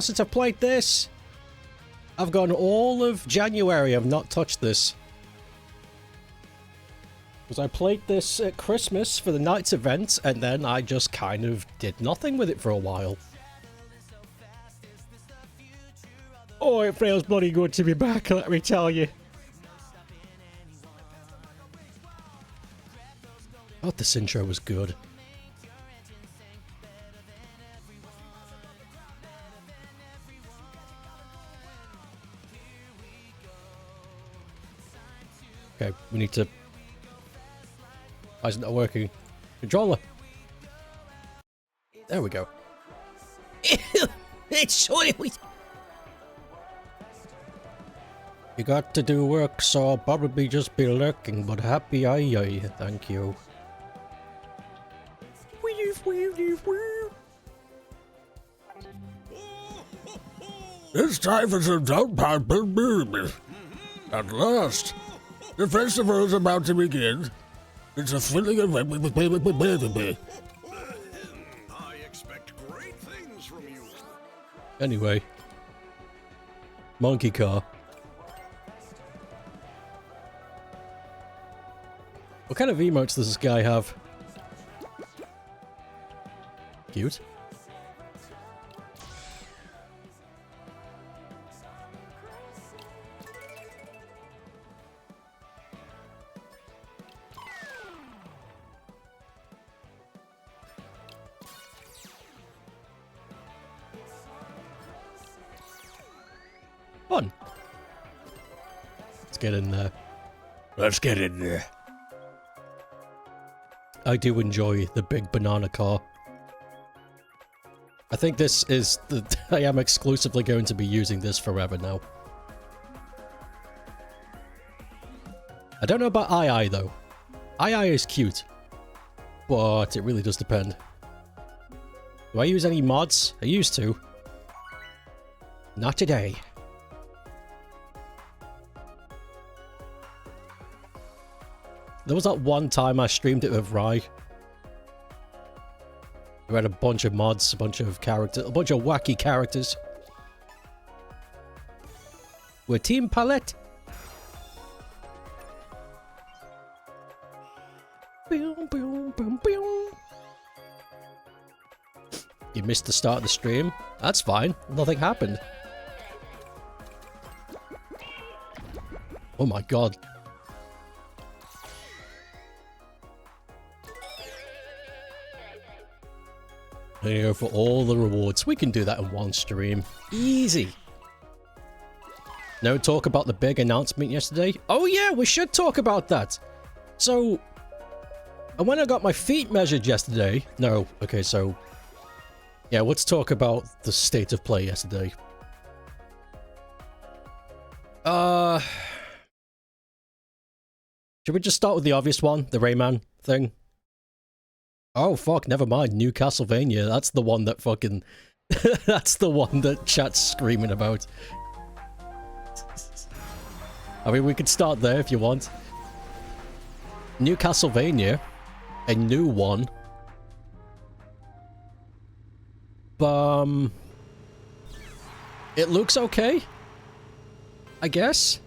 Since I played this, I've gone all of January. I've not touched this. Because I played this at Christmas for the night's event, and then I just kind of did nothing with it for a while. Oh, it feels bloody good to be back, let me tell you. Oh, this intro was good. Okay, we need to... Why is it not working? Controller! There we go. It's so... You got to do work, so I'll probably just be lurking, but happy Aiai, thank you. It's time for some downpipe Mmmmm. At last, the festival is about to begin. It's a thrilling event with I expect great things from you. Anyway. Monkey car. What kind of emotes does this guy have? Cute. Fun. Let's get in there. Let's get in there. I do enjoy the big banana car. I think this is the... I am exclusively going to be using this forever now. I don't know about Aiai though. Aiai is cute. But it really does depend. Do I use any mods? I used to. Not today. There was that one time I streamed it with Rai. We had a bunch of mods, a bunch of characters, a bunch of wacky characters. We're Team Palette. You missed the start of the stream. That's fine. Nothing happened. Oh my god. There you go for all the rewards. We can do that in one stream. Easy. No talk about the big announcement yesterday? Oh yeah, we should talk about that. So, and when I got my feet measured yesterday... No, okay, so... Yeah, let's talk about the state of play yesterday. Should we just start with the obvious one? The Rayman thing? Oh, fuck, never mind. New Castlevania. That's the one that fucking... That's the one that chat's screaming about. I mean, we could start there if you want. New Castlevania. A new one. It looks okay. I guess.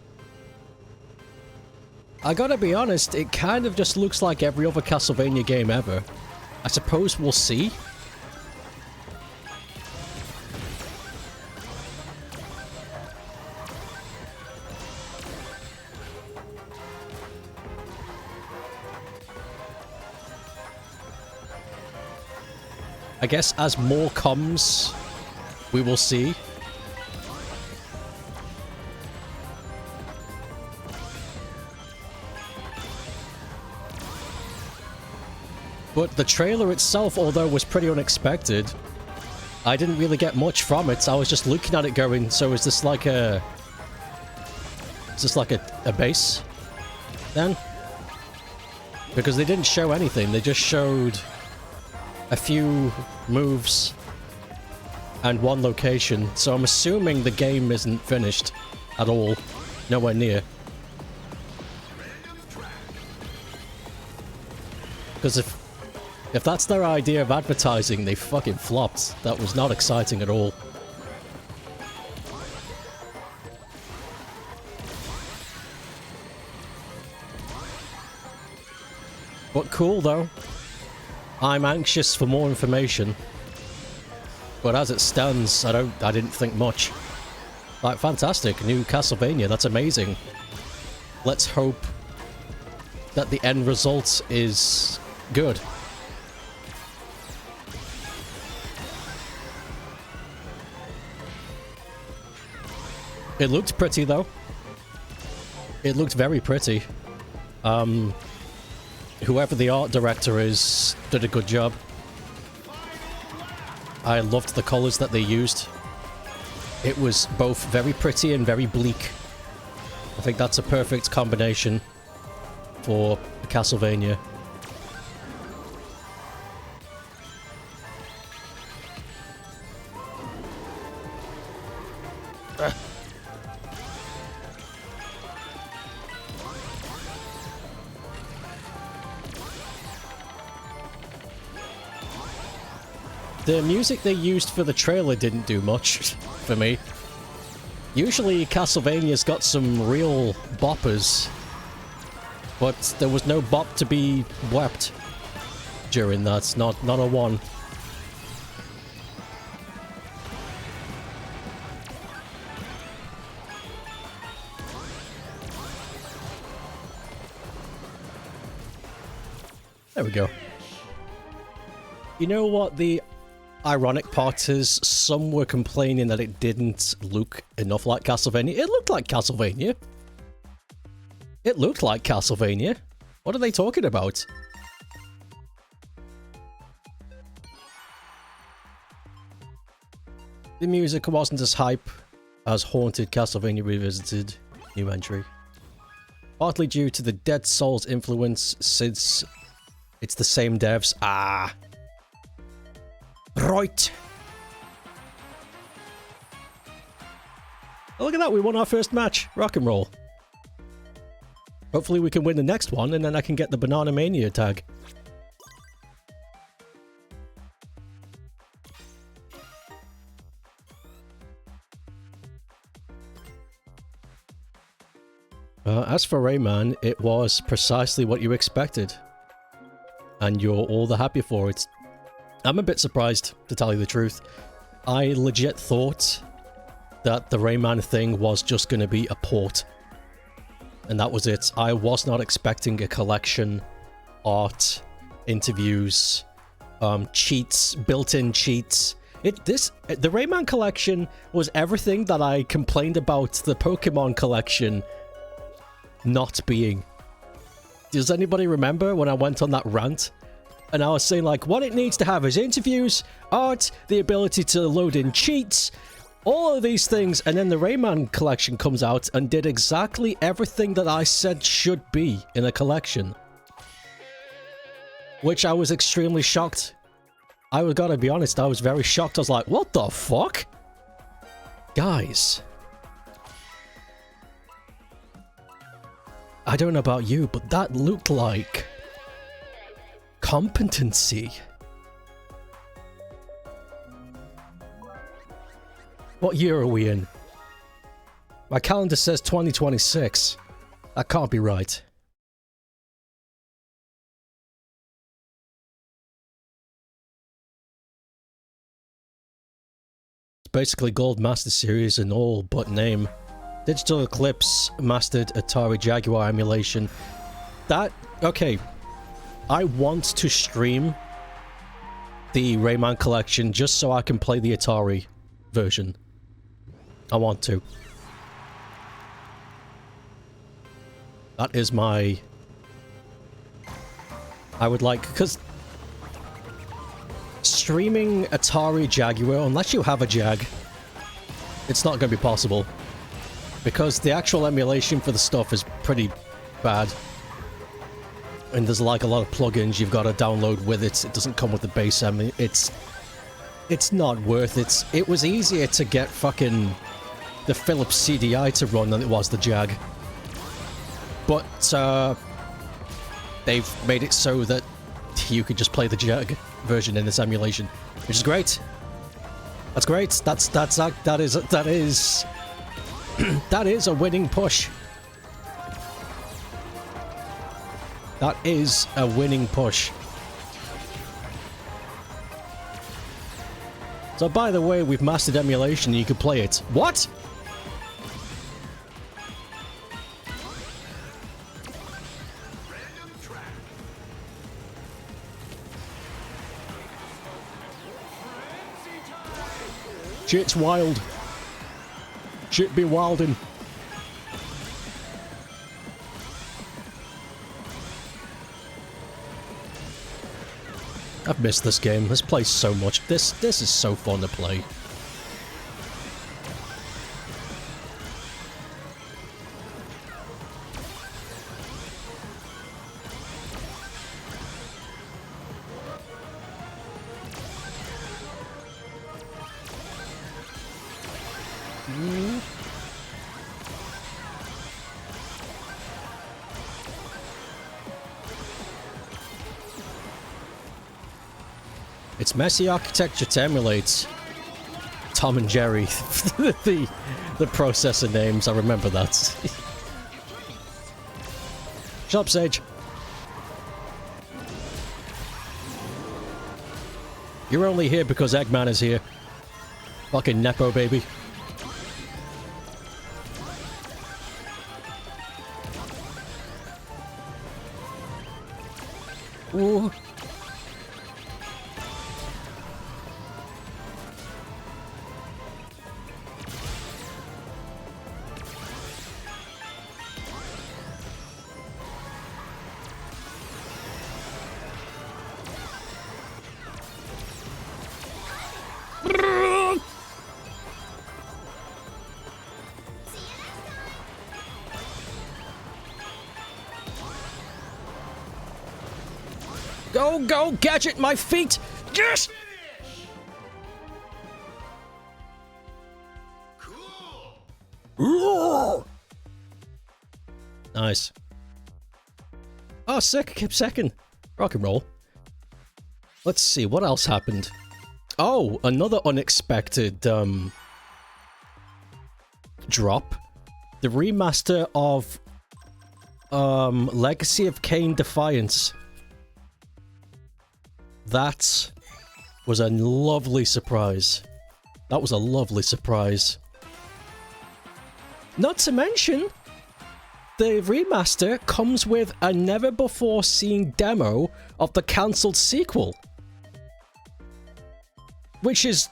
I gotta be honest, it kind of just looks like every other Castlevania game ever. I suppose we'll see. I guess as more comes, we will see. But the trailer itself, although was pretty unexpected, I didn't really get much from it. I was just looking at it going, so is this like a... Is this like a base, then? Because they didn't show anything, they just showed a few moves and one location. So I'm assuming the game isn't finished at all. Nowhere near. Because if that's their idea of advertising, they fucking flopped. That was not exciting at all. But cool, though. I'm anxious for more information. But as it stands, I didn't think much. Like, fantastic. New Castlevania. That's amazing. Let's hope that the end result is good. It looked pretty, though. It looked very pretty. Whoever the art director is did a good job. I loved the colors that they used. It was both very pretty and very bleak. I think that's a perfect combination for Castlevania. The music they used for the trailer didn't do much for me. Usually Castlevania's got some real boppers, but there was no bop to be wept during that, not a one. There we go. You know what the ironic part is? Some were complaining that it didn't look enough like Castlevania. It looked like Castlevania. It looked like Castlevania. What are they talking about? The music wasn't as hype as Haunted Castlevania Revisited. New entry. Partly due to the Dead Souls influence, since it's the same devs. Ah. Right. Oh, look at that, we won our first match. Rock and roll. Hopefully we can win the next one, and then I can get the Banana Mania tag. As for Rayman, it was precisely what you expected. And you're all the happier for it. I'm a bit surprised, to tell you the truth. I legit thought that the Rayman thing was just going to be a port. And that was it. I was not expecting a collection, art, interviews, cheats, built-in cheats. The Rayman collection was everything that I complained about the Pokemon collection not being. Does anybody remember when I went on that rant? And I was saying, like, what it needs to have is interviews, art, the ability to load in cheats, all of these things, and then the Rayman collection comes out and did exactly everything that I said should be in a collection. Which I was extremely shocked. I gotta be honest, I was very shocked. I was like, what the fuck? Guys. I don't know about you, but that looked like competency. What year are we in? My calendar says 2026. That can't be right. It's basically Gold Master Series in all but name. Digital Eclipse mastered Atari Jaguar emulation. Okay. I want to stream the Rayman collection just so I can play the Atari version. I want to. That is my... I would like... Because... streaming Atari Jaguar, unless you have a Jag, it's not going to be possible. Because the actual emulation for the stuff is pretty bad. And there's like a lot of plugins you've got to download with it. It doesn't come with the base it's not worth it. It was easier to get fucking the Philips CDI to run than it was the Jag. But they've made it so that you could just play the Jag version in this emulation, which is great. That's great. That is that is a winning push. That is a winning push. So by the way, we've mastered emulation and you can play it. What? Shit's wild. Shit be wildin'. I've missed this game. This plays so much. This is so fun to play. It's messy architecture to emulate Tom and Jerry. the processor names, I remember that. Shut up, Sage. You're only here because Eggman is here. Fucking Nepo, baby. Ooh. Go, go, gadget, my feet! Yes! Cool. Nice. Oh, sick, kept second. Rock and roll. Let's see, what else happened? Oh, another unexpected, drop. The remaster of, Legacy of Kain Defiance. That was a lovely surprise. That was a lovely surprise. Not to mention, the remaster comes with a never-before-seen demo of the cancelled sequel. Which is...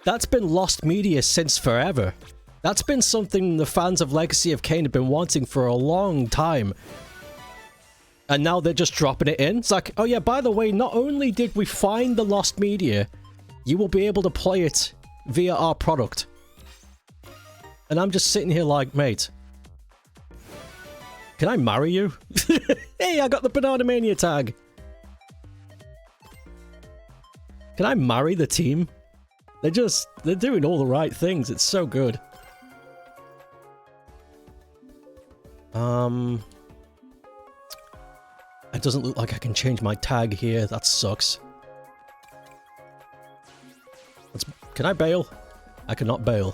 that's been lost media since forever. That's been something the fans of Legacy of Kain have been wanting for a long time. And now they're just dropping it in. It's like, oh yeah, by the way, not only did we find the lost media, you will be able to play it via our product. And I'm just sitting here like, mate, can I marry you? Hey, I got the Banana Mania tag. Can I marry the team? They're doing all the right things. It's so good. It doesn't look like I can change my tag here. That sucks. Can I bail? I cannot bail.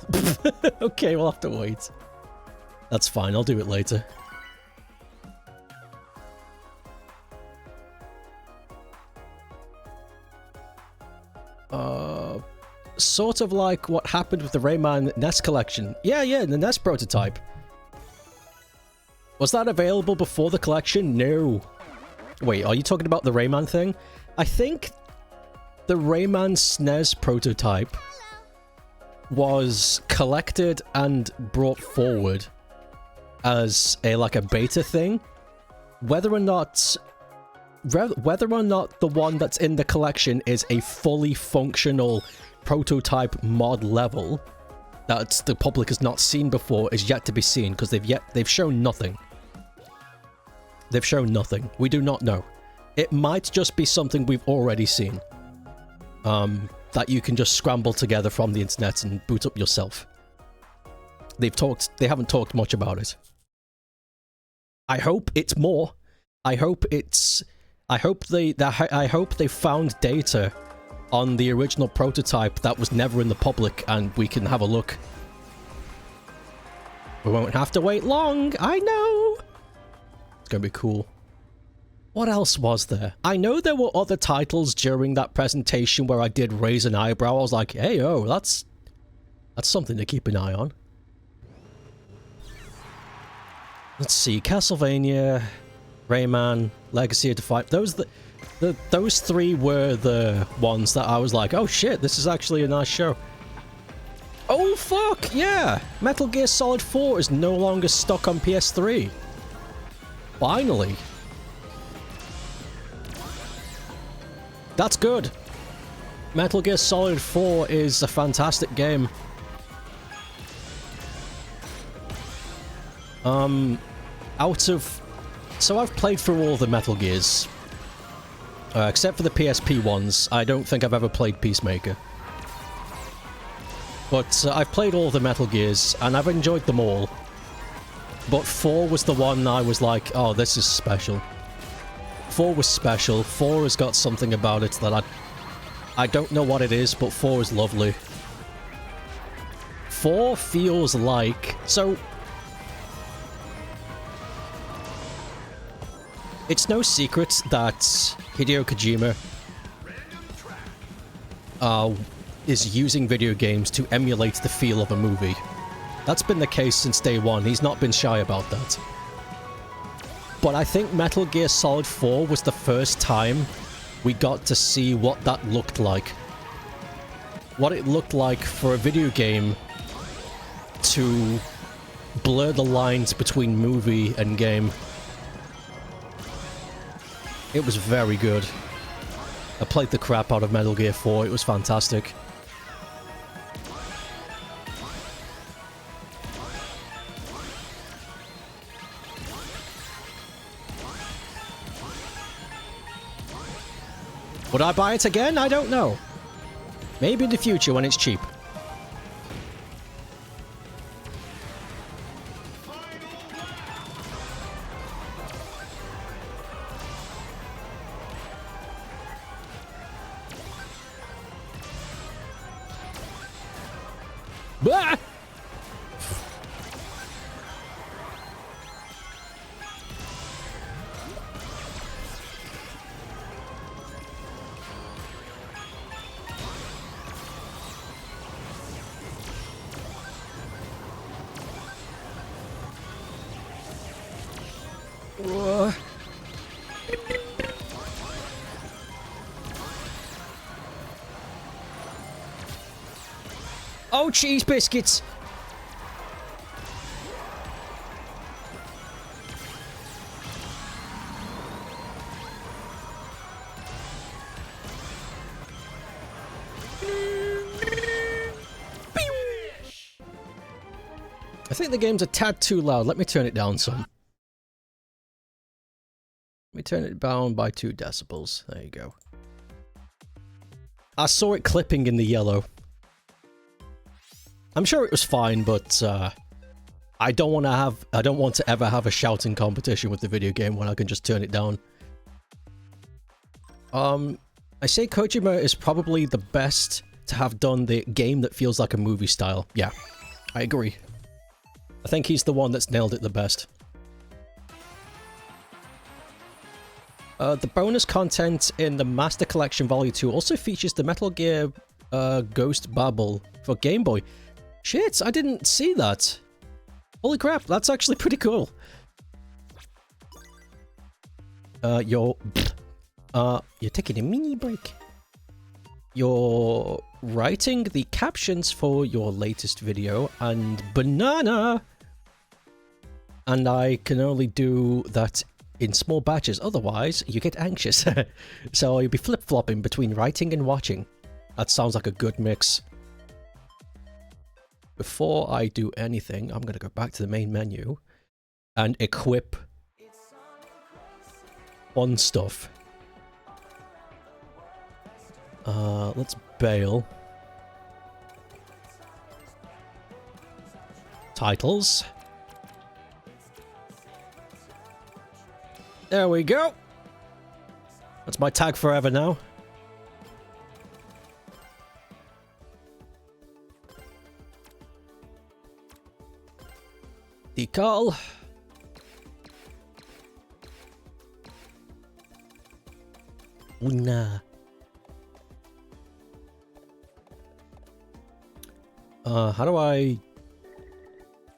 Okay, we'll have to wait. That's fine. I'll do it later. Sort of like what happened with the Rayman NES collection. Yeah, the NES prototype. Was that available before the collection? No. Wait, are you talking about the Rayman thing? I think the Rayman SNES prototype was collected and brought forward as like a beta thing. Whether or not the one that's in the collection is a fully functional prototype mod level that the public has not seen before is yet to be seen, because they've shown nothing. They've shown nothing. We do not know. It might just be something we've already seen. That you can just scramble together from the internet and boot up yourself. They haven't talked much about it. I hope it's more. I hope they found data on the original prototype that was never in the public and we can have a look. We won't have to wait long, I know! It's gonna be cool. What else was there? I know there were other titles during that presentation where I did raise an eyebrow. I was like, hey, oh, that's something to keep an eye on. Let's see, Castlevania, Rayman, Legacy of Defy. Those three were the ones that I was like, oh shit, this is actually a nice show. Oh fuck, yeah! Metal Gear Solid 4 is no longer stuck on PS3. Finally. That's good. Metal Gear Solid 4 is a fantastic game. So I've played through all the Metal Gears. Except for the PSP ones. I don't think I've ever played Peacemaker. But I've played all the Metal Gears, and I've enjoyed them all. But 4 was the one I was like, oh, this is special. 4 was special. 4 has got something about it that I don't know what it is, but 4 is lovely. 4 feels like... So... It's no secret that Hideo Kojima is using video games to emulate the feel of a movie. That's been the case since day one. He's not been shy about that. But I think Metal Gear Solid 4 was the first time we got to see what that looked like. What it looked like for a video game to blur the lines between movie and game. It was very good. I played the crap out of Metal Gear 4. It was fantastic. Would I buy it again? I don't know. Maybe in the future when it's cheap. Bah! Oh, cheese biscuits! I think the game's a tad too loud. Let me turn it down some. Let me turn it down by 2 decibels. There you go. I saw it clipping in the yellow. I'm sure it was fine, but I don't want to ever have a shouting competition with the video game when I can just turn it down. I say Kojima is probably the best to have done the game that feels like a movie style. Yeah, I agree. I think he's the one that's nailed it the best. The bonus content in the Master Collection Volume 2 also features the Metal Gear Ghost Babel for Game Boy. Shit, I didn't see that. Holy crap, that's actually pretty cool. You're taking a mini break. You're writing the captions for your latest video and banana. And I can only do that in small batches, otherwise you get anxious. So you'll be flip-flopping between writing and watching. That sounds like a good mix. Before I do anything, I'm going to go back to the main menu and equip fun stuff. Let's bail. Titles. There we go. That's my tag forever now. Decal. Nah. How do I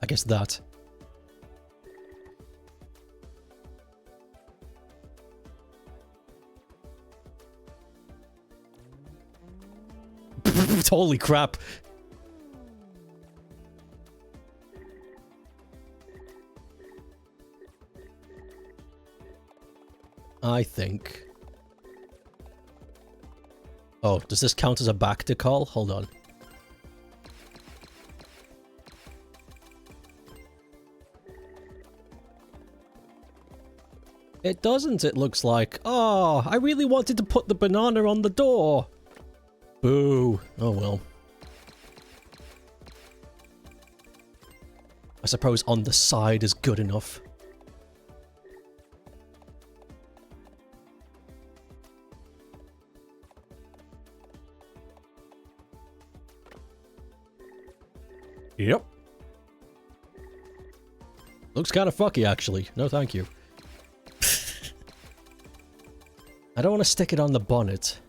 guess that. Holy crap. I think. Oh, does this count as a back to call? Hold on. It doesn't, it looks like. Oh, I really wanted to put the banana on the door. Boo. Oh well. I suppose on the side is good enough. Yep. Looks kind of fucky, actually. No, thank you. I don't want to stick it on the bonnet.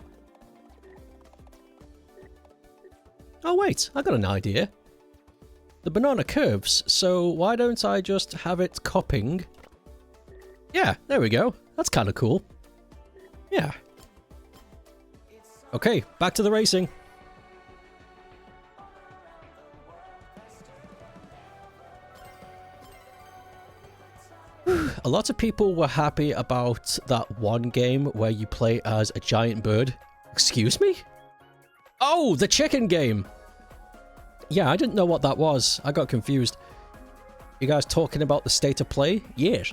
Oh, wait. I got an idea. The banana curves, so why don't I just have it cupping? Yeah, there we go. That's kind of cool. Yeah. Okay, back to the racing. A lot of people were happy about that one game where you play as a giant bird. Excuse me? Oh, the chicken game! Yeah, I didn't know what that was. I got confused. You guys talking about the state of play? Yes.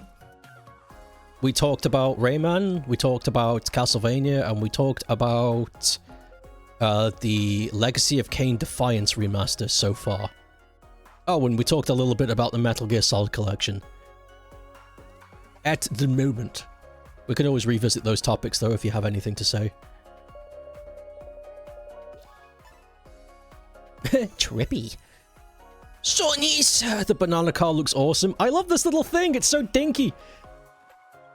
We talked about Rayman, we talked about Castlevania, and we talked about the Legacy of Kain Defiance remaster so far. Oh, and we talked a little bit about the Metal Gear Solid collection. At the moment. We can always revisit those topics, though, if you have anything to say. Trippy. So nice! The banana car looks awesome. I love this little thing, it's so dinky!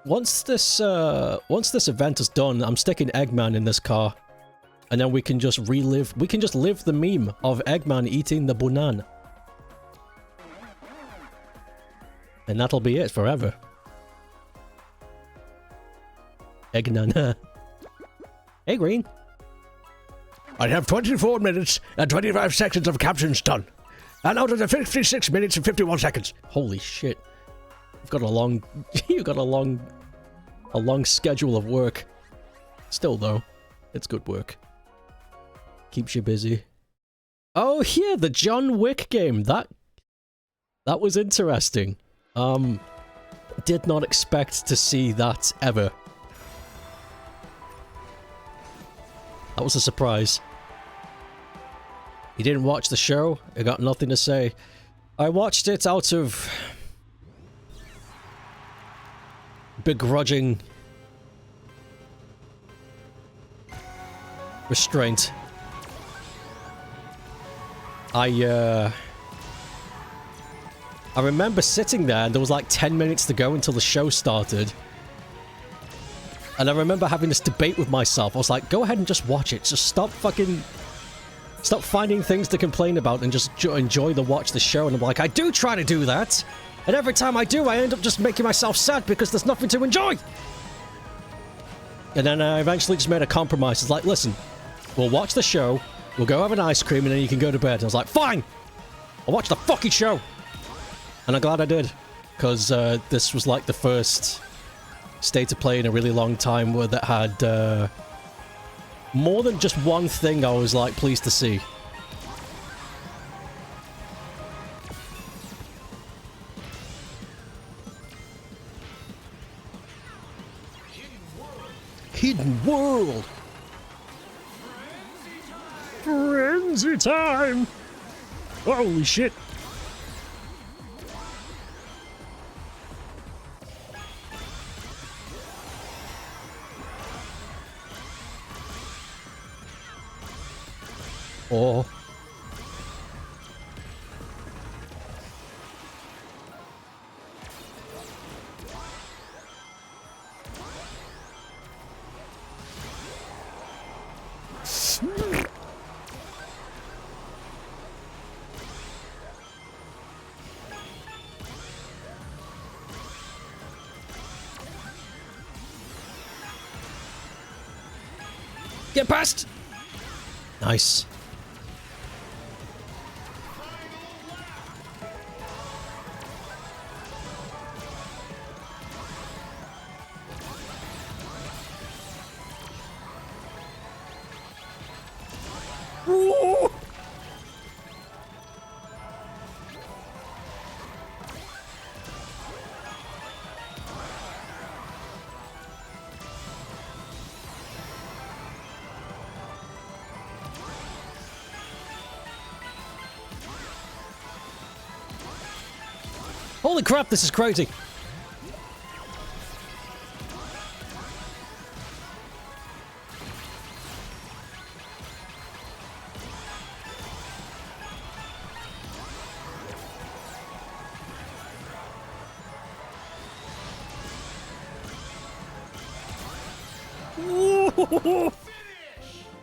Once this event is done, I'm sticking Eggman in this car. And then we can just relive, we can just live the meme of Eggman eating the banana. And that'll be it forever. Eggman. Hey, Green. I have 24 minutes and 25 seconds of captions done. And out of the 56 minutes and 51 seconds. Holy shit. You've got a long... you've got a long schedule of work. Still, though, it's good work. Keeps you busy. Oh, yeah, the John Wick game. That was interesting. Did not expect to see that ever. That was a surprise. You didn't watch the show? I got nothing to say. I watched it out of begrudging restraint. I remember sitting there and there was like 10 minutes to go until the show started. And I remember having this debate with myself. I was like, go ahead and just watch it. Just stop finding things to complain about and just enjoy the show. And I'm like, I do try to do that. And every time I do, I end up just making myself sad because there's nothing to enjoy. And then I eventually just made a compromise. It's like, listen, we'll watch the show. We'll go have an ice cream and then you can go to bed. And I was like, fine. I'll watch the fucking show. And I'm glad I did. Because this was like the first state of play in a really long time where that had more than just one thing I was like pleased to see. Hidden World! Frenzy time! Holy shit! Oh. Get past! Nice. Ooh. Holy crap, this is crazy.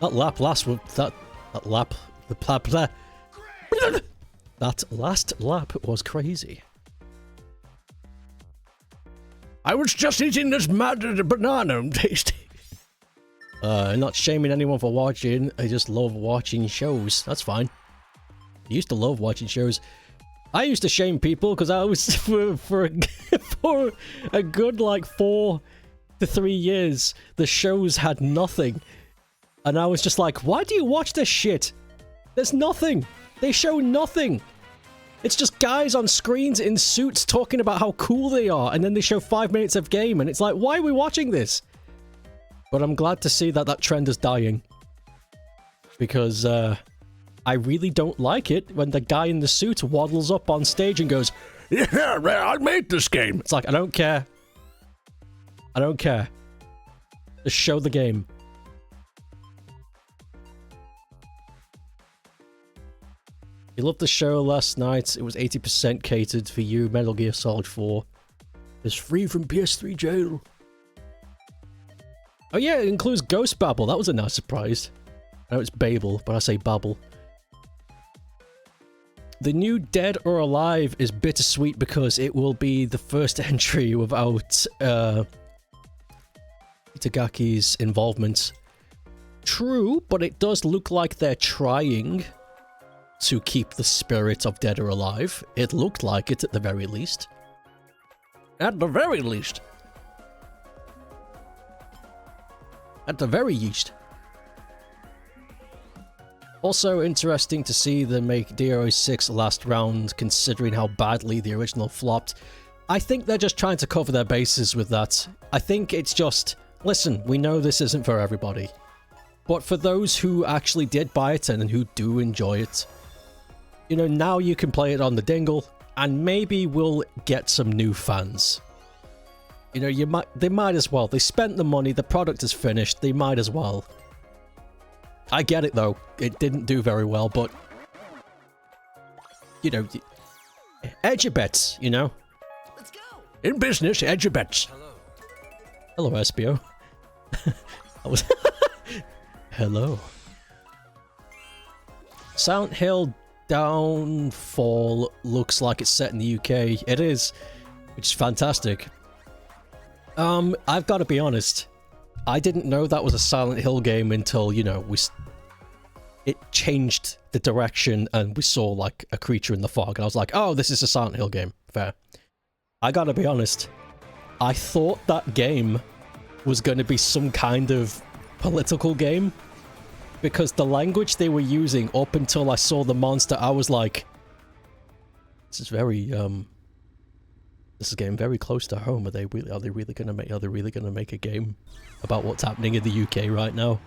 That lap last that lap the blah, blah. That last lap was crazy. I was just eating this mad banana. Tasty. Not shaming anyone for watching. I just love watching shows. That's fine. I used to love watching shows. I used to shame people because I was for a good like 4 to 3 years. The shows had nothing, and I was just like, "Why do you watch this shit? There's nothing. They show nothing. It's just guys on screens in suits talking about how cool they are, and then they show 5 minutes of game, and it's like, why are we watching this?" But I'm glad to see that that trend is dying. Because, I really don't like it when the guy in the suit waddles up on stage and goes, "Yeah, man, I made this game." It's like, I don't care. I don't care. Just show the game. You loved the show last night. It was 80% catered for you. Metal Gear Solid 4 is free from PS3 jail. Oh yeah, it includes Ghost Babel. That was a nice surprise. I know it's Babel, but I say Babel. The new Dead or Alive is bittersweet because it will be the first entry without Itagaki's involvement. True, but it does look like they're trying to keep the spirit of Dead or Alive. It looked like it at the very least. At the very least. At the very least. Also interesting to see them make DO6 last round, considering how badly the original flopped. I think they're just trying to cover their bases with that. I think it's just, listen, we know this isn't for everybody. But for those who actually did buy it and who do enjoy it, you know, now you can play it on the dingle, and maybe we'll get some new fans. You know, they might as well. They spent the money, the product is finished, they might as well. I get it though, it didn't do very well, but you know, edge your bets, you know? Let's go. In business, edge your bets. Hello, SBO. I was hello. Silent Hill Downfall looks like it's set in the UK. It is, which is fantastic. I've got to be honest. I didn't know that was a Silent Hill game until, you know, it changed the direction and we saw like a creature in the fog, and I was like, oh, this is a Silent Hill game. Fair. I gotta be honest. I thought that game was going to be some kind of political game, because the language they were using up until I saw the monster, I was like, this is very, this is getting very close to home. Are they really gonna make a game about what's happening in the UK right now?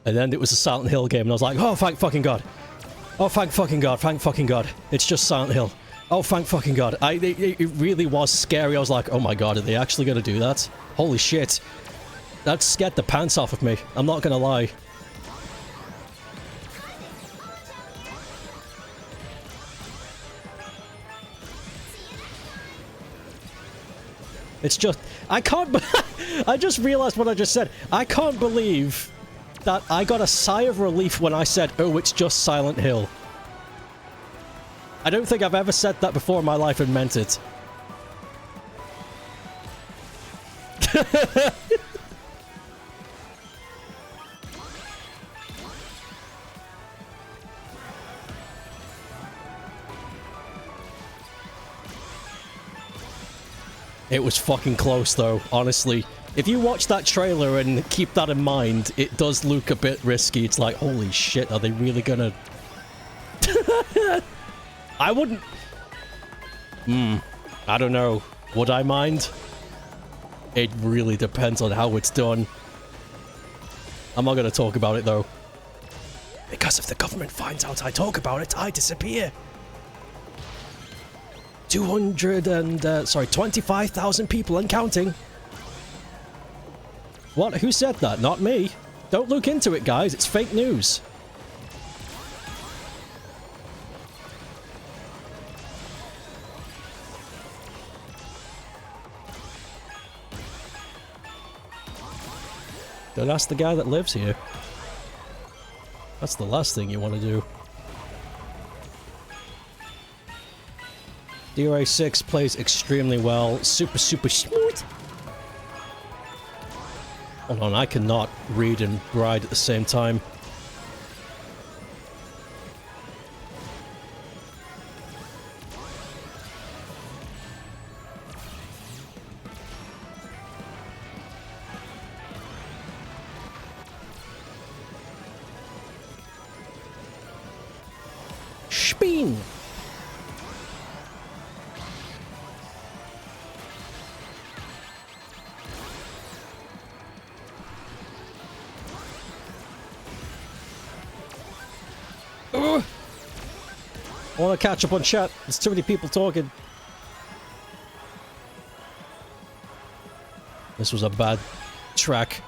And then it was a Silent Hill game, and I was like, oh, thank fucking God. Oh, thank fucking God, thank fucking God. It's just Silent Hill. Oh, thank fucking God. It really was scary. I was like, oh my God, are they actually gonna do that? Holy shit. That scared the pants off of me. I'm not gonna lie. It's just, I can't, I just realized what I just said. I can't believe that I got a sigh of relief when I said, oh, it's just Silent Hill. I don't think I've ever said that before in my life and meant it. It was fucking close though, honestly. If you watch that trailer and keep that in mind, it does look a bit risky. It's like, holy shit, are they really gonna... I wouldn't... I don't know. Would I mind? It really depends on how it's done. I'm not gonna talk about it though. Because if the government finds out I talk about it, I disappear. 25,000 people and counting. What? Who said that? Not me. Don't look into it, guys. It's fake news. Don't ask the guy that lives here. That's the last thing you want to do. DRA 6 plays extremely well. Super smooth. Hold on, I cannot read and ride at the same time. Spin. I want to catch up on chat. There's too many people talking. This was a bad track.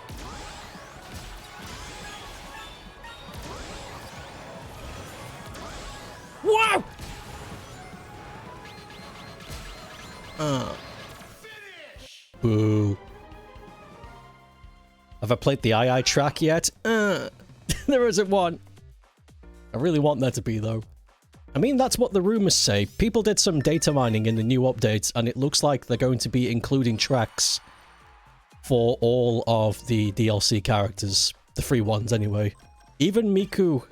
Wow! Boo. Have I played the Aiai track yet? There isn't one. I really want there to be, though. I mean, that's what the rumors say. People did some data mining in the new updates, and it looks like they're going to be including tracks for all of the DLC characters. The free ones, anyway. Even Miku,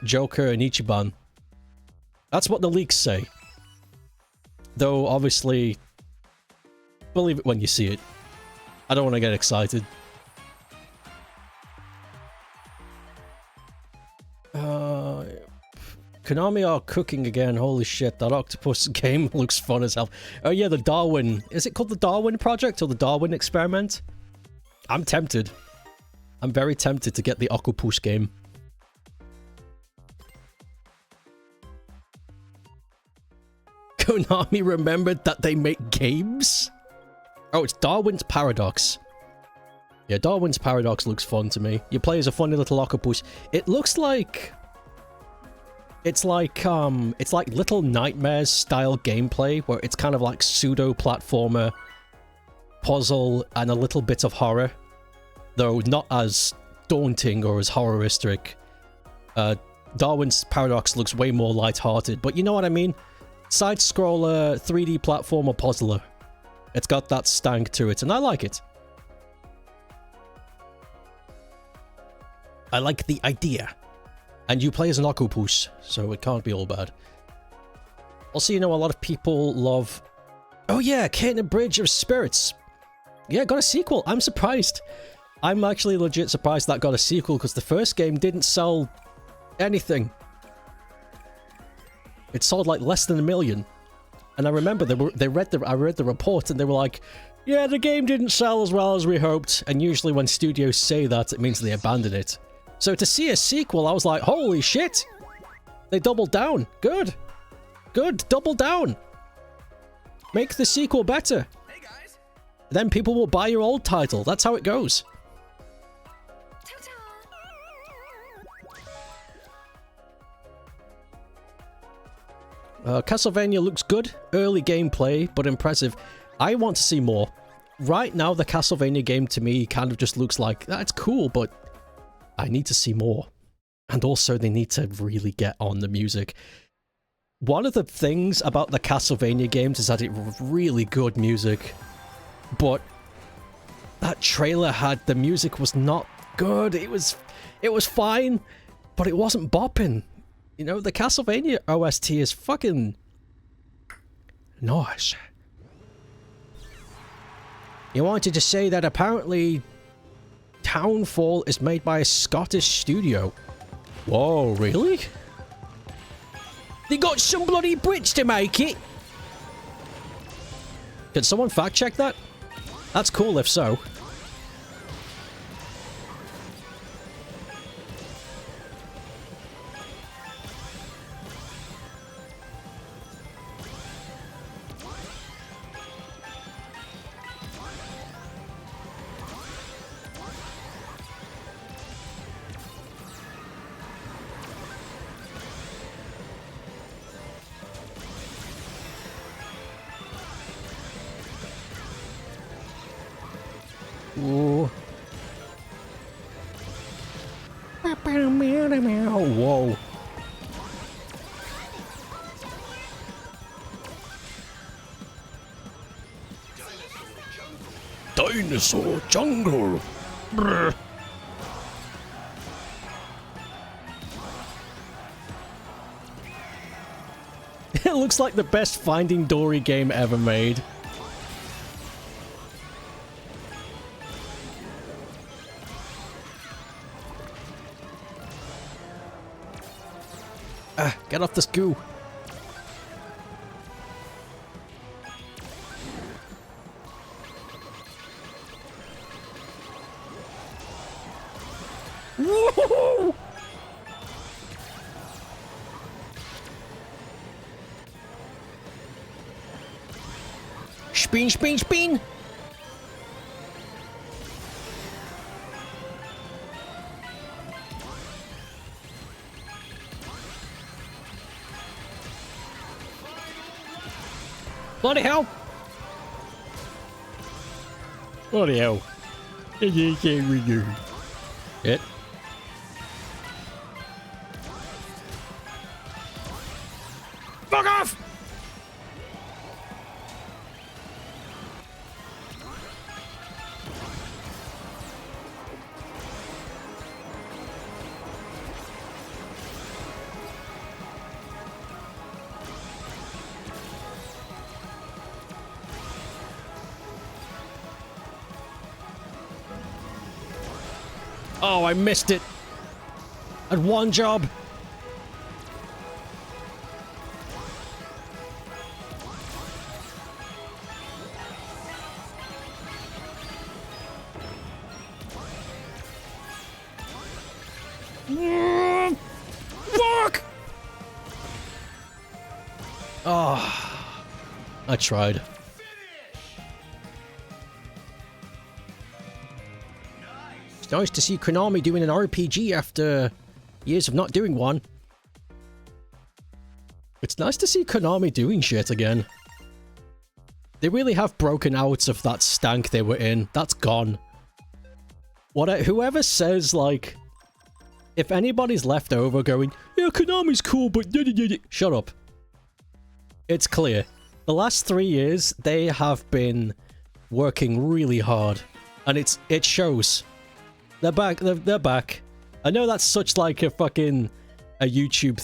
Joker, and Ichiban. That's what the leaks say. Though, obviously, believe it when you see it. I don't want to get excited. Konami are cooking again. Holy shit, that octopus game looks fun as hell. Oh yeah, the Darwin. Is it called the Darwin Project or the Darwin Experiment? I'm tempted. I'm very tempted to get the octopus game. Konami remembered that they make games? Oh, it's Darwin's Paradox. Yeah, Darwin's Paradox looks fun to me. You play as a funny little octopus. It looks like... It's like Little Nightmares style gameplay, where it's kind of like pseudo-platformer, puzzle, and a little bit of horror. Though not as daunting or as horroristic. Darwin's Paradox looks way more light-hearted, but you know what I mean? Side-scroller, 3D platformer puzzler. It's got that stank to it, and I like it. I like the idea. And you play as an octopus, so it can't be all bad. Also, you know, a lot of people love... Oh yeah, Kate and Bridge of Spirits. Yeah, got a sequel. I'm surprised. I'm actually legit surprised that got a sequel, because the first game didn't sell anything. It sold like less than 1 million. And I remember I read the report and they were like, yeah, the game didn't sell as well as we hoped. And usually when studios say that, it means they abandon it. So to see a sequel, I was like, holy shit! They doubled down. Good. Good. Double down. Make the sequel better. Hey guys. Then people will buy your old title. That's how it goes. Castlevania looks good. Early gameplay, but impressive. I want to see more. Right now, the Castlevania game to me kind of just looks like, that's cool, but I need to see more. And also, they need to really get on the music. One of the things about the Castlevania games is that it really good music. But that trailer the music was not good. It was fine, but it wasn't bopping. You know, the Castlevania OST is fucking nice. You wanted to say that apparently Townfall is made by a Scottish studio. Whoa, really? They got some bloody Brits to make it? Can someone fact check that? That's cool if so. Ooh. Whoa. Dinosaur jungle. Brr. It looks like the best Finding Dory game ever made. Get off this goo. Woohoo! Spin, spin, spin! Bloody hell! Bloody hell! It. Fuck off! Oh, I missed it. At one job. Fuck! Oh, I tried. It's nice to see Konami doing an RPG after years of not doing one. It's nice to see Konami doing shit again. They really have broken out of that stank they were in. That's gone. Whoever says, like, if anybody's left over going, yeah, Konami's cool, but shut up. It's clear. The last 3 years, they have been working really hard. And it shows. They're back. They're back. I know that's such like a fucking a YouTube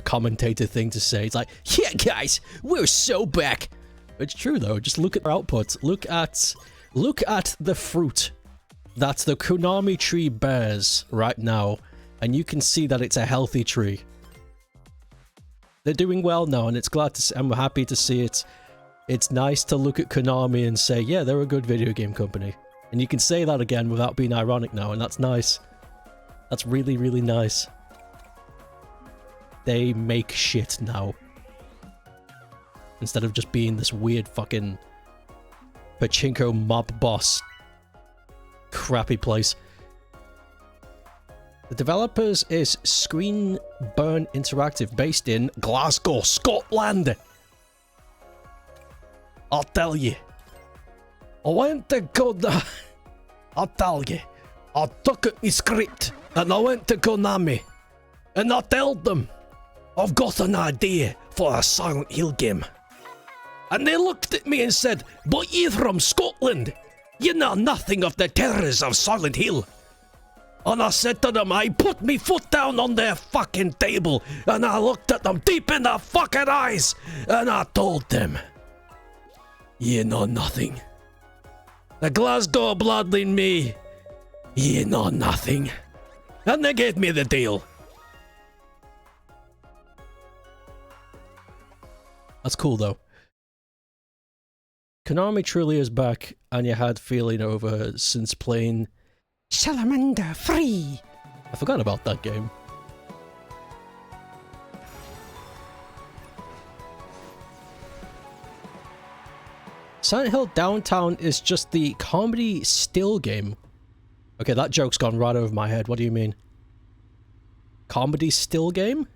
commentator thing to say. It's like, yeah, guys, we're so back. It's true though. Just look at their output. Look at the fruit that the Konami tree bears right now, and you can see that it's a healthy tree. They're doing well now, and it's glad to see, I'm happy to see it. It's nice to look at Konami and say, yeah, they're a good video game company. And you can say that again without being ironic now, and that's nice. That's really, really nice. They make shit now. Instead of just being this weird fucking pachinko mob boss crappy place. The developers is Screen Burn Interactive, based in Glasgow, Scotland. I'll tell you. I went to I'll tell you. I took out my script and I went to Konami and I told them I've got an idea for a Silent Hill game. And they looked at me and said, but you're from Scotland. You know nothing of the terrors of Silent Hill. And I said to them, I put me foot down on their fucking table and I looked at them deep in the fucking eyes and I told them, you know nothing. The Glasgow bloodline me, ye know nothing. And they gave me the deal. That's cool, though. Konami truly is back, and you had feeling over since playing Salamander Free. I forgot about that game. Silent Hill Downtown is just the comedy still game. Okay, that joke's gone right over my head. What do you mean? Comedy still game?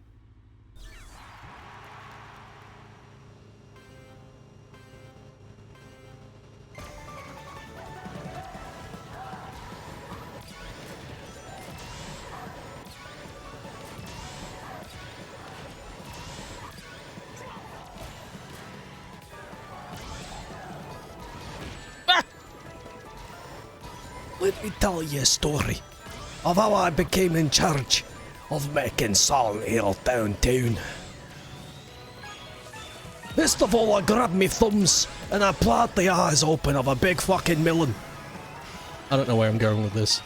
Let me tell you a story of how I became in charge of making Silent Hill Downtown. First of all, I grabbed me thumbs and I plied the eyes open of a big fucking melon. I don't know where I'm going with this.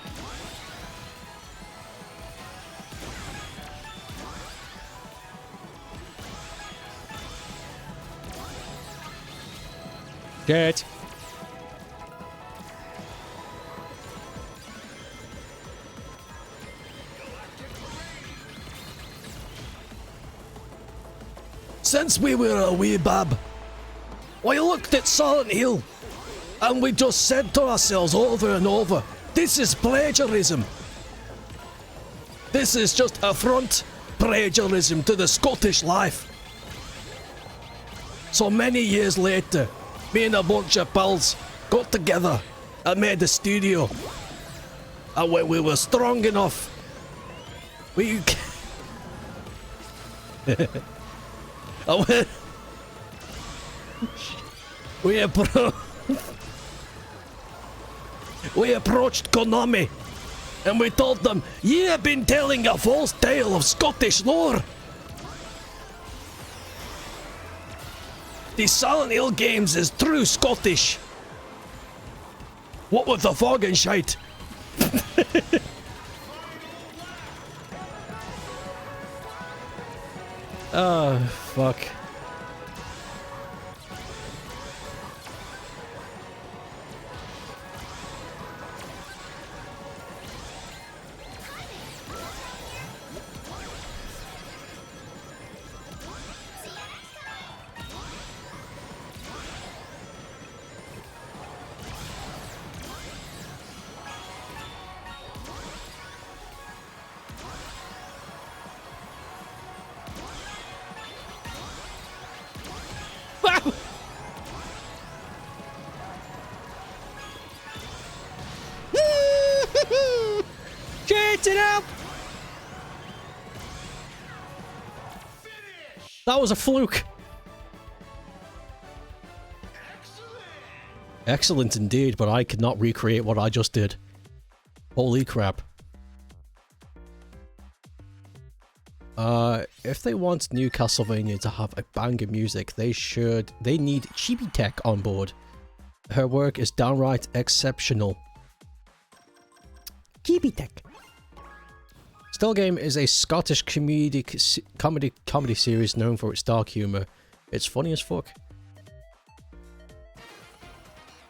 Get. Since we were a wee bab, we looked at Silent Hill and we just said to ourselves over and over, this is plagiarism. This is just affront plagiarism to the Scottish life. So many years later, me and a bunch of pals got together and made a studio. And when we were strong enough, we... we approached Konami and we told them, "Ye have been telling a false tale of Scottish lore. The Silent Hill games is true Scottish. What with the fog and shite?" Oh, fuck. It up! That was a fluke. Excellent indeed, but I could not recreate what I just did. Holy crap. If they want new Castlevania to have a bang of music, they need Chibi Tech on board. Her work is downright exceptional. Chibi Tech. Still Game is a Scottish comedy series known for its dark humor. It's funny as fuck.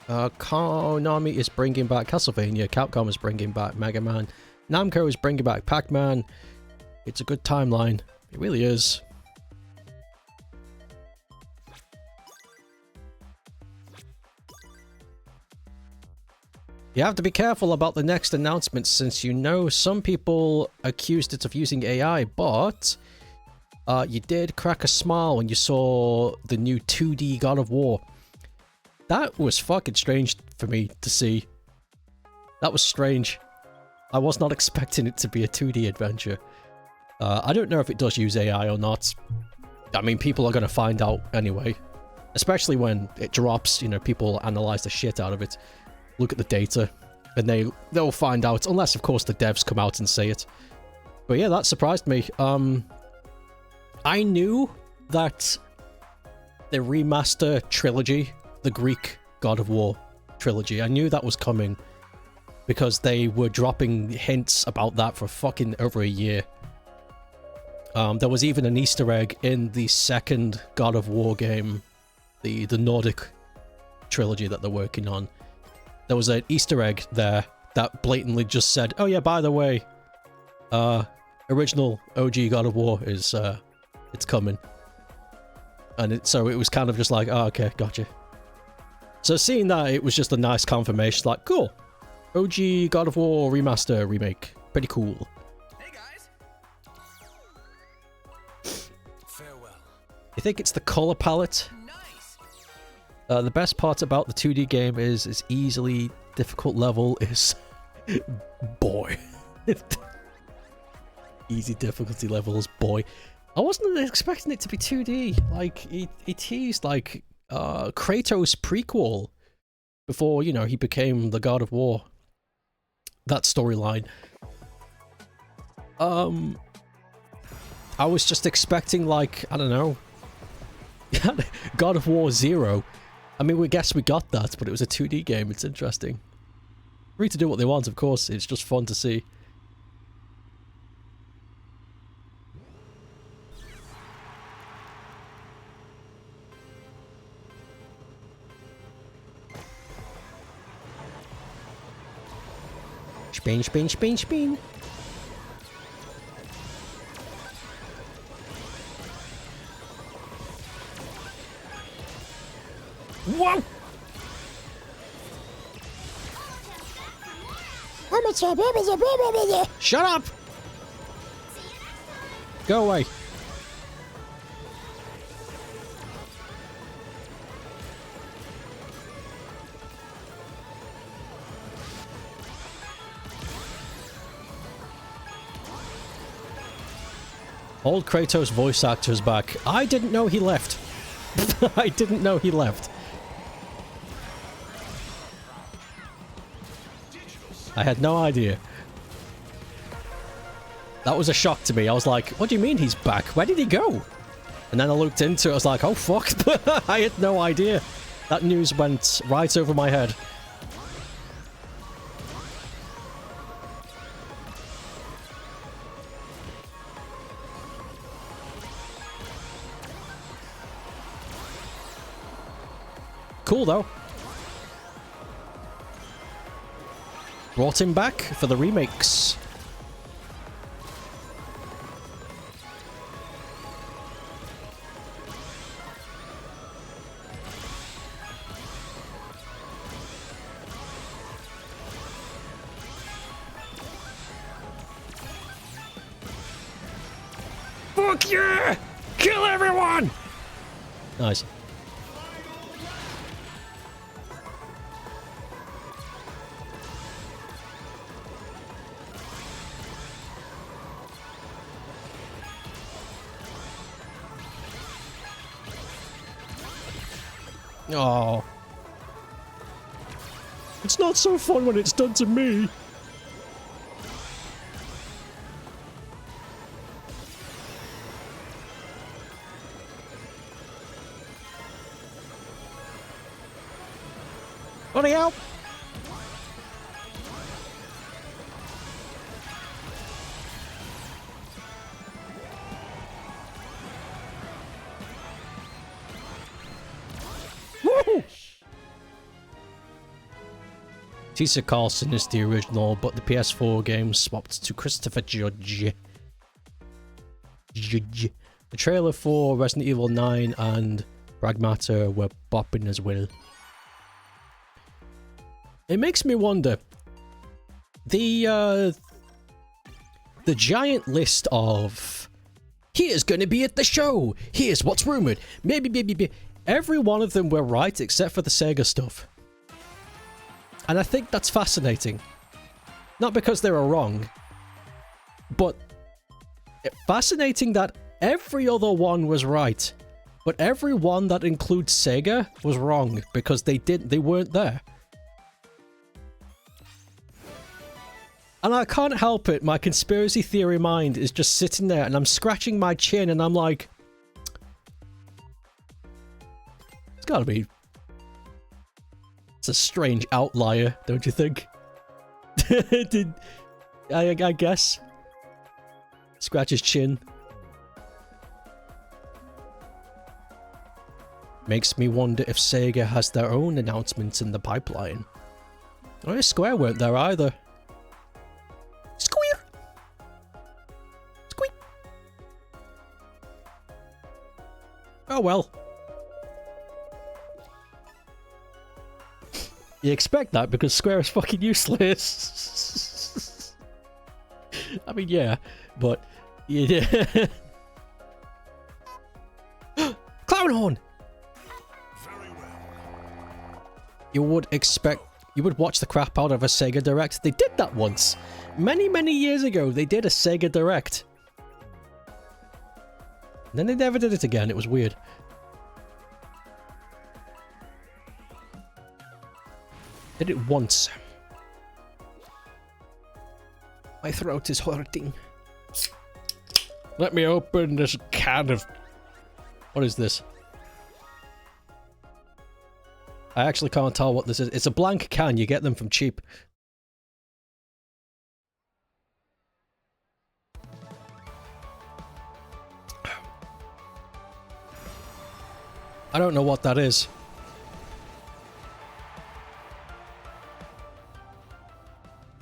Konami is bringing back Castlevania, Capcom is bringing back Mega Man, Namco is bringing back Pac-Man. It's a good timeline. It really is. You have to be careful about the next announcement since you know some people accused it of using AI, but you did crack a smile when you saw the new 2D God of War. That was fucking strange for me to see. That was strange. I was not expecting it to be a 2D adventure. I don't know if it does use AI or not. I mean, people are going to find out anyway. Especially when it drops, you know, people analyze the shit out of it. Look at the data, and they'll find out, unless of course the devs come out and say it. But yeah, that surprised me. I knew that the remaster trilogy, the Greek God of War trilogy. I knew that was coming because they were dropping hints about that for fucking over a year. There was even an Easter egg in the second God of War game, the Nordic trilogy that they're working on. There was an Easter egg there that blatantly just said, "Oh yeah, by the way, original OG God of War is it's coming." And so it was kind of just like, "Oh, okay, gotcha." So seeing that, it was just a nice confirmation, like, cool. OG God of War remaster remake, pretty cool. Hey guys. Farewell. You think it's the color palette? Nice. The best part about the 2D game is its easily difficult level is... boy. Easy difficulty levels, boy. I wasn't expecting it to be 2D. Like, he teased, like, Kratos' prequel before, you know, he became the God of War. That storyline. I was just expecting, like, I don't know, God of War 0. I mean, we guess we got that, but it was a 2D game. It's interesting. Free to do what they want, of course. It's just fun to see. Spin, spin, spin, spin. Whoa! Shut up! Go away. Old Kratos voice actor's back. I didn't know he left. I didn't know he left. I had no idea. That was a shock to me. I was like, what do you mean he's back? Where did he go? And then I looked into it. I was like, oh fuck. I had no idea. That news went right over my head. Cool though. Brought him back for the remakes. Fuck yeah! Kill everyone! Nice. Oh. It's not so fun when it's done to me. Bloody hell! Woo! Tisa Carlson is the original, but the PS4 game swapped to Christopher Judge. The trailer for Resident Evil 9 and Pragmata were bopping as well. It makes me wonder, the giant list of here's gonna be at the show, here's what's rumored, maybe, every one of them were right except for the Sega stuff. And I think that's fascinating. Not because they were wrong, but fascinating that every other one was right, but every one that includes Sega was wrong because they weren't there. And I can't help it, my conspiracy theory mind is just sitting there and I'm scratching my chin and I'm like, it's gotta be It's a strange outlier, don't you think? I guess. Scratch his chin. Makes me wonder if Sega has their own announcements in the pipeline. Oh, Square weren't there either. Squeer! Squeak! Oh well. You expect that because Square is fucking useless. I mean, yeah, but... Yeah. Clown horn! You would expect... You would watch the crap out of a Sega Direct. They did that once. Many, many years ago, they did a Sega Direct. And then they never did it again. It was weird. Did it once. My throat is hurting. Let me open this can of... What is this? I actually can't tell what this is. It's a blank can. You get them from cheap. I don't know what that is.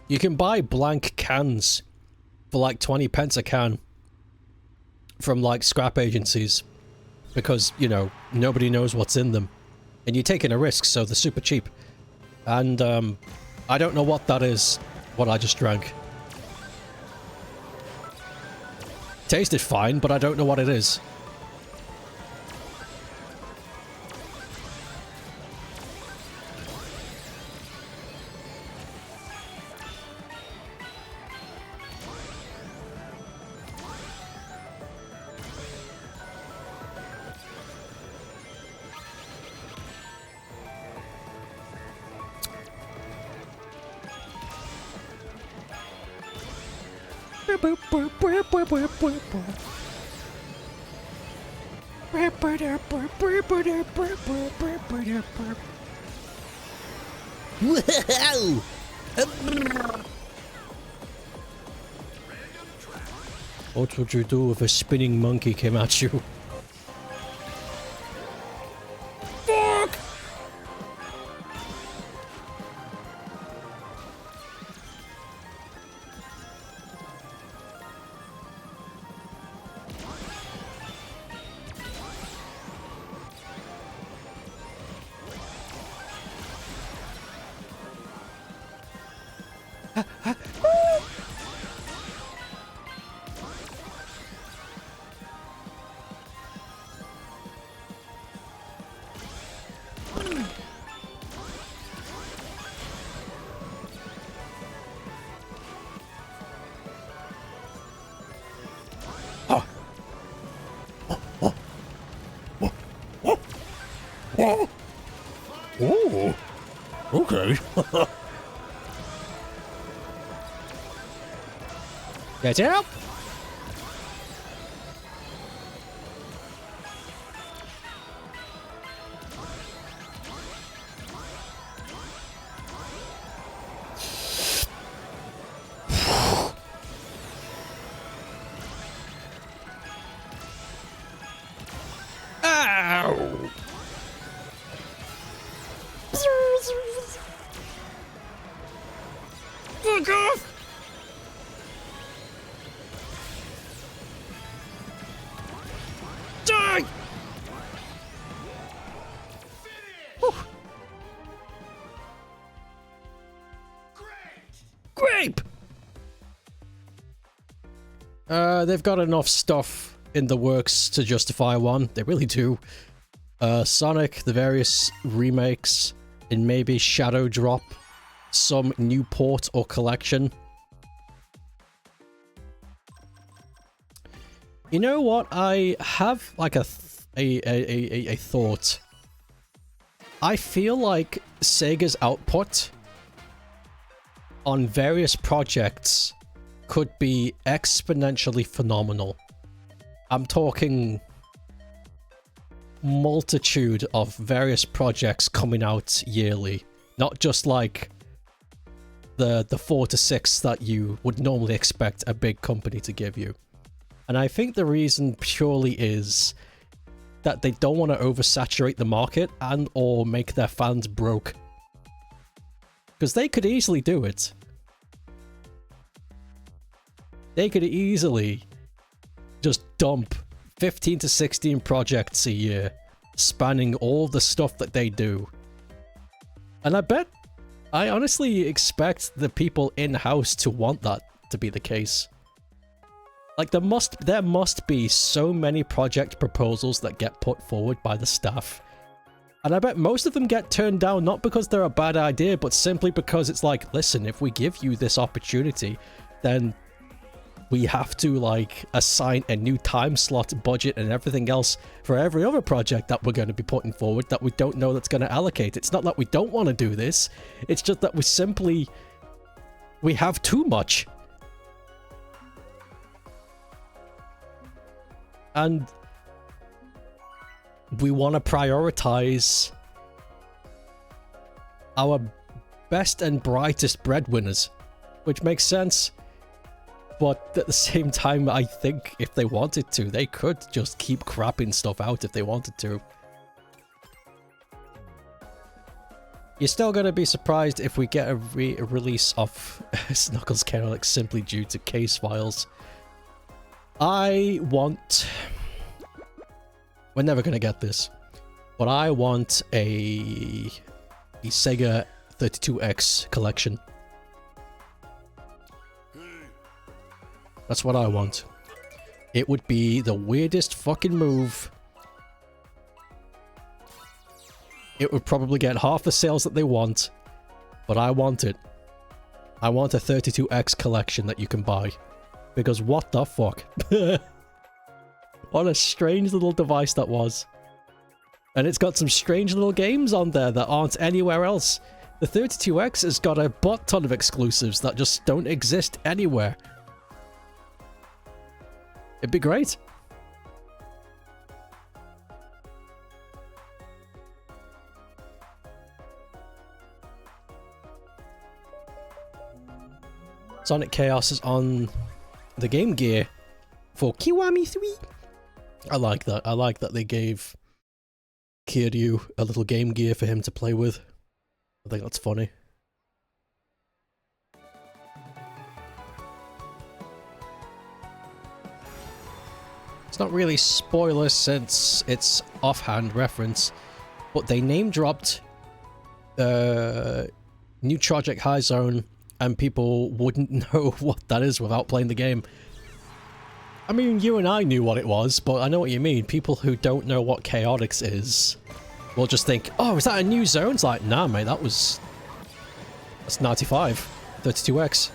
You can buy blank cans for like 20 pence a can from like scrap agencies because, you know, nobody knows what's in them. And you're taking a risk, so they're super cheap. And, I don't know what that is, what I just drank. Tasted fine, but I don't know what it is. Wow! What would you do if a spinning monkey came at you? Fuck! Oh, okay. Get up! Ow! Fuck off! Die! Grape! They've got enough stuff in the works to justify one. They really do. Sonic, the various remakes, and maybe Shadow Drop, some new port or collection. You know what? I have like a thought. I feel like Sega's output on various projects could be exponentially phenomenal. I'm talking multitude of various projects coming out yearly. Not just like the 4 to 6 that you would normally expect a big company to give you. And I think the reason purely is that they don't want to oversaturate the market and or make their fans broke. Because they could easily do it. They could easily just dump 15 to 16 projects a year, spanning all the stuff that they do. And I honestly expect the people in-house to want that to be the case. Like, there must be so many project proposals that get put forward by the staff. And I bet most of them get turned down not because they're a bad idea, but simply because it's like, listen, if we give you this opportunity, then we have to, like, assign a new time slot, budget, and everything else for every other project that we're going to be putting forward that we don't know that's going to allocate. It's not that we don't want to do this. It's just that we have too much. And we want to prioritize our best and brightest breadwinners, which makes sense. But at the same time, I think if they wanted to, they could just keep crapping stuff out if they wanted to. You're still going to be surprised if we get a release of Knuckles Chaotix simply due to case files. We're never going to get this, but I want a Sega 32X collection. That's what I want. It would be the weirdest fucking move. It would probably get half the sales that they want, but I want it. I want a 32X collection that you can buy. Because what the fuck? What a strange little device that was. And it's got some strange little games on there that aren't anywhere else. The 32X has got a butt ton of exclusives that just don't exist anywhere. It'd be great. Sonic Chaos is on the Game Gear for Kiwami 3. I like that. I like that they gave Kiryu a little Game Gear for him to play with. I think that's funny. It's not really spoiler since it's offhand reference, but they name dropped New Project High Zone, and people wouldn't know what that is without playing the game. I mean, you and I knew what it was, but I know what you mean. People who don't know what Chaotix is will just think, oh, is that a new zone? It's like, nah, mate, that's 95, 32X.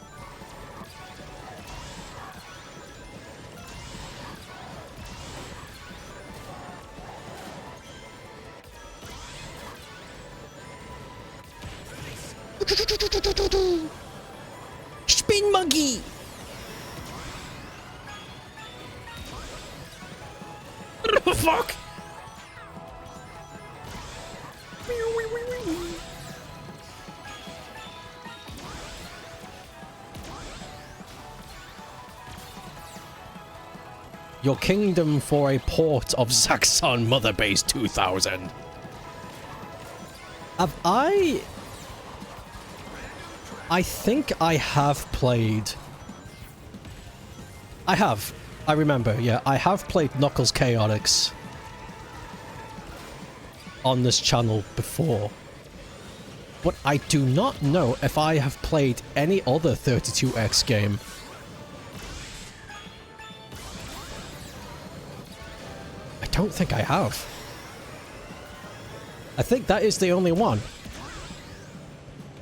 Spin monkey! What the fuck? Your kingdom for a port of Zaxxon Mother Base 2000. I think I have played... I remember, yeah. I have played Knuckles Chaotix on this channel before. But I do not know if I have played any other 32X game. I don't think I have. I think that is the only one.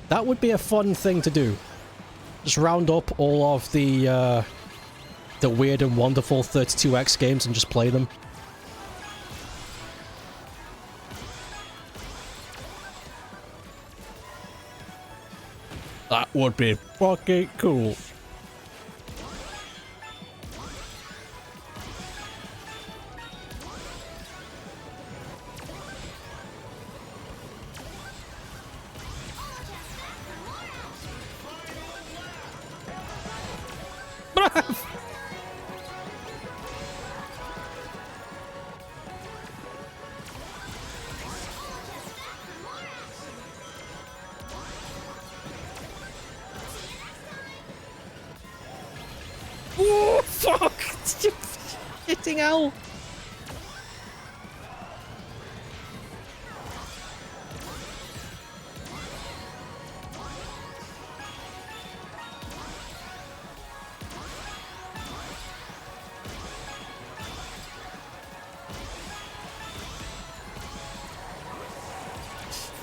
That would be a fun thing to do. Just round up all of the weird and wonderful 32X games and just play them. That would be fucking cool. Fucking hell!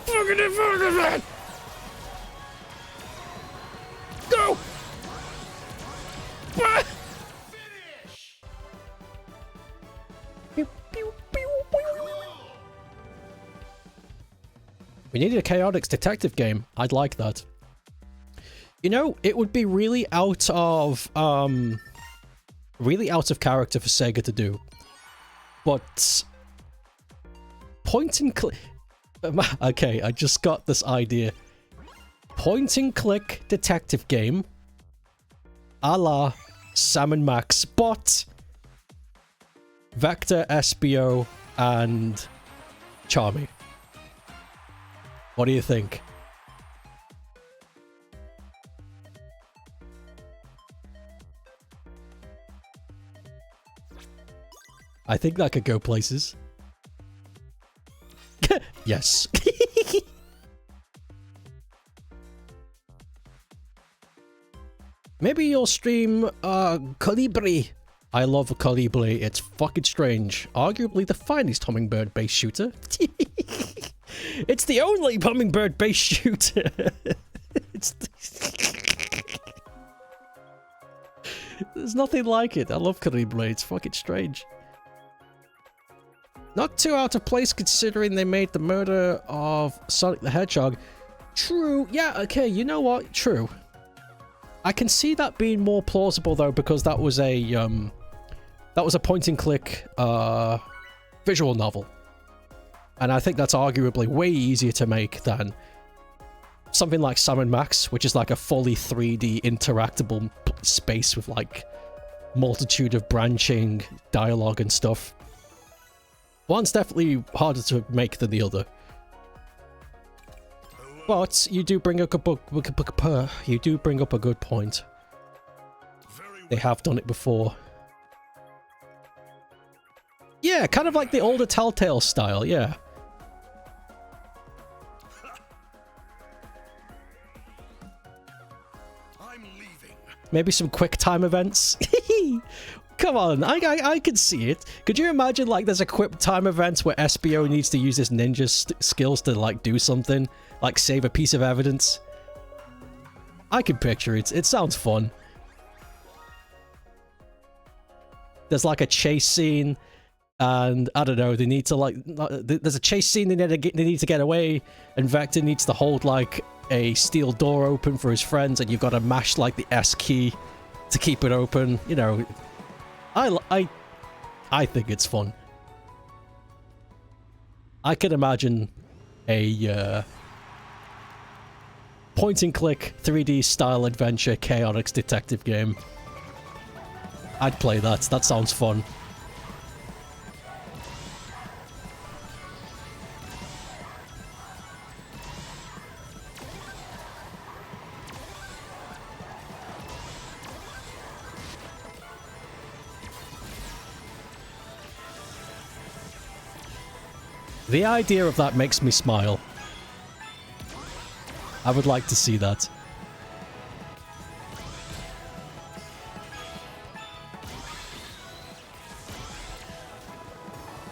Fucking go! Ah! Pew, pew, pew, pew. We needed a Chaotix detective game. I'd like that. You know, it would be really out of character for Sega to do. But point and click. Okay, I just got this idea. Point and click detective game, a la Sam & Max, but Vector, SBO, and Charmy. What do you think? I think that could go places. Yes. Maybe you'll stream Colibri. I love Colibri. It's fucking strange. Arguably the finest hummingbird-based shooter. It's the only hummingbird-based shooter. There's nothing like it. I love Colibri. It's fucking strange. Not too out of place considering they made the murder of Sonic the Hedgehog. True. Yeah, okay, you know what? True. I can see that being more plausible though, because that was a point and click visual novel. And I think that's arguably way easier to make than something like Sam & Max, which is like a fully 3D interactable space with like multitude of branching dialogue and stuff. One's definitely harder to make than the other. But you do bring up a good point. They have done it before. Yeah, kind of like the older Telltale style, yeah. I'm leaving. Maybe some quick time events. Come on, I can see it. Could you imagine like there's a quick time event where SBO needs to use his ninja skills to like do something, like save a piece of evidence? I can picture it. It sounds fun. There's like a chase scene, and I don't know. They need to like. There's a chase scene. They need to get away, and Vector needs to hold like a steel door open for his friends, and you've got to mash like the S key to keep it open. You know. I think it's fun. I can imagine a point-and-click 3D style adventure Chaotix detective game. I'd play that. That sounds fun. The idea of that makes me smile. I would like to see that.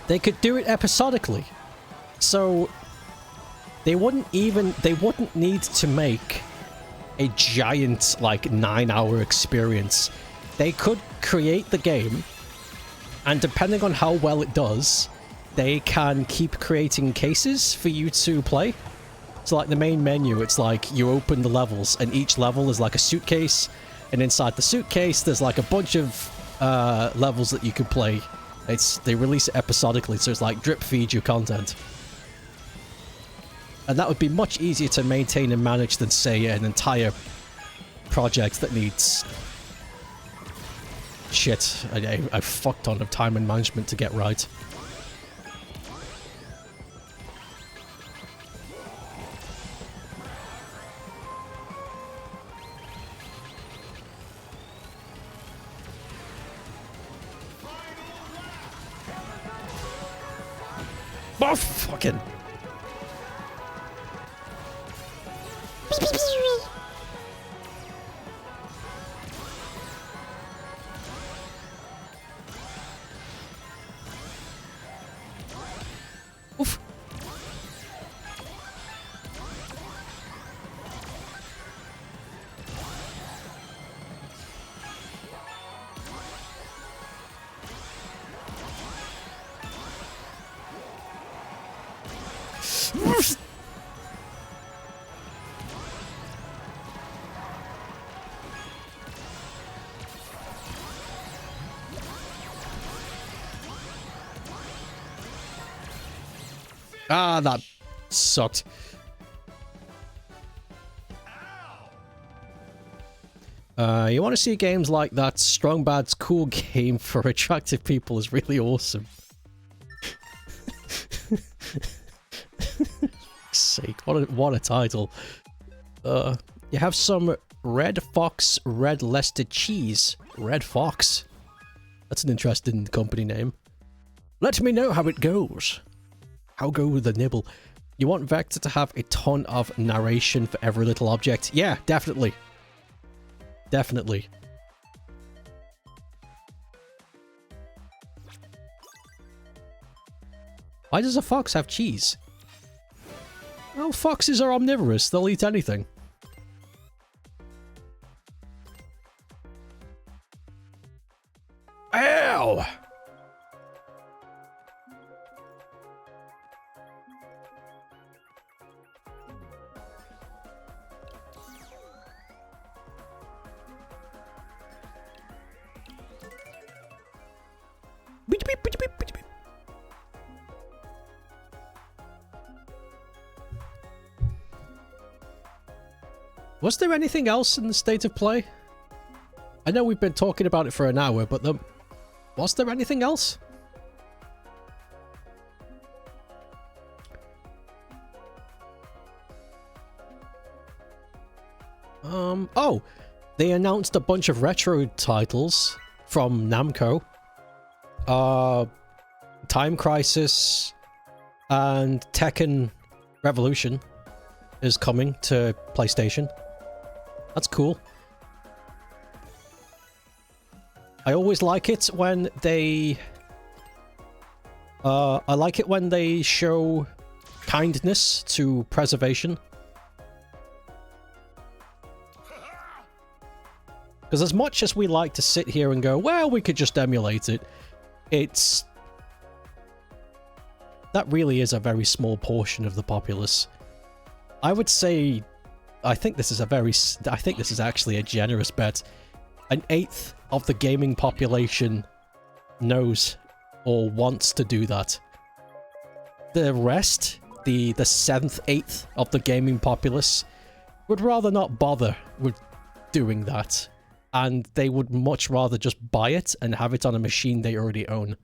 They could do it episodically. So they wouldn't need to make a giant like 9-hour experience. They could create the game, and depending on how well it does, they can keep creating cases for you to play. So like the main menu, it's like you open the levels and each level is like a suitcase, and inside the suitcase there's like a bunch of levels that you can play. They release it episodically, so it's like drip feed you content. And that would be much easier to maintain and manage than say an entire project that needs shit, a fuck ton of time and management to get right. Oh, fucking. Oof. Ah, that sucked. You want to see games like that? Strong Bad's cool game for attractive people is really awesome. Sake, what a title. You have some Red Fox Red Leicester cheese. Red Fox. That's an interesting company name. Let me know how it goes. How go with the nibble? You want Vector to have a ton of narration for every little object? Yeah, definitely. Definitely. Why does a fox have cheese? Well, foxes are omnivorous. They'll eat anything. Ow! Was there anything else in the state of play? I know we've been talking about it for an hour, but was there anything else? Oh, they announced a bunch of retro titles from Namco. Time Crisis and Tekken Revolution is coming to PlayStation. That's cool. I always like it when they... I like it when they show kindness to preservation. Because as much as we like to sit here and go, well, we could just emulate it, that really is a very small portion of the populace. I would say, I think this is actually a generous bet. An eighth of the gaming population knows or wants to do that. The rest, the seventh, eighth of the gaming populace, would rather not bother with doing that. And they would much rather just buy it and have it on a machine they already own.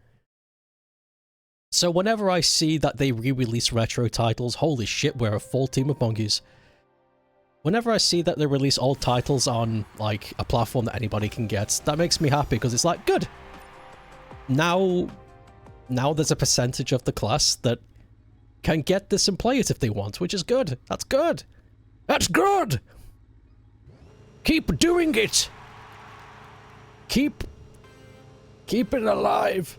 So whenever I see that they re-release retro titles, holy shit, we're a full team of monkeys. Whenever I see that they release old titles on, like, a platform that anybody can get, that makes me happy, because it's like, good! Now there's a percentage of the class that can get this and play it if they want, which is good. That's good! That's good! Keep doing it! Keep it alive!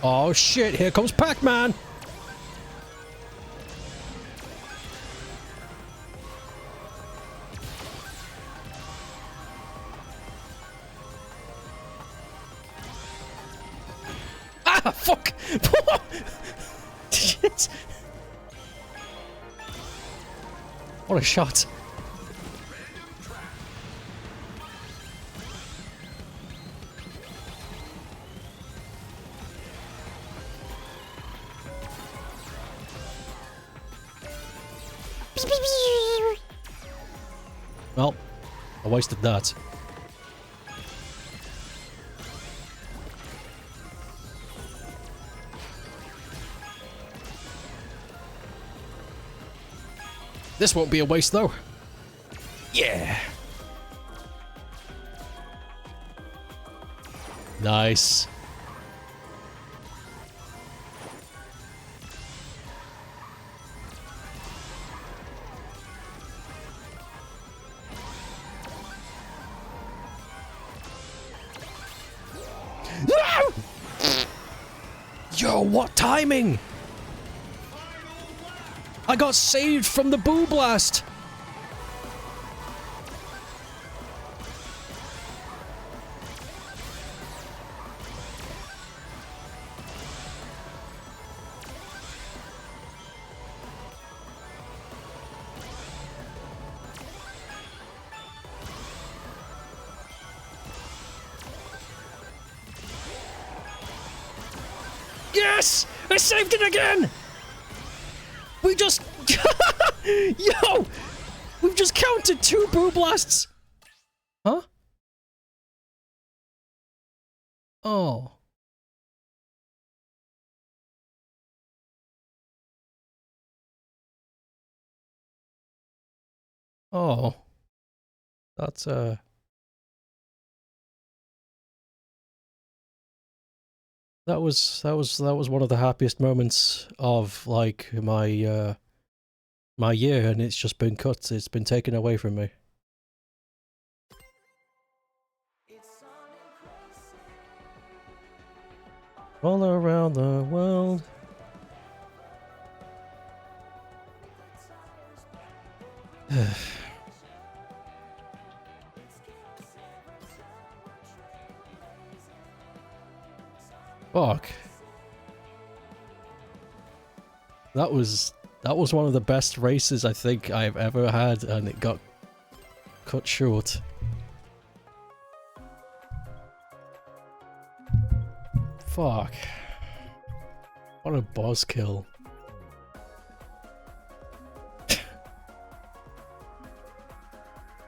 Oh shit, here comes Pac-Man! Ah, fuck! Shit! What a shot. Well, I wasted that. This won't be a waste, though. Yeah. Nice. No! Yo, what timing? I got saved from the Boo Blast. Yes! I saved it again! We just... Yo! We've just counted 2 Boo Blasts! Huh? Oh. Oh. That's, That was one of the happiest moments of like my my year, and it's just been cut. It's been taken away from me. All around the world. Fuck. That was one of the best races I think I've ever had, and it got cut short. Fuck. What a boss kill.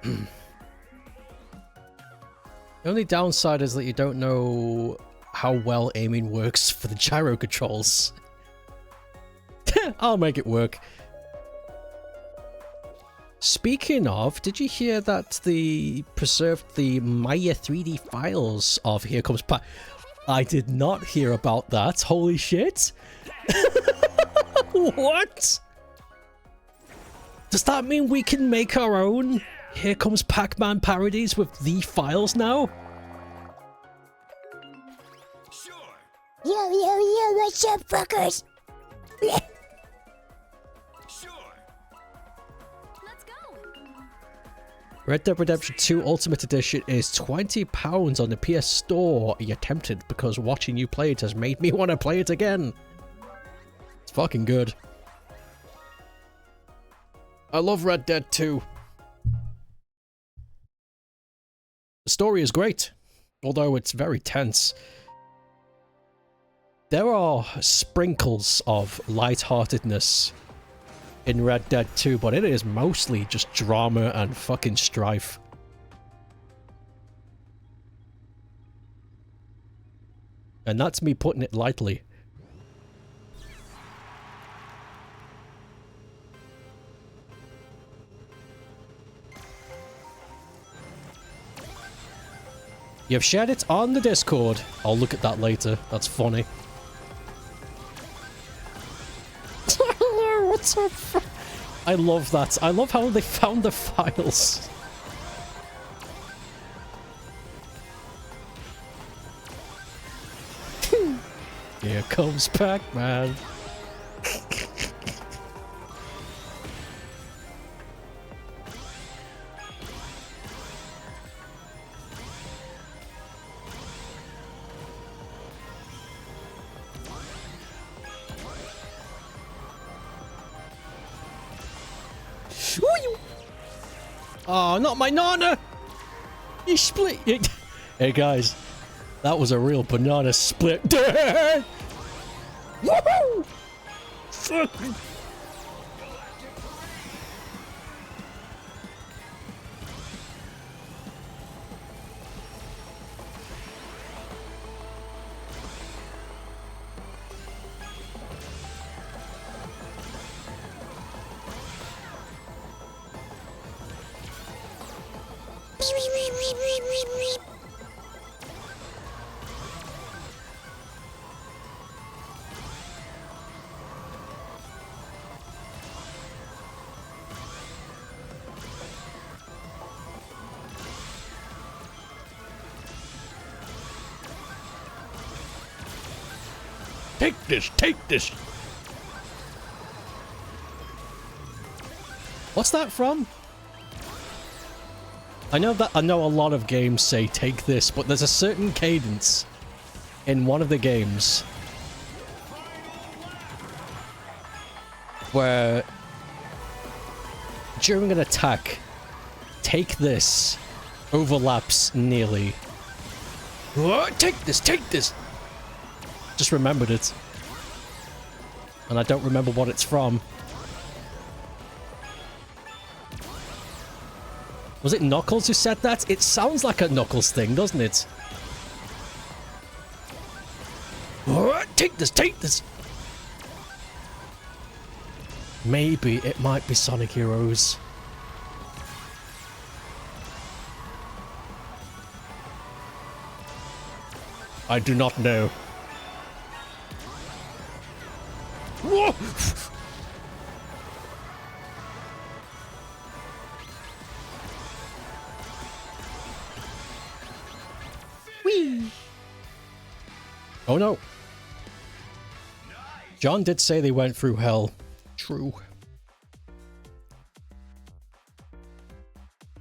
The only downside is that you don't know how well aiming works for the gyro controls. I'll make it work. Speaking of, did you hear that they preserved the Maya 3D files of Here Comes Pat? I did not hear about that. Holy shit. What? Does that mean we can make our own Here Comes Pac-Man parodies with the files now? Yo, what's up, fuckers? Red Dead Redemption 2 Ultimate Edition is £20 on the PS Store. You're tempted because watching you play it has made me want to play it again. It's fucking good. I love Red Dead 2. The story is great, although it's very tense. There are sprinkles of lightheartedness in Red Dead 2, but it is mostly just drama and fucking strife. And that's me putting it lightly. You've shared it on the Discord. I'll look at that later. That's funny. What's up? I love that. I love how they found the files. Here comes Pac-Man. Oh, not my Nana! You split it. Hey guys, that was a real banana split. Woohoo! Fuck. Take this, take this. What's that from? I know a lot of games say take this, but there's a certain cadence in one of the games where during an attack, take this overlaps nearly. What? Take this, take this. Just remembered it. And I don't remember what it's from. Was it Knuckles who said that? It sounds like a Knuckles thing, doesn't it? What? Take this, take this. Maybe it might be Sonic Heroes. I do not know. Whoa. Whee! Oh no. John did say they went through hell. True.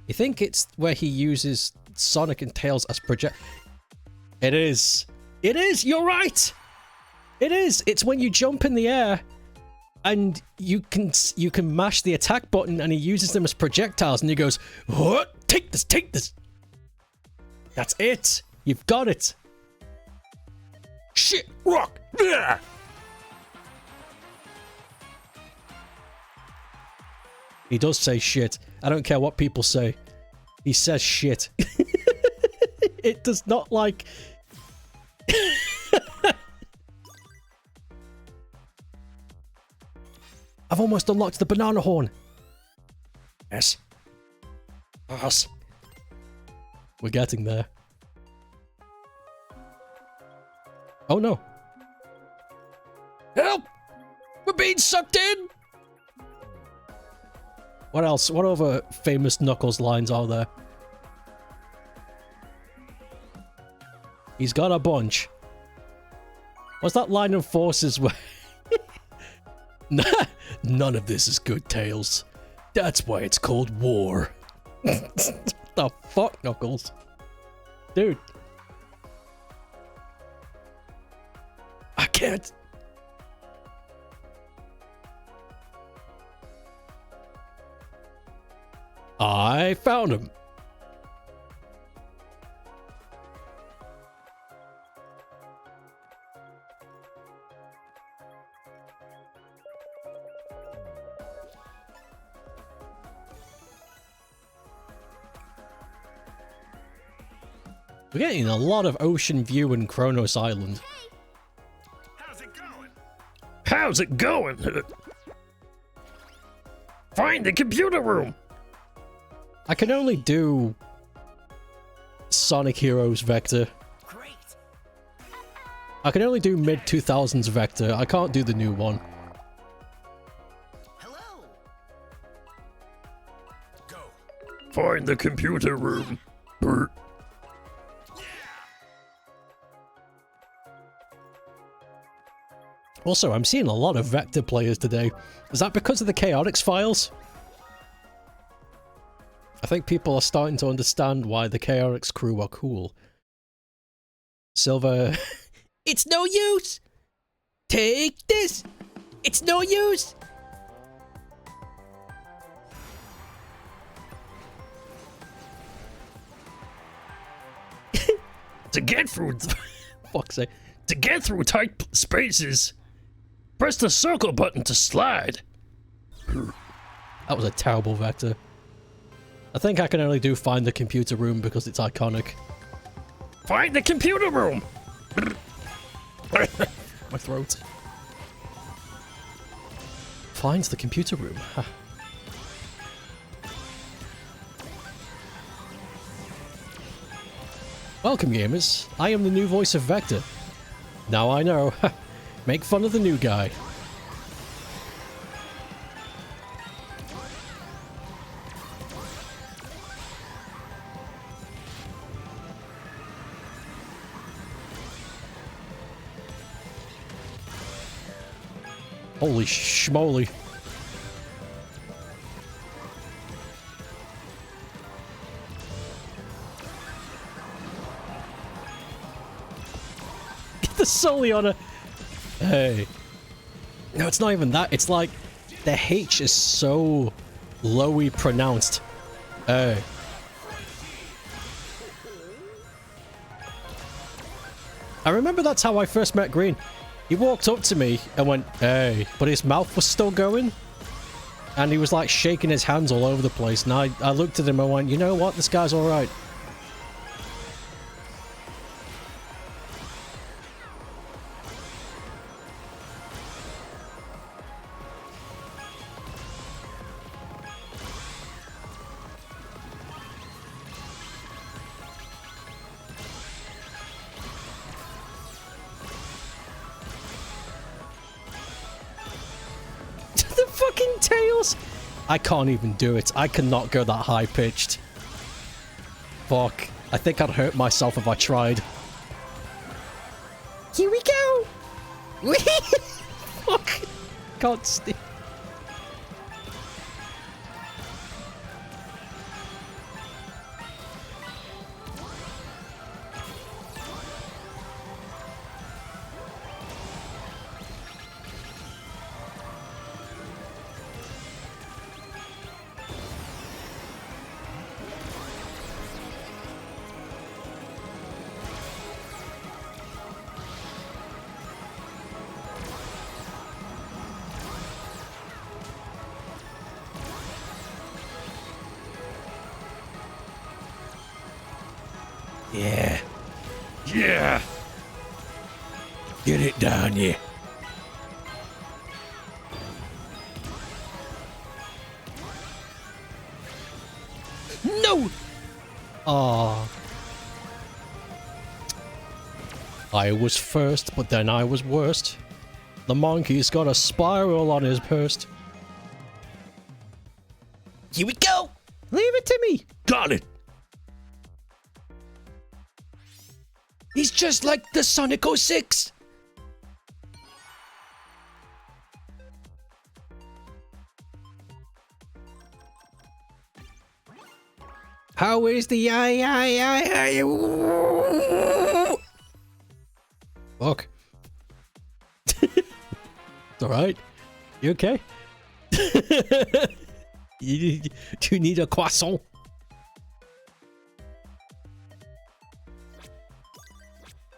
You think it's where he uses Sonic and Tails as project? It is. It is! You're right! It is! It's when you jump in the air and you can mash the attack button and he uses them as projectiles and he goes, "What? Take this, take this!" That's it! You've got it! Shit, rock. Yeah. He does say shit. I don't care what people say. He says shit. It does not like... I've almost unlocked the banana horn. Yes. Yes. We're getting there. Oh no. Help! We're being sucked in! What else? What other famous Knuckles lines are there? He's got a bunch. What's that line of forces where... None of this is good, Tails. That's why it's called war. The fuck, Knuckles? Dude. I can't... I found him. We're getting a lot of Ocean View and Kronos Island. How's it going? How's it going? Find the computer room. I can only do Sonic Heroes Vector. Great. I can only do mid-2000s Vector. I can't do the new one. Hello. Go. Find the computer room. Bert. Also, I'm seeing a lot of Vector players today. Is that because of the Chaotix files? I think people are starting to understand why the Chaotix crew are cool. Silver... It's no use! Take this! It's no use! To get through... Fuck's sake. To get through tight spaces, press the circle button to slide. That was a terrible Vector. I think I can only do Find the Computer Room because it's iconic. Find the computer room. My throat. Finds the computer room. Ha. Welcome, gamers. I am the new voice of Vector. Now I know. Make fun of the new guy. Holy schmoly. The Soliana. Hey. No, it's not even that. It's like the H is so lowy pronounced. Hey. I remember that's how I first met Green. He walked up to me and went, hey, but his mouth was still going. And he was like shaking his hands all over the place. And I looked at him and went, you know what? This guy's all right. I can't even do it. I cannot go that high pitched. Fuck. I think I'd hurt myself if I tried. Here we go! Fuck. Can't stay. Yeah. Yeah. Get it down, yeah. No! Aww. I was first, but then I was worst. The monkey's got a spiral on his purse. Here we go! Leave it to me! Got it. He's just like the Sonic 06. How is the Aiai? Fuck. It's alright. You okay? Do you need a croissant?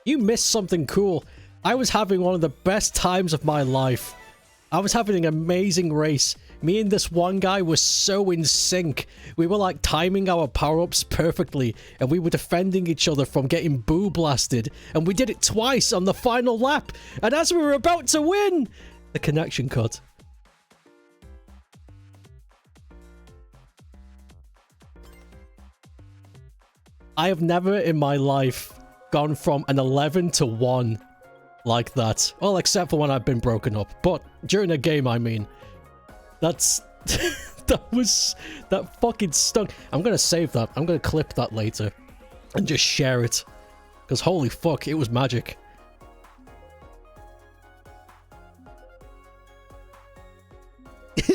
You missed something cool. I was having one of the best times of my life. I was having an amazing race. Me and this one guy were so in sync. We were like timing our power-ups perfectly, and we were defending each other from getting boo blasted. And we did it twice on the final lap. And as we were about to win, the connection cut. I have never in my life gone from an 11 to 1 like that. Well, except for when I've been broken up. But during a game, I mean. That's... that fucking stunk. I'm gonna save that. I'm gonna clip that later. And just share it. Because holy fuck, it was magic.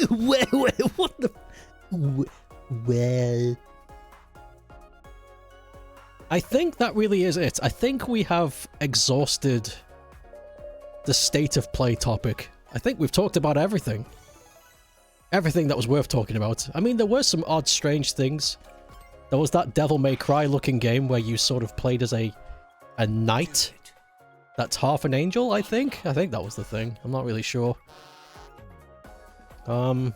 What the... Well... I think that really is it. I think we have exhausted the state of play topic. I think we've talked about everything. Everything that was worth talking about. I mean, there were some odd, strange things. There was that Devil May Cry looking game where you sort of played as a knight. That's half an angel, I think. I think that was the thing. I'm not really sure. I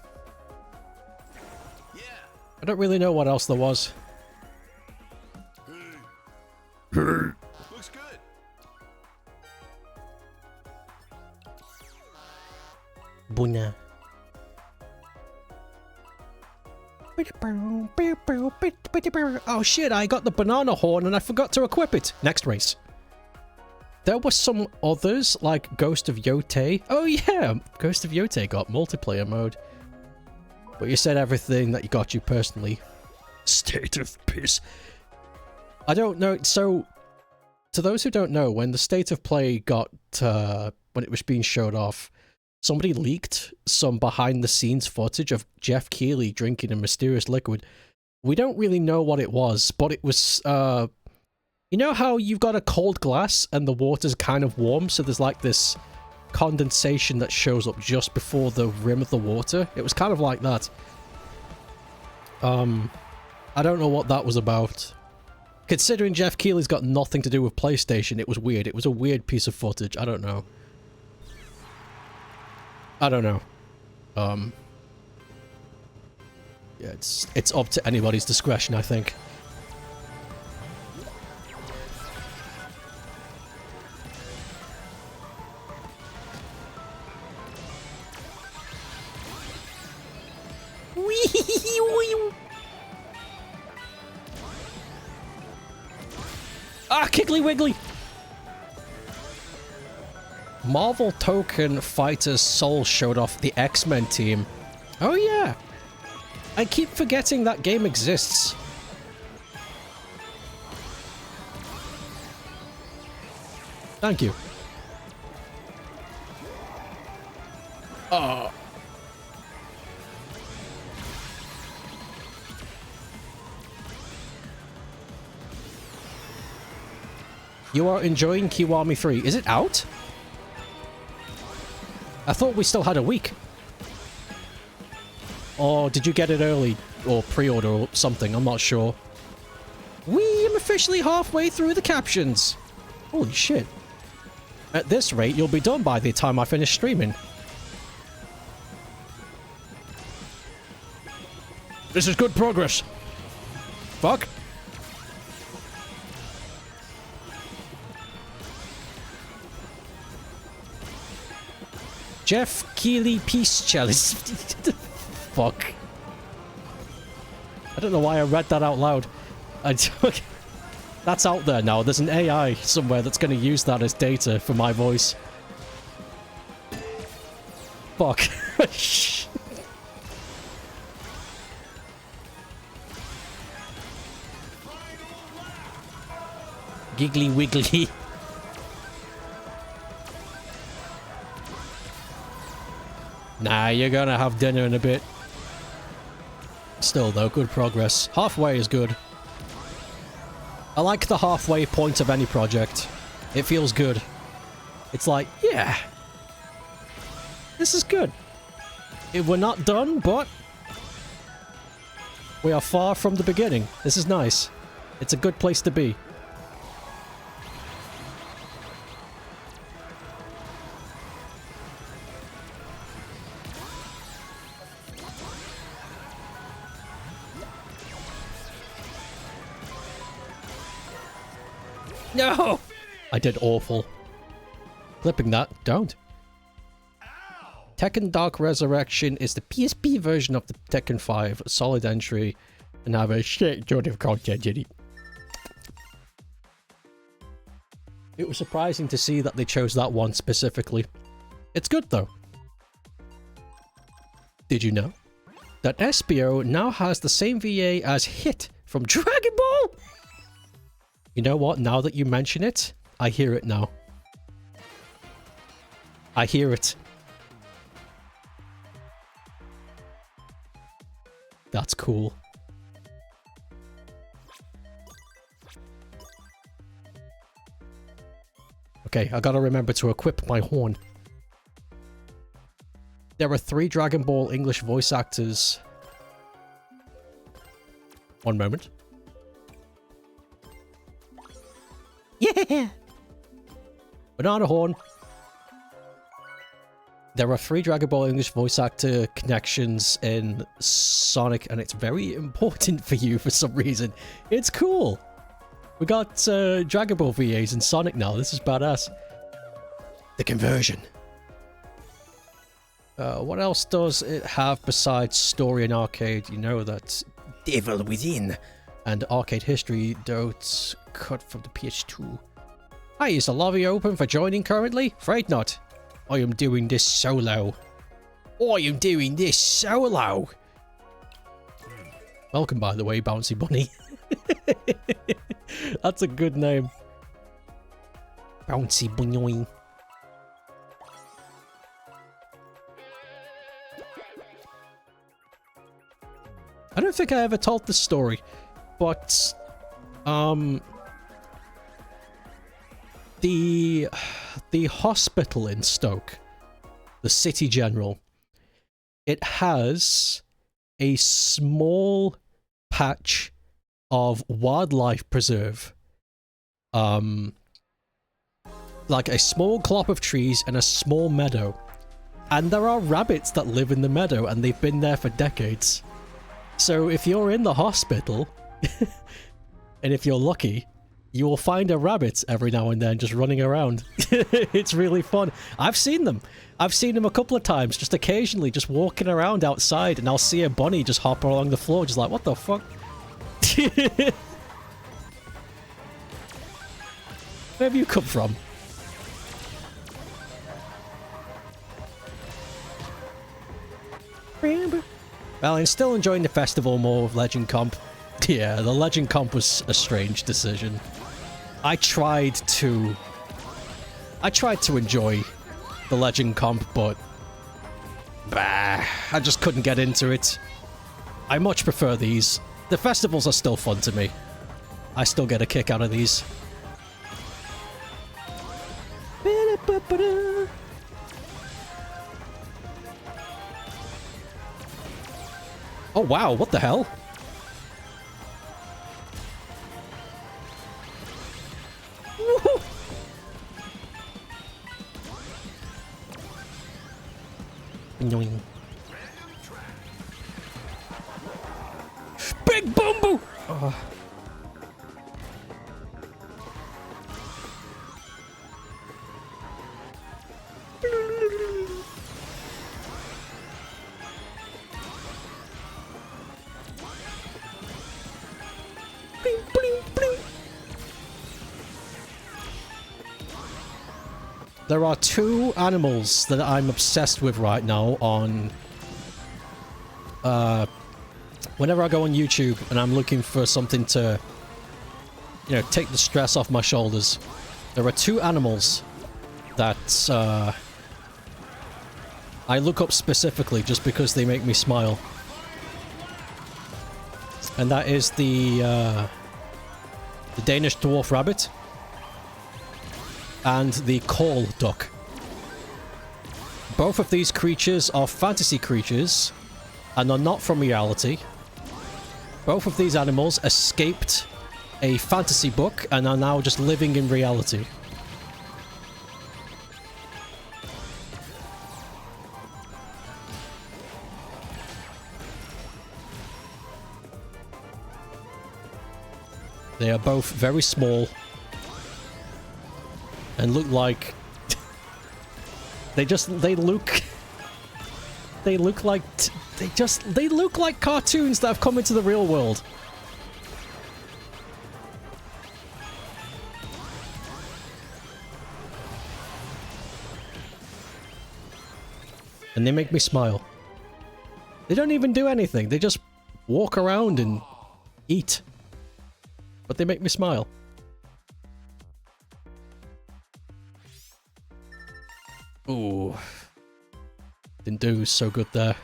don't really know what else there was. Looks good. Buna. Oh shit, I got the banana horn and I forgot to equip it. Next race. There were some others, like Ghost of Yote. Oh yeah, Ghost of Yote got multiplayer mode. But you said everything that you got you personally. State of piss. I don't know, so... To those who don't know, when the State of Play got... when it was being showed off, somebody leaked some behind-the-scenes footage of Jeff Keighley drinking a mysterious liquid. We don't really know what it was, but it was, you know how you've got a cold glass and the water's kind of warm, so there's like this condensation that shows up just before the rim of the water? It was kind of like that. I don't know what that was about. Considering Jeff Keighley's got nothing to do with PlayStation, it was weird. It was a weird piece of footage. I don't know. I don't know. Yeah, it's up to anybody's discretion, I think. Ah, Kiggly Wiggly! Marvel Token Fighters Soul showed off the X-Men team. Oh yeah! I keep forgetting that game exists. Thank you. Oh. You are enjoying Kiwami 3. Is it out? I thought we still had a week. Or did you get it early? Or pre-order or something? I'm not sure. Wee, I'm officially halfway through the captions. Holy shit. At this rate, you'll be done by the time I finish streaming. This is good progress. Fuck. Jeff Keighley Peace Chalice. Fuck. I don't know why I read that out loud. That's out there now. There's an AI somewhere that's going to use that as data for my voice. Fuck. Giggly wiggly. Nah, you're gonna have dinner in a bit. Still though, good progress. Halfway is good. I like the halfway point of any project. It feels good. It's like, yeah. This is good. We're not done, but we are far from the beginning. This is nice. It's a good place to be. No! I did awful. Clipping that, don't. Tekken Dark Resurrection is the PSP version of the Tekken 5, a solid entry, and have a shit ton of content in it. It was surprising to see that they chose that one specifically. It's good though. Did you know that Espio now has the same VA as Hit from Dragon Ball? You know what? Now that you mention it, I hear it now. I hear it. That's cool. Okay, I gotta remember to equip my horn. There are 3 Dragon Ball English voice actors. One moment. Yeah! Banana horn. There are 3 Dragon Ball English voice actor connections in Sonic, and it's very important for you for some reason. It's cool. We got Dragon Ball VAs in Sonic now. This is badass. The conversion. What else does it have besides story and arcade? You know that Devil Within and arcade history don't cut from the PS2. Hi, is the lobby open for joining currently? Afraid not. I am doing this solo. I am doing this solo. Welcome, by the way, Bouncy Bunny. That's a good name. Bouncy Bunny. I don't think I ever told this story, but the hospital in Stoke, the City General, it has a small patch of wildlife preserve, like a small clump of trees and a small meadow, and there are rabbits that live in the meadow, and they've been there for decades. So if you're in the hospital, and if you're lucky, you will find a rabbit every now and then just running around. It's really fun. I've seen them. I've seen them a couple of times, just occasionally, just walking around outside, and I'll see a bunny just hop along the floor, just like, what the fuck? Where have you come from? Well, I'm still enjoying the festival more with Legend Comp. Yeah, the Legend Comp was a strange decision. I tried to enjoy the Legend Comp, but bah, I just couldn't get into it. I much prefer these. The festivals are still fun to me. I still get a kick out of these. Oh wow, what the hell? Annoying. Big bamboo! Oh. There are two animals that I'm obsessed with right now on... whenever I go on YouTube and I'm looking for something to, you know, take the stress off my shoulders, there are two animals that I look up specifically just because they make me smile. And that is the Danish dwarf rabbit and the call duck. Both of these creatures are fantasy creatures and are not from reality. Both of these animals escaped a fantasy book and are now just living in reality. They are both very small and look like they look like cartoons that have come into the real world. And they make me smile. They don't even do anything. They just walk around and eat. But they make me smile. Ooh. Didn't do so good there.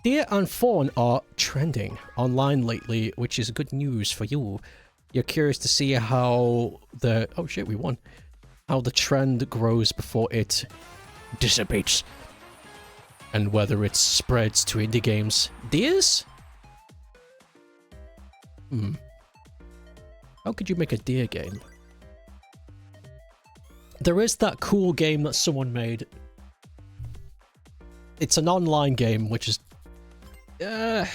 Deer and fawn are trending online lately, which is good news for you. You're curious to see how the... Oh shit, we won. How the trend grows before it dissipates. And whether it spreads to indie games. Deers? How could you make a deer game? There is that cool game that someone made. It's an online game, which is... I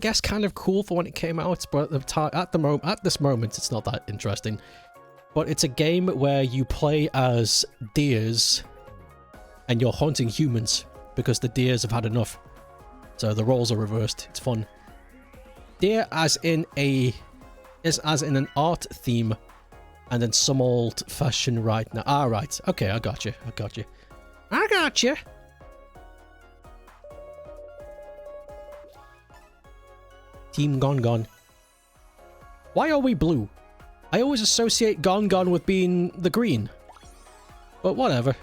guess kind of cool for when it came out, but at this moment, it's not that interesting. but it's a game where you play as deers and you're hunting humans because the deers have had enough. So the roles are reversed. It's fun. Deer as in an art theme and then some old-fashioned right now. Ah, right. Okay, I got you. I got you. I got you. Team Gon Gon. Why are we blue? I always associate Gon Gon with being the green. But whatever.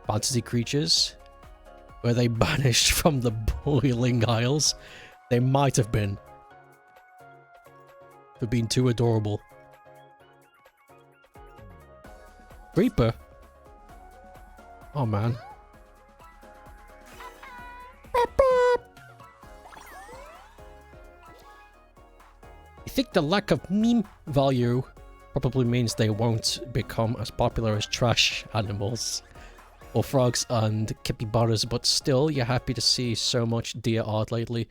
Fantasy creatures. Were they banished from the Boiling Isles? They might have been. For being too adorable. Reaper? Oh man. I think the lack of meme value probably means they won't become as popular as trash animals or frogs and capybaras, but still, you're happy to see so much deer art lately.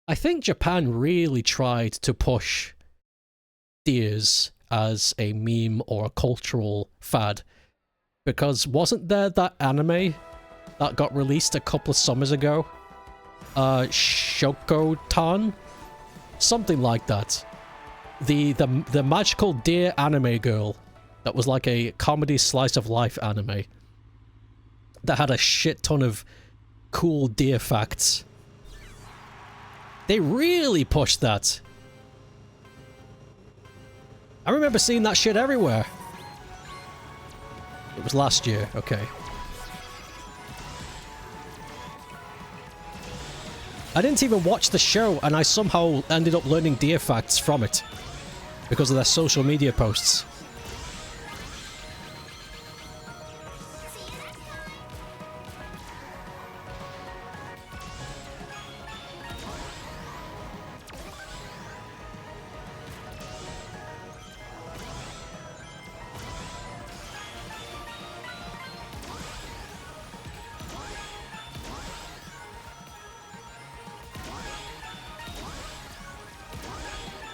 I think Japan really tried to push deers as a meme or a cultural fad, because wasn't there that anime that got released a couple of summers ago? Shoko-tan? Something like that. The magical deer anime girl that was like a comedy slice of life anime that had a shit ton of cool deer facts. They really pushed that. I remember seeing that shit everywhere. It was last year, okay. I didn't even watch the show, and I somehow ended up learning deer facts from it. Because of their social media posts.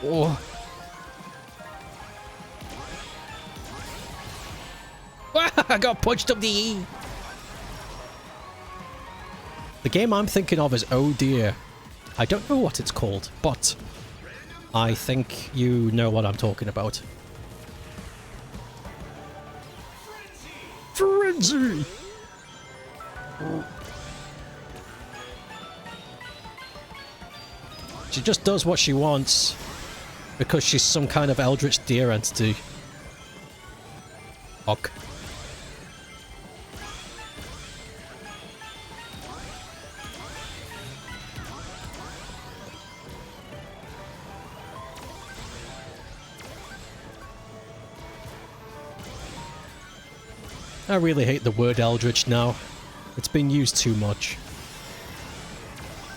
Oh. I got punched up the E. The game I'm thinking of is Oh Dear. I don't know what it's called, but I think you know what I'm talking about. Frenzy! She just does what she wants because she's some kind of eldritch deer entity. Ok. I really hate the word eldritch now. It's been used too much.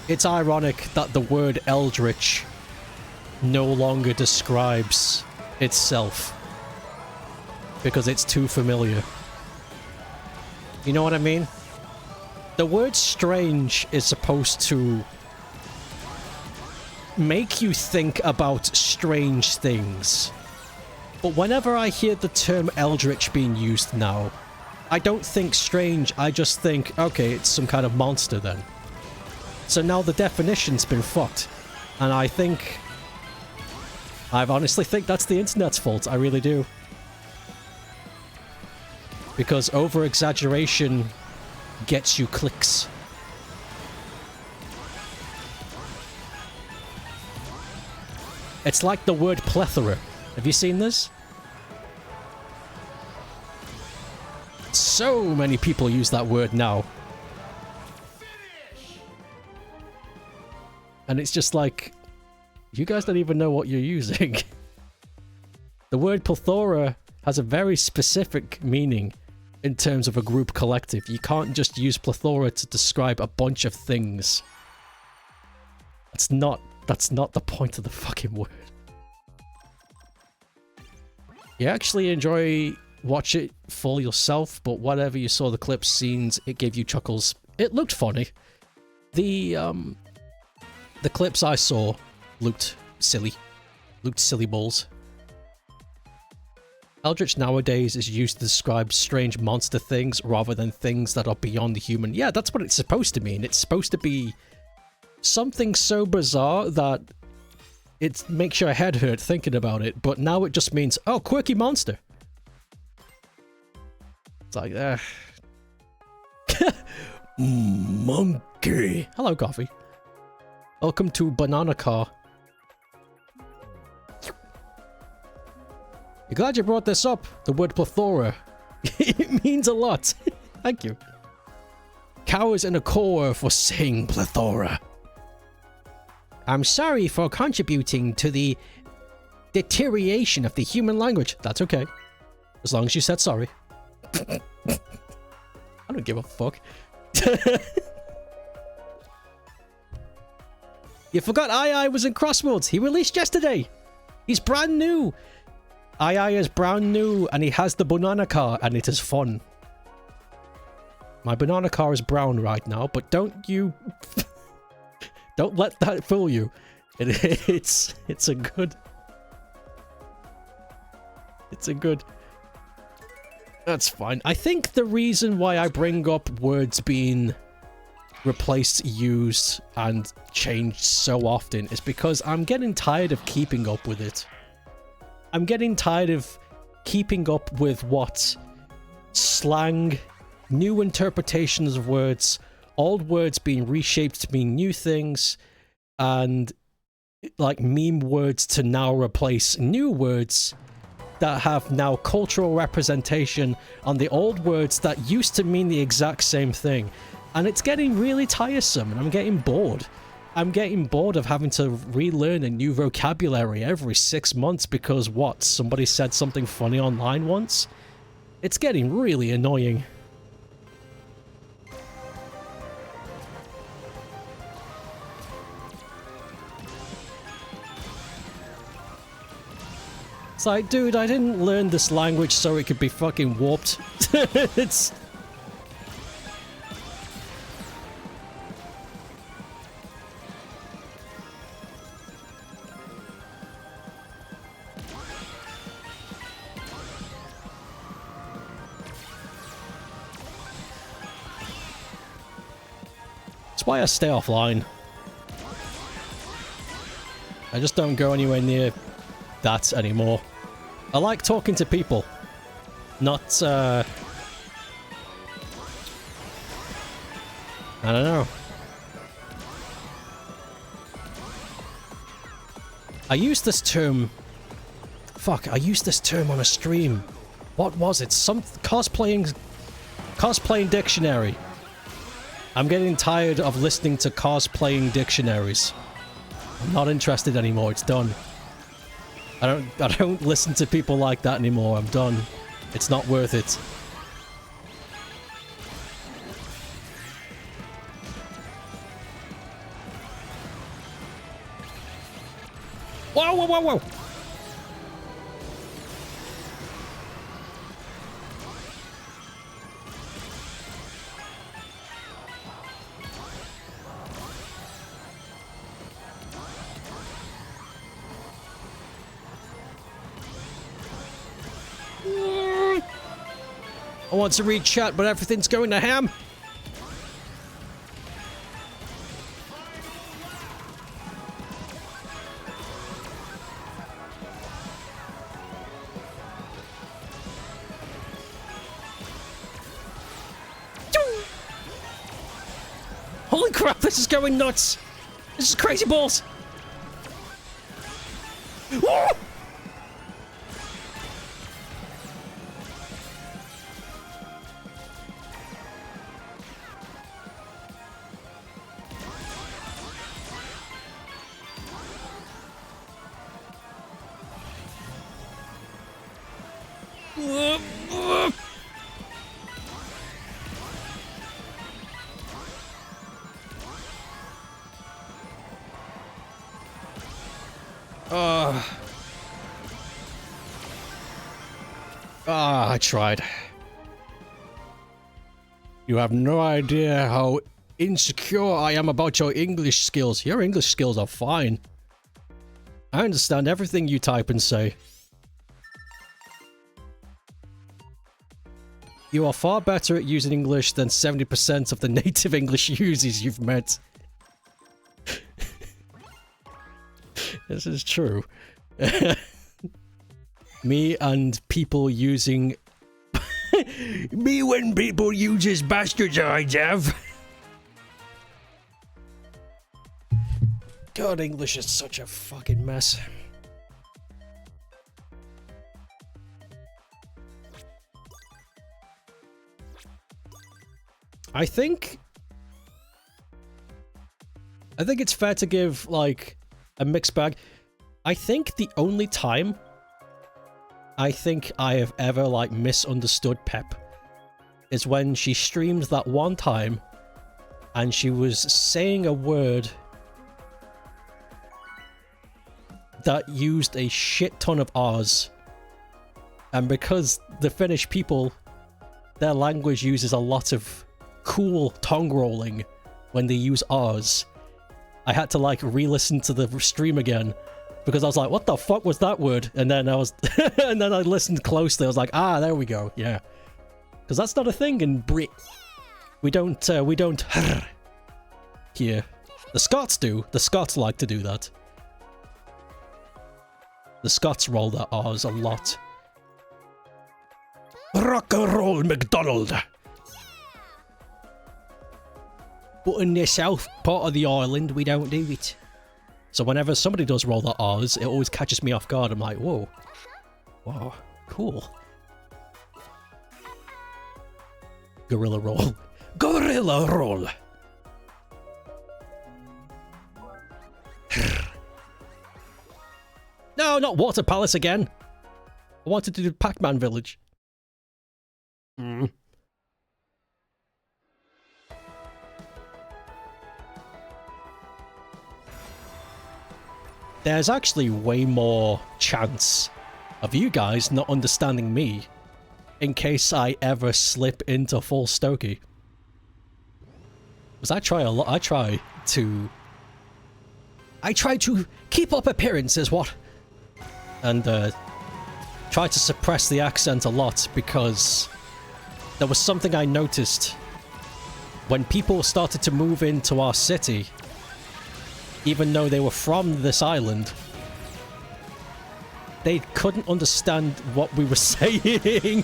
It's ironic that the word eldritch no longer describes itself because it's too familiar. You know what I mean? The word strange is supposed to make you think about strange things. But whenever I hear the term eldritch being used now, I don't think strange, I just think, okay, it's some kind of monster then. So now the definition's been fucked. And I honestly think that's the internet's fault, I really do. Because over-exaggeration gets you clicks. It's like the word plethora. Have you seen this? So many people use that word now. And it's just like, you guys don't even know what you're using. The word plethora has a very specific meaning in terms of a group collective. You can't just use plethora to describe a bunch of things. That's not the point of the fucking word. You actually watch it for yourself, but whatever you saw the clips, scenes, it gave you chuckles. It looked funny. The clips I saw looked silly, Looked silly balls. Eldritch nowadays is used to describe strange monster things rather than things that are beyond the human. Yeah, that's what it's supposed to mean. It's supposed to be something so bizarre that it makes your head hurt thinking about it, but now it just means, oh, quirky monster. It's like, Monkey. Hello, Coffee. Welcome to Banana Car. You're glad you brought this up. The word plethora. It means a lot. Thank you. Cow is in a core for saying plethora. I'm sorry for contributing to the deterioration of the human language. That's okay. As long as you said sorry. I don't give a fuck. You forgot Aiai was in CROSSWORLDS. He released yesterday. He's brand new. Aiai is brand new and he has the banana car and it is fun. My banana car is brown right now, but don't you... don't let that fool you. It's a good... It's a good... That's fine. I think the reason why I bring up words being replaced, used, and changed so often is because I'm getting tired of keeping up with it. I'm getting tired of keeping up with what slang, new interpretations of words, old words being reshaped to mean new things, and like meme words to now replace new words that have now cultural representation on the old words that used to mean the exact same thing. And it's getting really tiresome and I'm getting bored. I'm getting bored of having to relearn a new vocabulary every 6 months because what? Somebody said something funny online once? It's getting really annoying. It's like, dude, I didn't learn this language so it could be fucking warped. It's... That's why I stay offline. I just don't go anywhere near that anymore. I like talking to people, not I don't know. I used this term. Fuck, I used this term on a stream. What was it? Some cosplaying dictionary. I'm getting tired of listening to cosplaying dictionaries. I'm not interested anymore. It's done. I don't listen to people like that anymore. I'm done. It's not worth it. Whoa, whoa, whoa, whoa! I want to read chat, but everything's going to ham. Holy crap, this is going nuts. This is crazy balls. Woo! I tried. You have no idea how insecure I am about your English skills. Your English skills are fine. I understand everything you type and say. You are far better at using English than 70% of the native English users you've met. This is true. Me and people using... Me when people uses bastardize, have. God, English is such a fucking mess. I think it's fair to give, like, a mixed bag. I think the only time I think I have ever, like, misunderstood Pep is when she streamed that one time and she was saying a word that used a shit ton of R's. And because the Finnish people, their language uses a lot of cool tongue rolling when they use R's, I had to, like, re-listen to the stream again because I was like, what the fuck was that word? And then I listened closely. I was like, ah, there we go. Yeah. Because that's not a thing in Brit. We don't here. The Scots do. The Scots like to do that. The Scots roll their R's a lot. Rock and roll, McDonald. But in the south part of the island, we don't do it. So whenever somebody does roll their R's, it always catches me off guard. I'm like, whoa. Wow, cool. Gorilla roll. Gorilla roll! No, not Water Palace again. I wanted to do Pac-Man Village. There's actually way more chance of you guys not understanding me in case I ever slip into full Stokey. Because I try a lot. I try to keep up appearances, what? And try to suppress the accent a lot because there was something I noticed when people started to move into our city. Even though they were from this island, they couldn't understand what we were saying.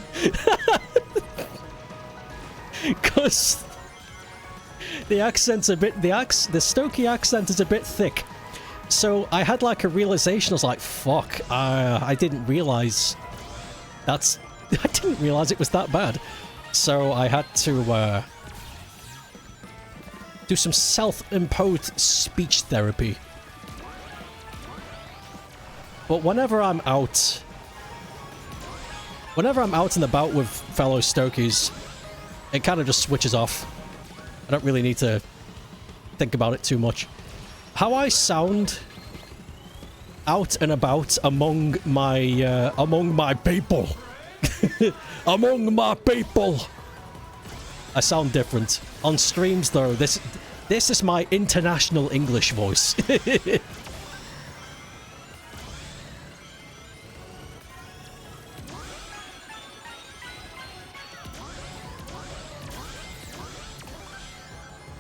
Because the accent's a bit, the Stokey accent is a bit thick. So I had like a realization. I was like, fuck, I didn't realize I didn't realize it was that bad. So I had to do some self-imposed speech therapy. But whenever I'm out and about with fellow Stokies, it kind of just switches off. I don't really need to think about it too much. How I sound out and about among my people. Among my people. I sound different. On streams though, this is my international English voice.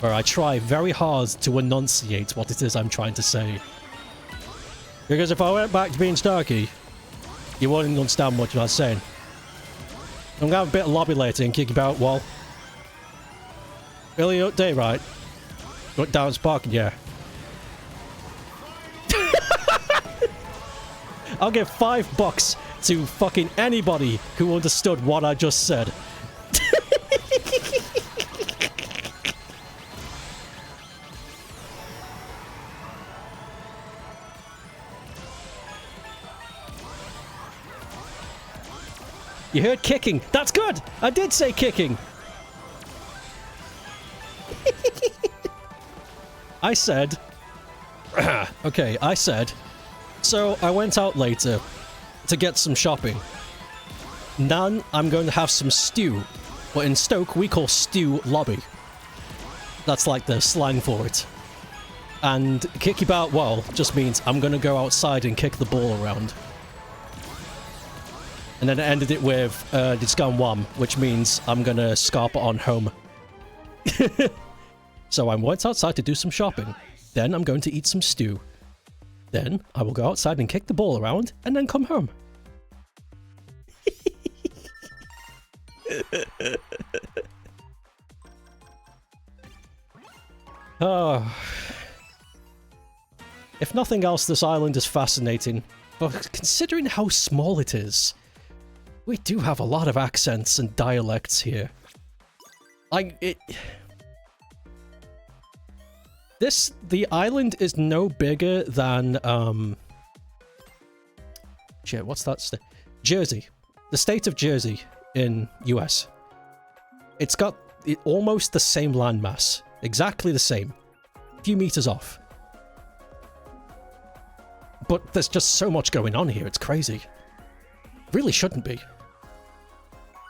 Where I try very hard to enunciate what it is I'm trying to say. Because if I went back to being Starkey, you wouldn't understand what I was saying. I'm gonna have a bit of lobby later and kick about wall. Early day, right? Got down sparking, yeah. I'll give $5 to fucking anybody who understood what I just said. You heard kicking. That's good. I did say kicking. I said... okay, I said... So, I went out later to get some shopping. Nan, I'm going to have some stew. But in Stoke, we call stew lobby. That's like the slang for it. And kick about well just means I'm gonna go outside and kick the ball around. And then it ended it with Discan Wham, which means I'm gonna scarp it on home. So I went outside to do some shopping. Then I'm going to eat some stew. Then I will go outside and kick the ball around and then come home. Oh. If nothing else, this island is fascinating. But considering how small it is, we do have a lot of accents and dialects here. The island is no bigger than, shit, what's that state? Jersey. The state of Jersey in US. It's got almost the same landmass. Exactly the same. A few meters off. But there's just so much going on here, it's crazy. Really shouldn't be.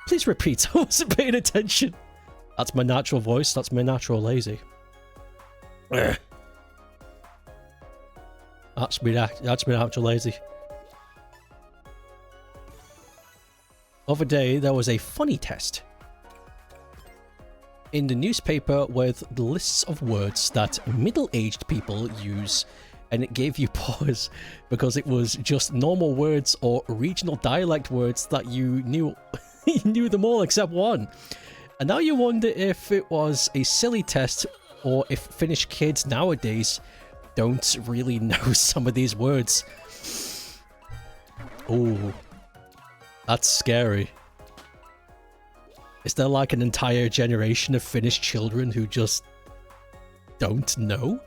Please repeat, I wasn't paying attention. That's my natural voice, that's my natural lazy. That's me natural lazy. Other day, there was a funny test in the newspaper with the lists of words that middle-aged people use, and it gave you pause because it was just normal words or regional dialect words that you knew. You knew them all except one. And now you wonder if it was a silly test or if Finnish kids nowadays don't really know some of these words. Ooh, that's scary. Is there like an entire generation of Finnish children who just don't know?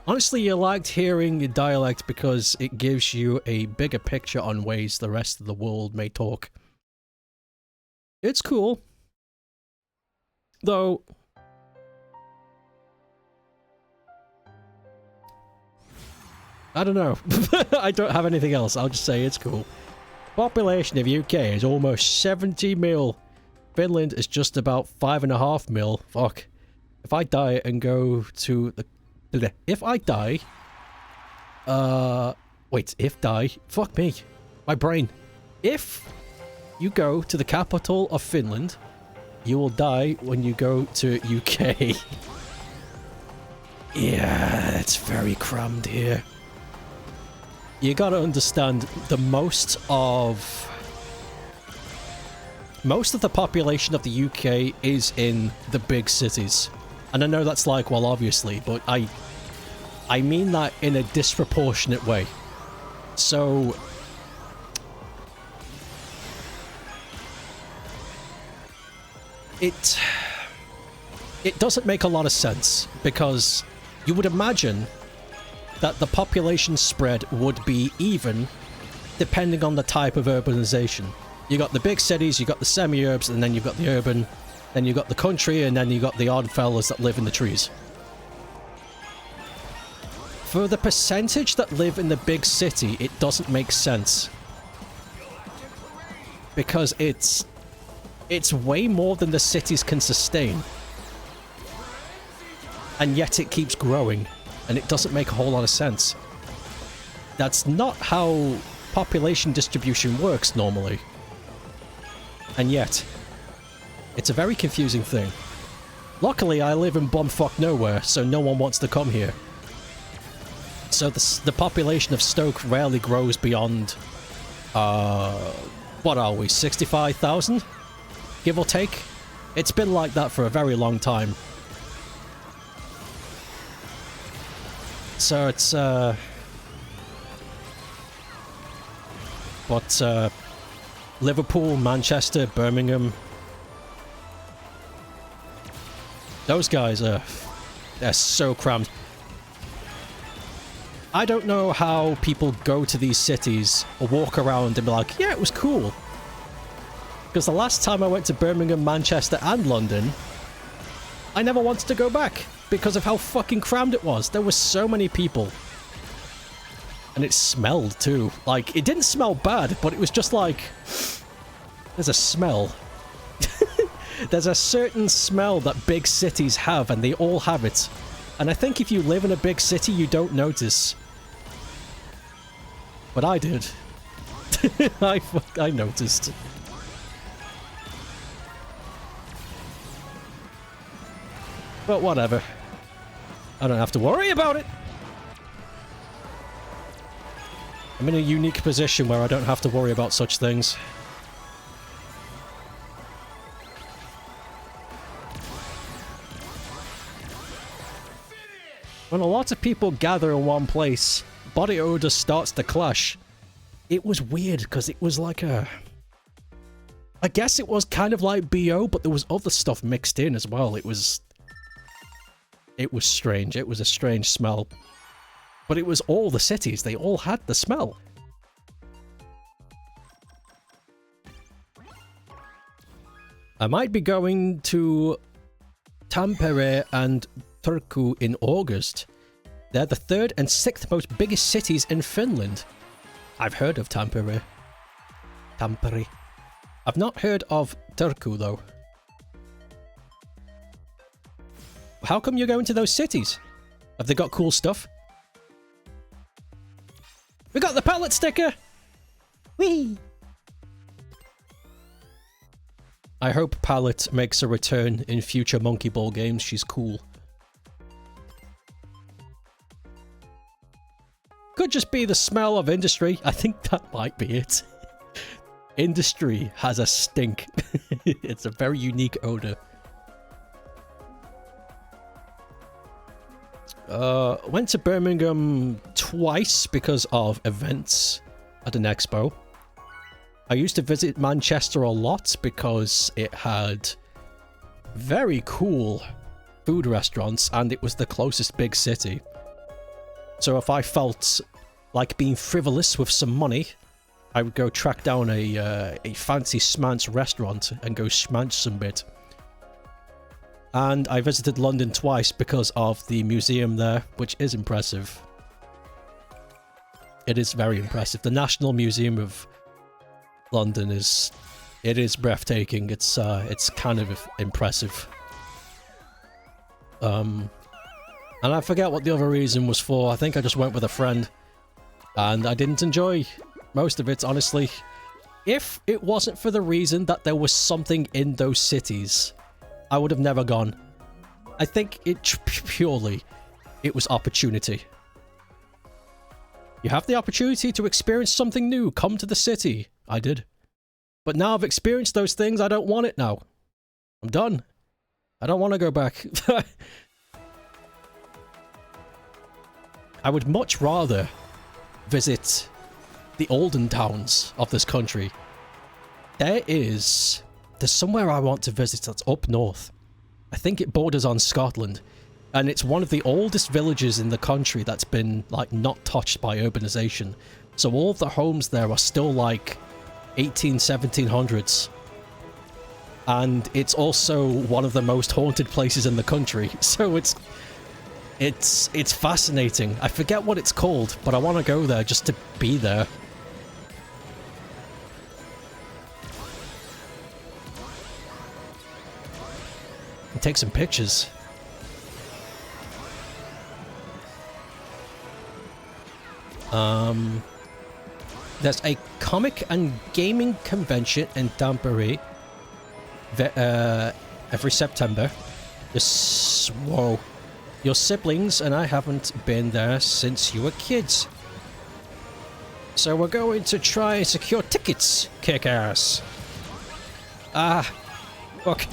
Honestly, you liked hearing your dialect because it gives you a bigger picture on ways the rest of the world may talk. It's cool. Though... I don't know. I don't have anything else. I'll just say it's cool. Population of UK is almost 70 mil. Finland is just about 5.5 mil. Fuck. If I die and go to the... If I die... Wait, if die... Fuck me. My brain. If you go to the capital of Finland, you will die when you go to UK. Yeah, it's very crammed here. You gotta understand, the most of the population of the UK is in the big cities. And I know that's like, well, obviously, but I mean that in a disproportionate way. So... It doesn't make a lot of sense, because you would imagine that the population spread would be even depending on the type of urbanization. You got the big cities, you got the semi-urbs, and then you've got the urban, then you've got the country, and then you got the odd fellas that live in the trees. For the percentage that live in the big city, it doesn't make sense. Because it's way more than the cities can sustain. And yet it keeps growing. And it doesn't make a whole lot of sense. That's not how population distribution works normally. And yet, it's a very confusing thing. Luckily, I live in bumfuck nowhere, so no one wants to come here. So the population of Stoke rarely grows beyond, what are we, 65,000? Give or take? It's been like that for a very long time. So it's, Liverpool, Manchester, Birmingham. Those guys they're so crammed. I don't know how people go to these cities or walk around and be like, yeah, it was cool. Because the last time I went to Birmingham, Manchester, and London, I never wanted to go back. Because of how fucking crammed it was. There were so many people. And it smelled too. Like, it didn't smell bad, but it was just like... There's a smell. There's a certain smell that big cities have, and they all have it. And I think if you live in a big city, you don't notice. But I did. I noticed. But whatever. I don't have to worry about it. I'm in a unique position where I don't have to worry about such things. When a lot of people gather in one place, body odor starts to clash. It was weird because it was like a... I guess it was kind of like BO, but there was other stuff mixed in as well. It was strange. It was a strange smell. But it was all the cities. They all had the smell. I might be going to Tampere and Turku in August. They're the 3rd and 6th most biggest cities in Finland. I've heard of Tampere. Tampere. I've not heard of Turku though. How come you're going to those cities? Have they got cool stuff? We got the pallet sticker! Whee! I hope Pallet makes a return in future Monkey Ball games. She's cool. Could just be the smell of Industry. I think that might be it. Industry has a stink. It's a very unique odor. Went to Birmingham twice because of events at an expo. I used to visit Manchester a lot because it had very cool food restaurants and it was the closest big city. So if I felt like being frivolous with some money, I would go track down a fancy schmanz restaurant and go schmanz some bit. And I visited London twice because of the museum there, which is impressive. It is very impressive. The National Museum of London is breathtaking. It's kind of impressive. And I forget what the other reason was for. I think I just went with a friend. And I didn't enjoy most of it, honestly. If it wasn't for the reason that there was something in those cities, I would have never gone. I think it was opportunity. You have the opportunity to experience something new. Come to the city. I did. But now I've experienced those things, I don't want it now. I'm done. I don't want to go back. I would much rather visit the olden towns of this country. There's somewhere I want to visit that's up north. I think it borders on Scotland. And it's one of the oldest villages in the country that's been, like, not touched by urbanization. So all of the homes there are still, like, 1700s. And it's also one of the most haunted places in the country. So it's fascinating. I forget what it's called, but I want to go there just to be there. And take some pictures. There's a comic and gaming convention in Tampere every September. Whoa. Your siblings and I haven't been there since you were kids. So we're going to try and secure tickets, kick ass. Fuck.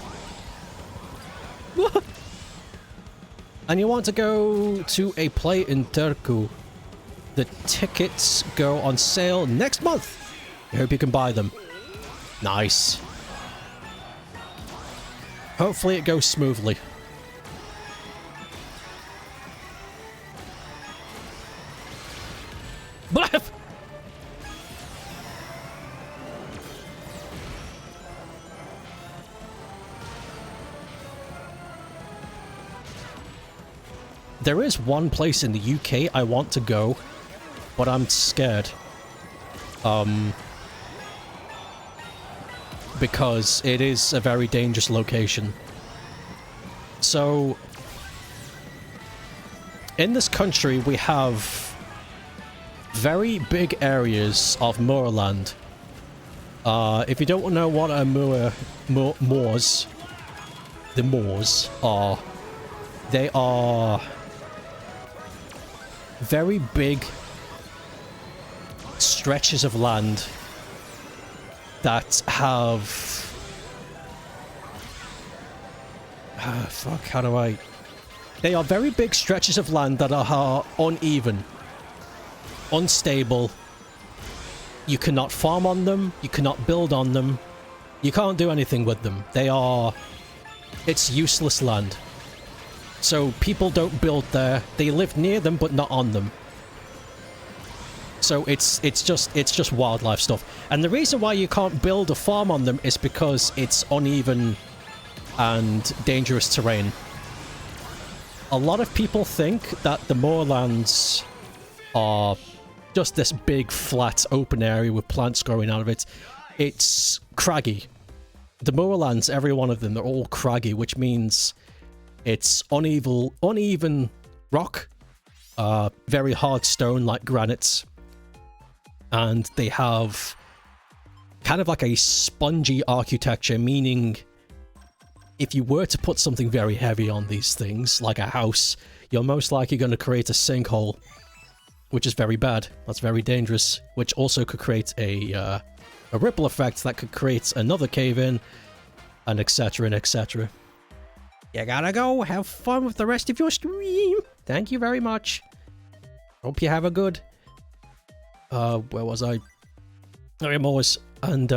And you want to go to a play in Turku. The tickets go on sale next month. I hope you can buy them. Nice. Hopefully it goes smoothly. Bluff! There is one place in the UK I want to go, but I'm scared. Because it is a very dangerous location. So, in this country, we have very big areas of moorland. If you don't know what a moors, the moors are, they are very big stretches of land that have... fuck, how do I... They are very big stretches of land that are uneven, unstable. You cannot farm on them, you cannot build on them, you can't do anything with them. They are... It's useless land. So people don't build there. They live near them, but not on them. So it's just wildlife stuff. And the reason why you can't build a farm on them is because it's uneven and dangerous terrain. A lot of people think that the moorlands are just this big, flat, open area with plants growing out of it. It's craggy. The moorlands, every one of them, they're all craggy, which means it's uneven rock, very hard stone like granite, and they have kind of like a spongy architecture, meaning if you were to put something very heavy on these things, like a house, you're most likely going to create a sinkhole, which is very bad. That's very dangerous, which also could create a ripple effect that could create another cave-in, and etc, and etc. You gotta go. Have fun with the rest of your stream. Thank you very much. Hope you have a good... where was I? I'm always... And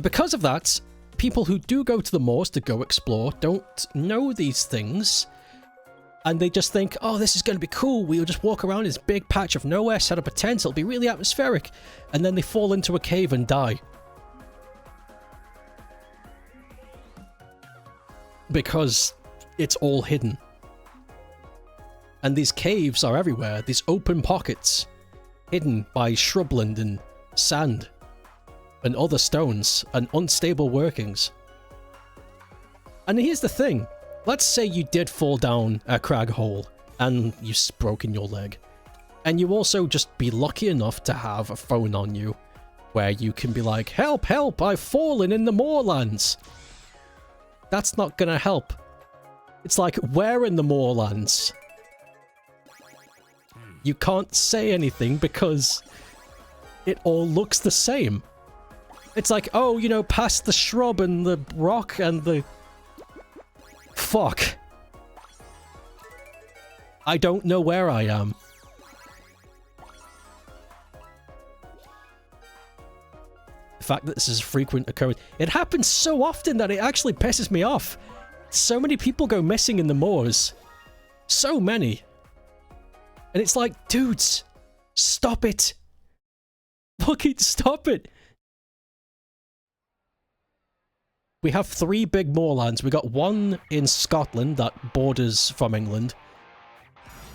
because of that, people who do go to the moors to go explore don't know these things. And they just think, oh, this is going to be cool. We'll just walk around this big patch of nowhere, set up a tent, it'll be really atmospheric. And then they fall into a cave and die. Because it's all hidden. And these caves are everywhere, these open pockets, hidden by shrubland and sand and other stones and unstable workings. And here's the thing. Let's say you did fall down a crag hole and you've broken your leg. And you also just be lucky enough to have a phone on you where you can be like, help, help, I've fallen in the moorlands. That's not gonna help. It's like, where in the moorlands? You can't say anything because it all looks the same. It's like, oh, you know, past the shrub and the rock and the... Fuck. I don't know where I am. The fact that this is a frequent occurrence. It happens so often that it actually pisses me off. So many people go missing in the moors. So many. And it's like, dudes, stop it. Fucking stop it. We have 3 big moorlands. We got one in Scotland that borders from England.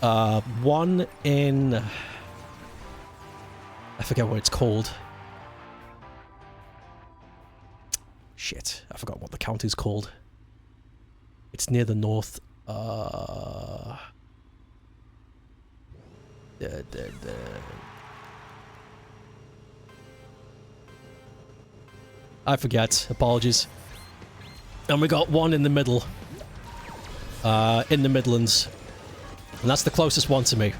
One in... I forget what it's called. Shit, I forgot what the county's called. It's near the north. I forget. Apologies. And we got one in the middle. In the Midlands. And that's the closest one to me.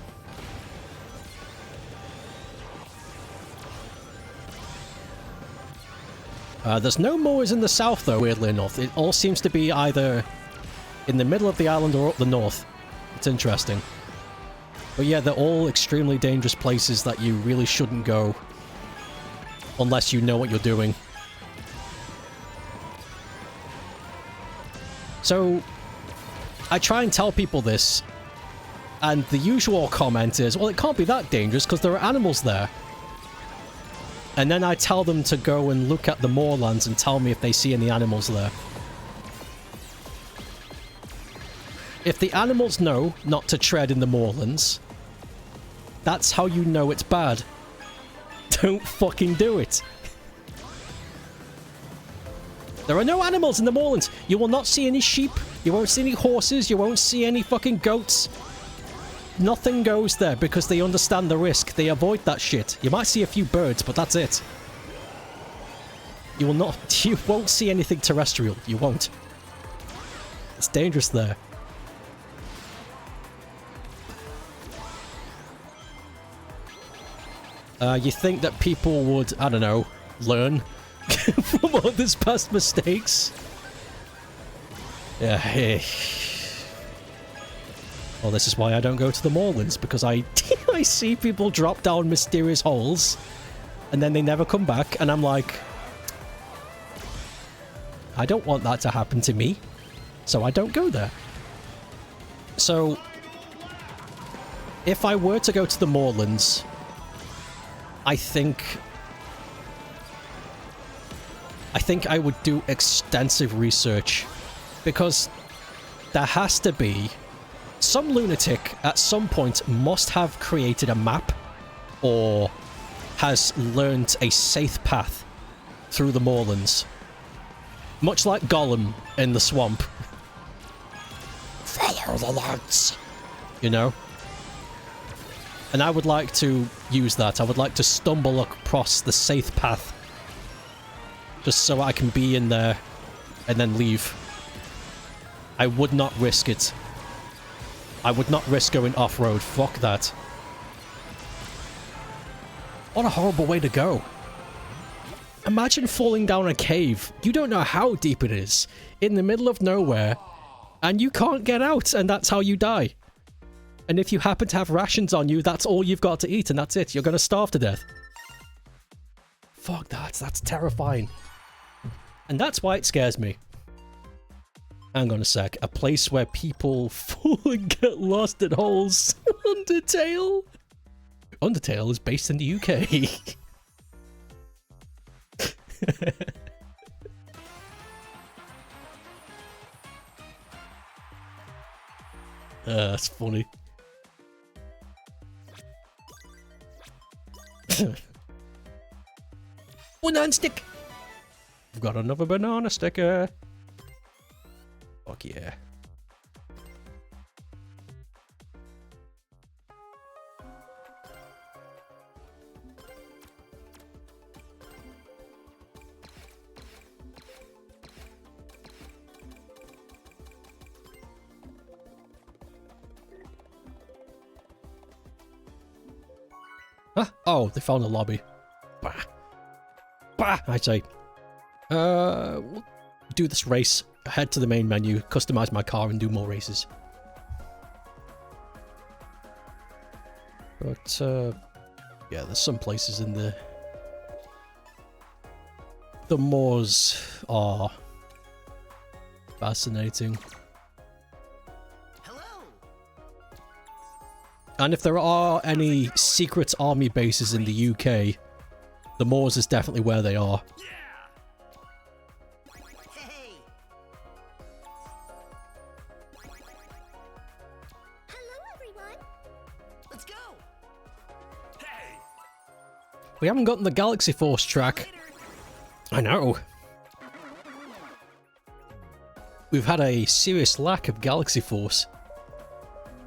There's no moors in the south, though, weirdly enough. It all seems to be either in the middle of the island or up the north. It's interesting. But yeah, they're all extremely dangerous places that you really shouldn't go. Unless you know what you're doing. So, I try and tell people this, and the usual comment is, well, it can't be that dangerous because there are animals there. And then I tell them to go and look at the moorlands and tell me if they see any animals there. If the animals know not to tread in the moorlands, that's how you know it's bad. Don't fucking do it. There are no animals in the moorlands. You will not see any sheep. You won't see any horses, you won't see any fucking goats. Nothing goes there because they understand the risk. They avoid that shit. You might see a few birds, but that's it. You will not... You won't see anything terrestrial. You won't. It's dangerous there. You think that people would, I don't know, learn from all these past mistakes? Yeah, well, this is why I don't go to the moorlands, because I see people drop down mysterious holes, and then they never come back, and I'm like, I don't want that to happen to me, so I don't go there. So, if I were to go to the moorlands, I think I would do extensive research, because there has to be some lunatic at some point must have created a map or has learnt a safe path through the moorlands. Much like Gollum in the swamp. Follow the notes. You know? And I would like to use that. I would like to stumble across the safe path. Just so I can be in there and then leave. I would not risk it. I would not risk going off-road. Fuck that. What a horrible way to go. Imagine falling down a cave. You don't know how deep it is. In the middle of nowhere. And you can't get out. And that's how you die. And if you happen to have rations on you, that's all you've got to eat. And that's it. You're going to starve to death. Fuck that. That's terrifying. And that's why it scares me. Hang on a sec. A place where people fall and get lost in holes. Undertale? Undertale is based in the UK. That's funny. Banana stick! We've got another banana sticker. Fuck yeah. Huh? Oh, they found a lobby. Bah. Bah, I say. We'll do this race. Head to the main menu, customize my car, and do more races. But, yeah, there's some places in the moors are fascinating. Hello. And if there are any secret army bases in the UK, the moors is definitely where they are. Yeah. Hey. Hello, everyone. Let's go. Hey. We haven't gotten the Galaxy Force track. Later. I know. We've had a serious lack of Galaxy Force.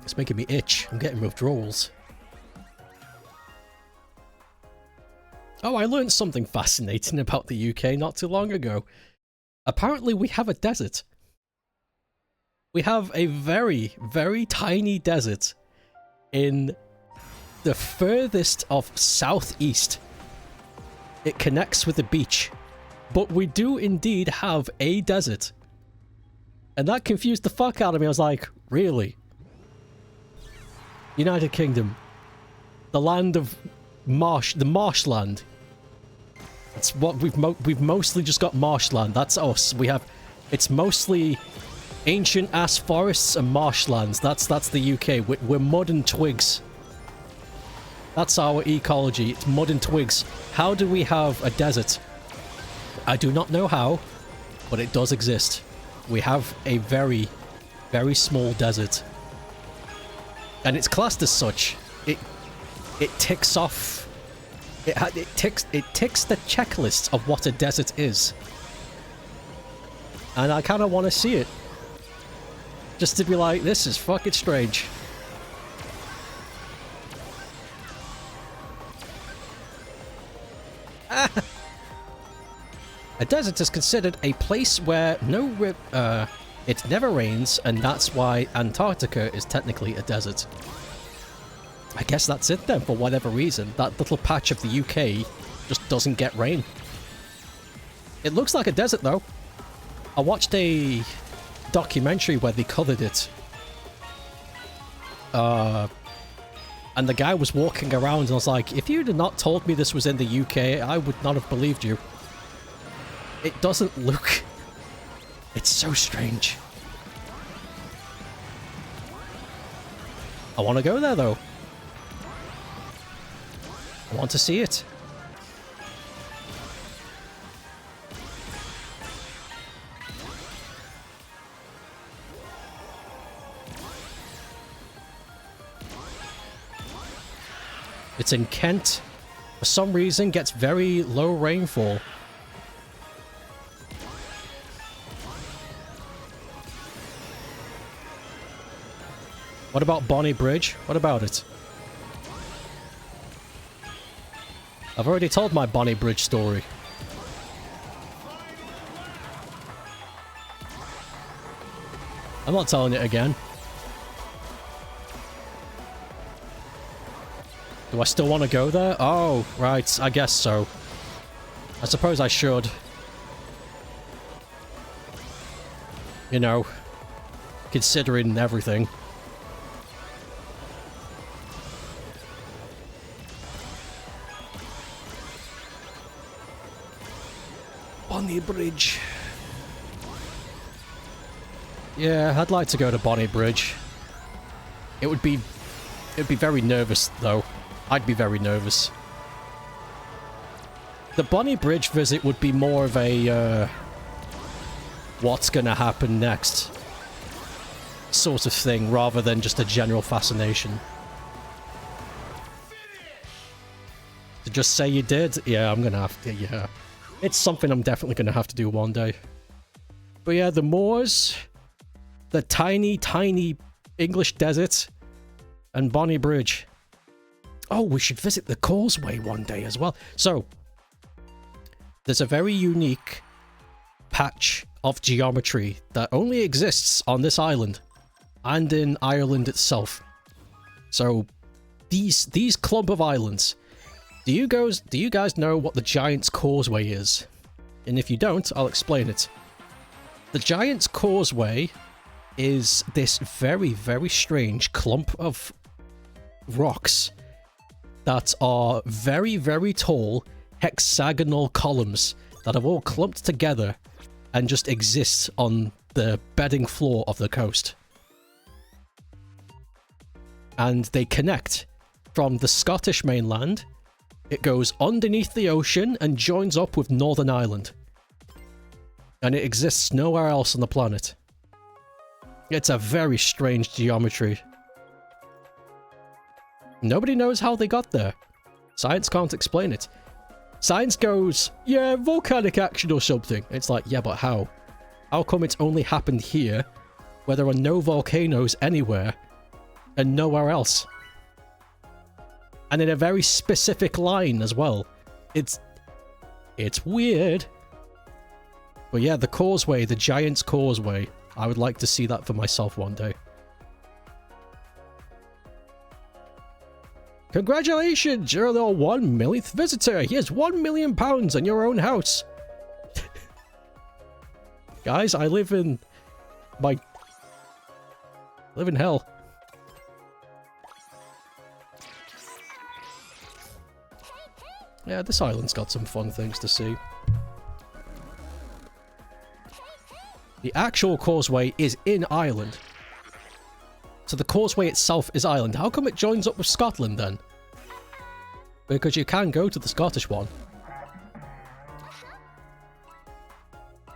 It's making me itch. I'm getting withdrawals. Oh, I learned something fascinating about the UK not too long ago. Apparently we have a desert. We have a very, very tiny desert in the furthest of southeast. It connects with the beach. But we do indeed have a desert. And that confused the fuck out of me. I was like, really? United Kingdom. The land of marsh, the marshland. That's what we've mostly just got marshland. That's us. We have, it's mostly ancient ass forests and marshlands. That's the UK. We're mud and twigs. That's our ecology. It's mud and twigs. How do we have a desert? I do not know how, but it does exist. We have a very, very small desert. And it's classed as such. It ticks off. It ticks the checklist of what a desert is. And I kind of want to see it. Just to be like, this is fucking strange. A desert is considered a place where it never rains, and that's why Antarctica is technically a desert. I guess that's it then, for whatever reason. That little patch of the UK just doesn't get rain. It looks like a desert though. I watched a documentary where they covered it. And the guy was walking around and I was like, if you'd have not told me this was in the UK, I would not have believed you. It doesn't look... It's so strange. I want to go there though. I want to see it. It's in Kent. For some reason, gets very low rainfall. What about Bonnie Bridge? What about it? I've already told my Bonnie Bridge story. I'm not telling it again. Do I still want to go there? Oh, right. I guess so. I suppose I should. You know, considering everything. Bonnie Bridge. Yeah, I'd like to go to Bonnie Bridge. It'd be very nervous though. I'd be very nervous. The Bonnie Bridge visit would be more of a what's gonna happen next sort of thing, rather than just a general fascination. To just say you did? Yeah, I'm gonna have to, yeah. It's something I'm definitely gonna have to do one day. But yeah, the moors, the tiny, tiny English desert, and Bonnie Bridge. Oh, we should visit the causeway one day as well. So, there's a very unique patch of geometry that only exists on this island and in Ireland itself. So, these clump of islands. Do you guys know what the Giant's Causeway is? And if you don't, I'll explain it. The Giant's Causeway is this very, very strange clump of rocks that are very, very tall hexagonal columns that have all clumped together and just exist on the bedding floor of the coast. And they connect from the Scottish mainland. It goes underneath the ocean and joins up with Northern Ireland. And it exists nowhere else on the planet. It's a very strange geometry. Nobody knows how they got there. Science can't explain it. Science goes, yeah, volcanic action or something. It's like, yeah, but how? How come it's only happened here, where there are no volcanoes anywhere, and nowhere else? And in a very specific line as well. It's weird. But yeah, the causeway, the Giant's Causeway. I would like to see that for myself one day. Congratulations, you're the 1 millionth visitor. Here's £1 million on your own house. Guys, I live in hell. Yeah, this island's got some fun things to see. The actual causeway is in Ireland. So the causeway itself is Ireland. How come it joins up with Scotland then? Because you can go to the Scottish one.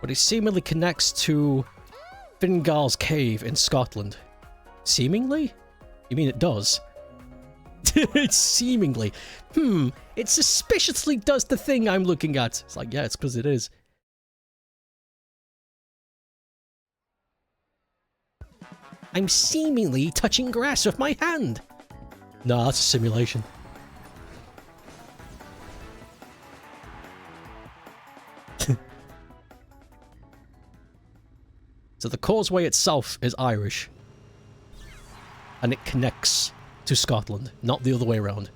But it seemingly connects to Fingal's Cave in Scotland. Seemingly? You mean it does? It's seemingly. It suspiciously does the thing I'm looking at. It's like, yeah, it's because it is. I'm seemingly touching grass with my hand. No, that's a simulation. So the causeway itself is Irish. And it connects to Scotland, not the other way around.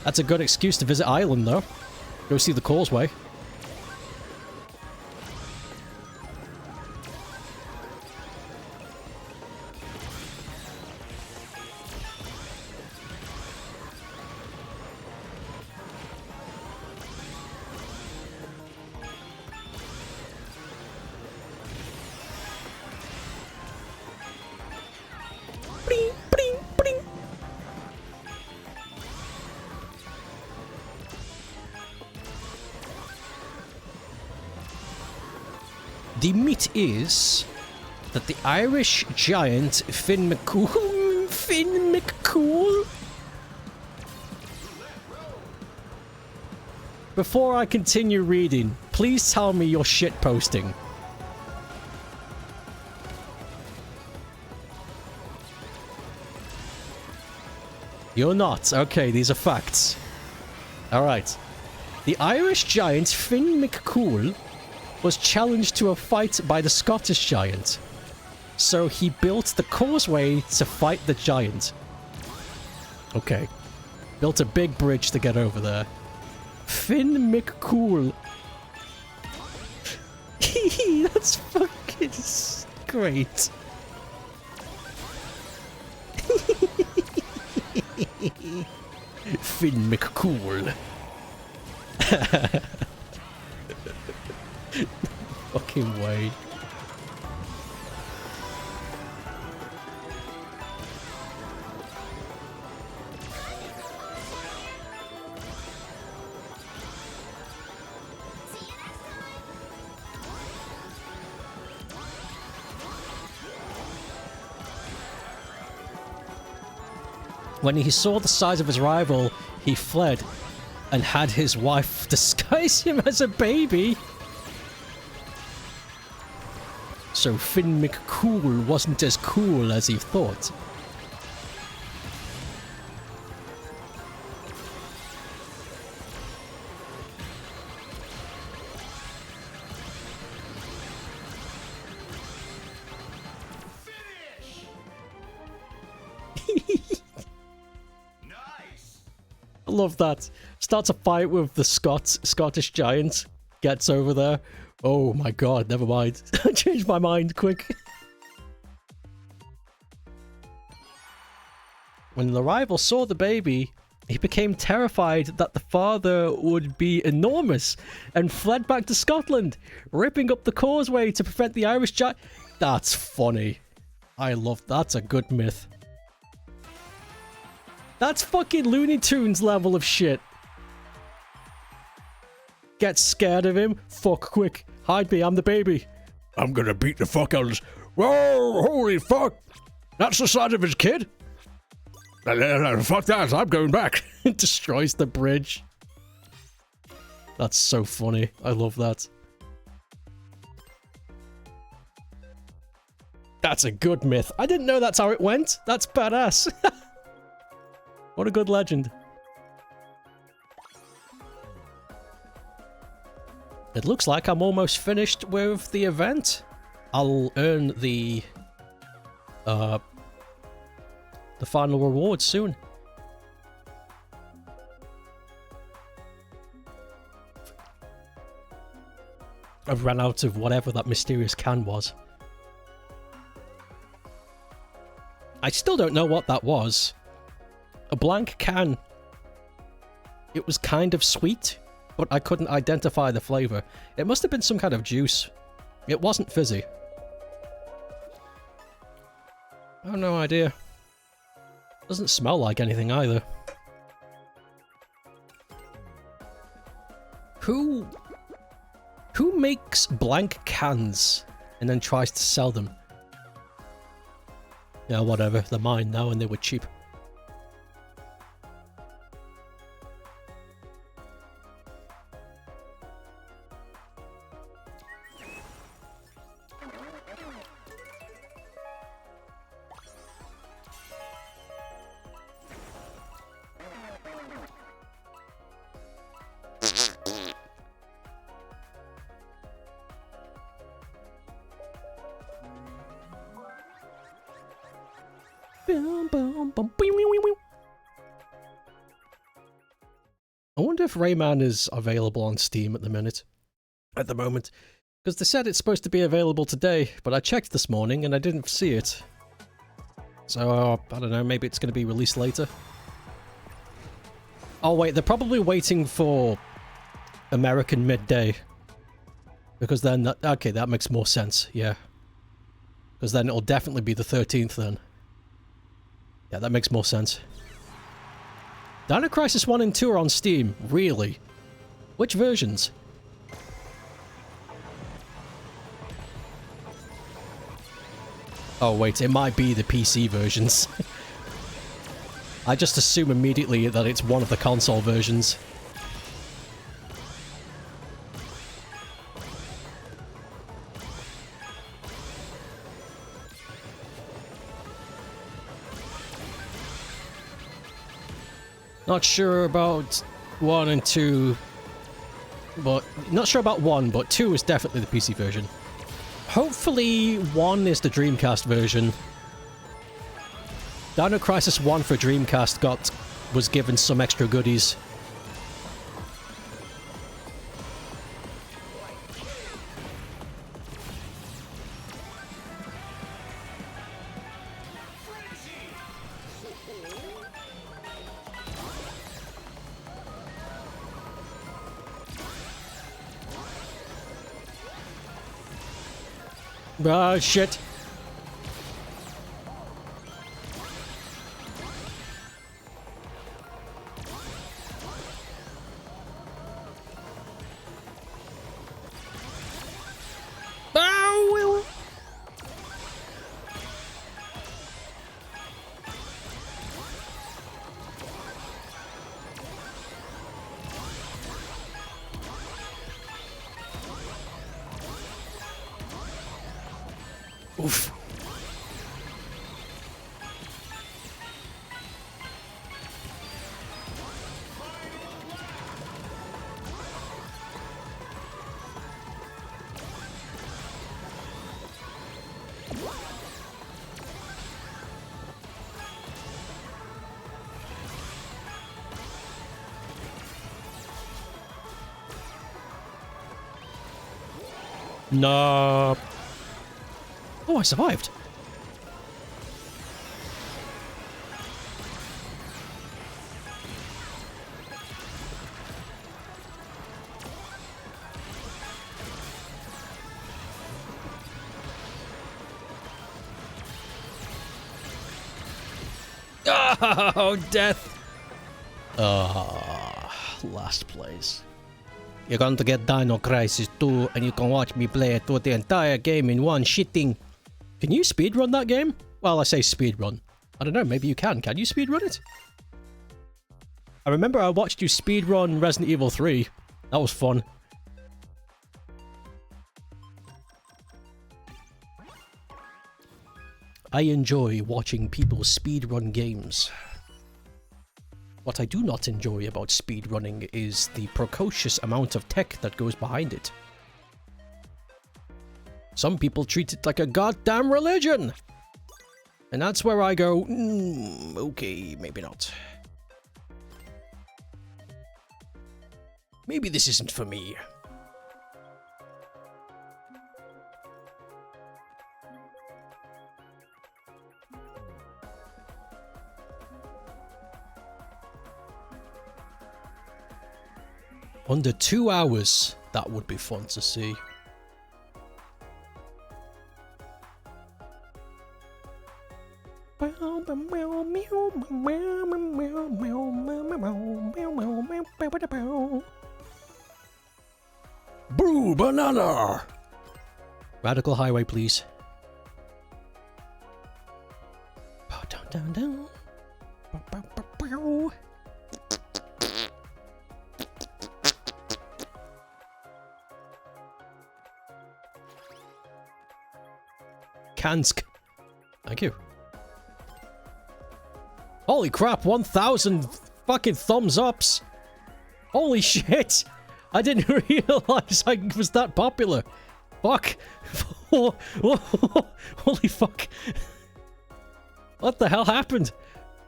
That's a good excuse to visit Ireland, though. Go see the causeway. Bring, bring, bring. The myth is that the Irish giant Finn McCool. Before I continue reading, please tell me you're shitposting. You're not. Okay, these are facts. Alright. The Irish giant Finn McCool was challenged to a fight by the Scottish giant. So he built the causeway to fight the giant. Okay. Built a big bridge to get over there. Finn McCool. That's fucking great. Finn McCool. Fucking way. When he saw the size of his rival, he fled and had his wife disguise him as a baby. So Finn McCool wasn't as cool as he thought. I love that. Starts a fight with the Scottish giant. Gets over there. Oh my god, never mind. I changed my mind quick. When the rival saw the baby, he became terrified that the father would be enormous and fled back to Scotland, ripping up the causeway to prevent the Irish giant. That's funny. I love that. That's a good myth. That's fucking Looney Tunes level of shit. Get scared of him. Fuck, quick. Hide me, I'm the baby. I'm gonna beat the fuck out of this. Whoa, holy fuck. That's the size of his kid? Fuck that, I'm going back. Destroys the bridge. That's so funny. I love that. That's a good myth. I didn't know that's how it went. That's badass. What a good legend. It looks like I'm almost finished with the event. I'll earn the final reward soon. I've run out of whatever that mysterious can was. I still don't know what that was. A blank can. It was kind of sweet, but I couldn't identify the flavor. It must have been some kind of juice. It wasn't fizzy. I have no idea. Doesn't smell like anything either. Who makes blank cans and then tries to sell them? Yeah, whatever. They're mine now and they were cheap. I wonder if Rayman is available on Steam at the moment. Because they said it's supposed to be available today, but I checked this morning and I didn't see it. So, I don't know, maybe it's going to be released later. Oh wait, they're probably waiting for American midday. Because then, okay, that makes more sense, yeah. Because then it'll definitely be the 13th then. Yeah, that makes more sense. Dino Crisis 1 and 2 are on Steam, really? Which versions? Oh wait, it might be the PC versions. I just assume immediately that it's one of the console versions. Not sure about 1 and 2, but not sure about 1, but 2 is definitely the PC version. Hopefully 1 is the Dreamcast version. Dino Crisis 1 for Dreamcast was given some extra goodies. Ah, shit. Oof. No. Oh, I survived. Oh, death. Last place. You're going to get Dino Crisis 2 and you can watch me play it through the entire game in one shitting. Can you speedrun that game? Well, I say speedrun. I don't know, maybe you can. Can you speedrun it? I remember I watched you speedrun Resident Evil 3. That was fun. I enjoy watching people speedrun games. What I do not enjoy about speedrunning is the precocious amount of tech that goes behind it. Some people treat it like a goddamn religion! And that's where I go, okay, maybe not. Maybe this isn't for me. Under 2 hours, that would be fun to see. Boo banana! Radical Highway, please. Down, down. Kansk. Thank you. Holy crap, 1,000 fucking thumbs ups. Holy shit. I didn't realize I was that popular. Fuck. Holy fuck. What the hell happened?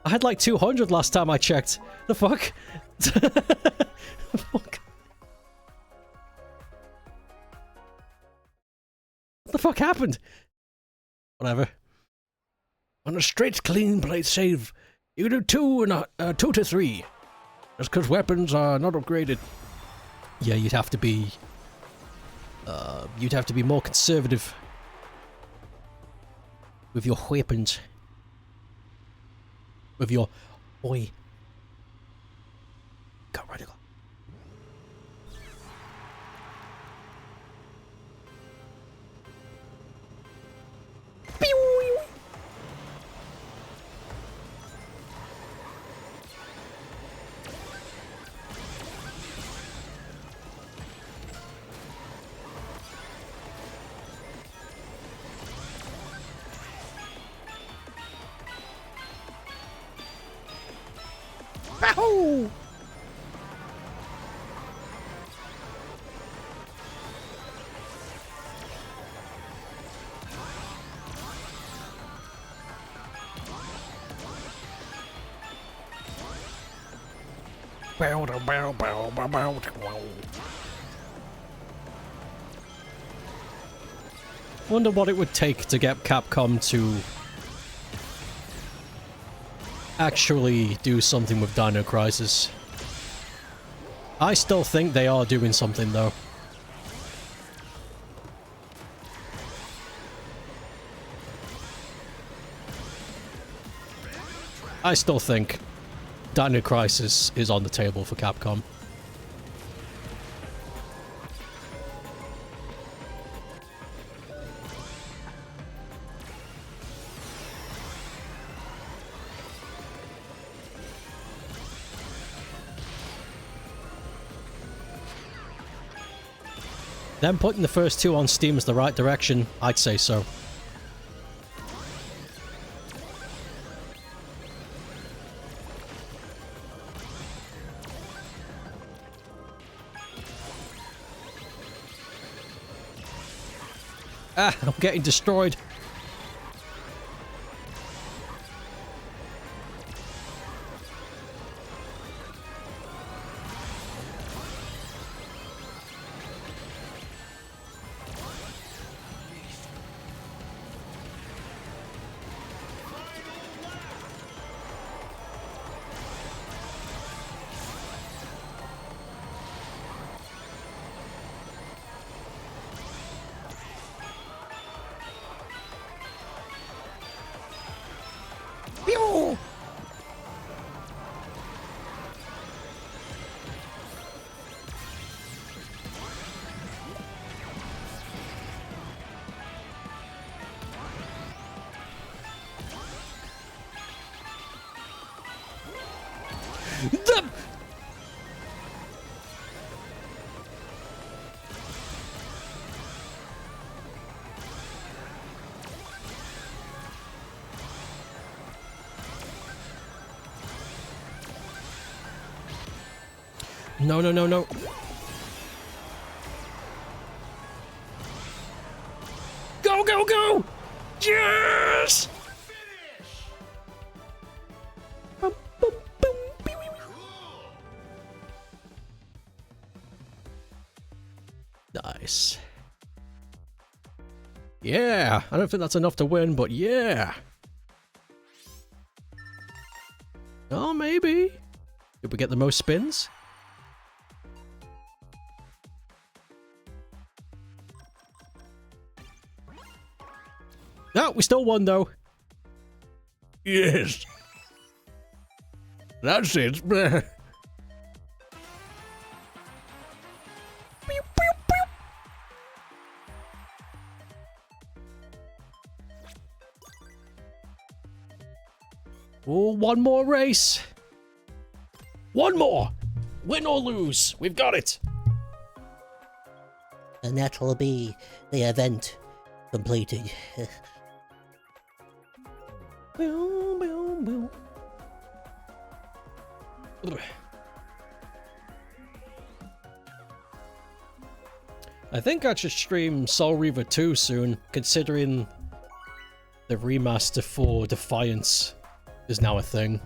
I had like 200 last time I checked. The fuck? Fuck. What the fuck happened? Whatever. On a straight, clean plate save, you do 2 and 2 to 3. Just because weapons are not upgraded. Yeah, you'd have to be more conservative with your weapons. With your boy. Go right go. Wahoo! Wonder what it would take to get Capcom to actually do something with Dino Crisis. I still think they are doing something though. I still think Dino Crisis is on the table for Capcom. Them putting the first 2 on Steam is the right direction, I'd say so. Ah, I'm getting destroyed. No, no, no, no. Go, go, go! Yes! Boom, boom, boom, pew, pew, pew. Nice. Yeah, I don't think that's enough to win, but yeah. Oh, maybe. Did we get the most spins? No, we still won though. Yes. That's it. Oh, one more race. One more. Win or lose. We've got it. And that will be the event completed. I think I should stream Soul Reaver 2 soon, considering the remaster for Defiance is now a thing.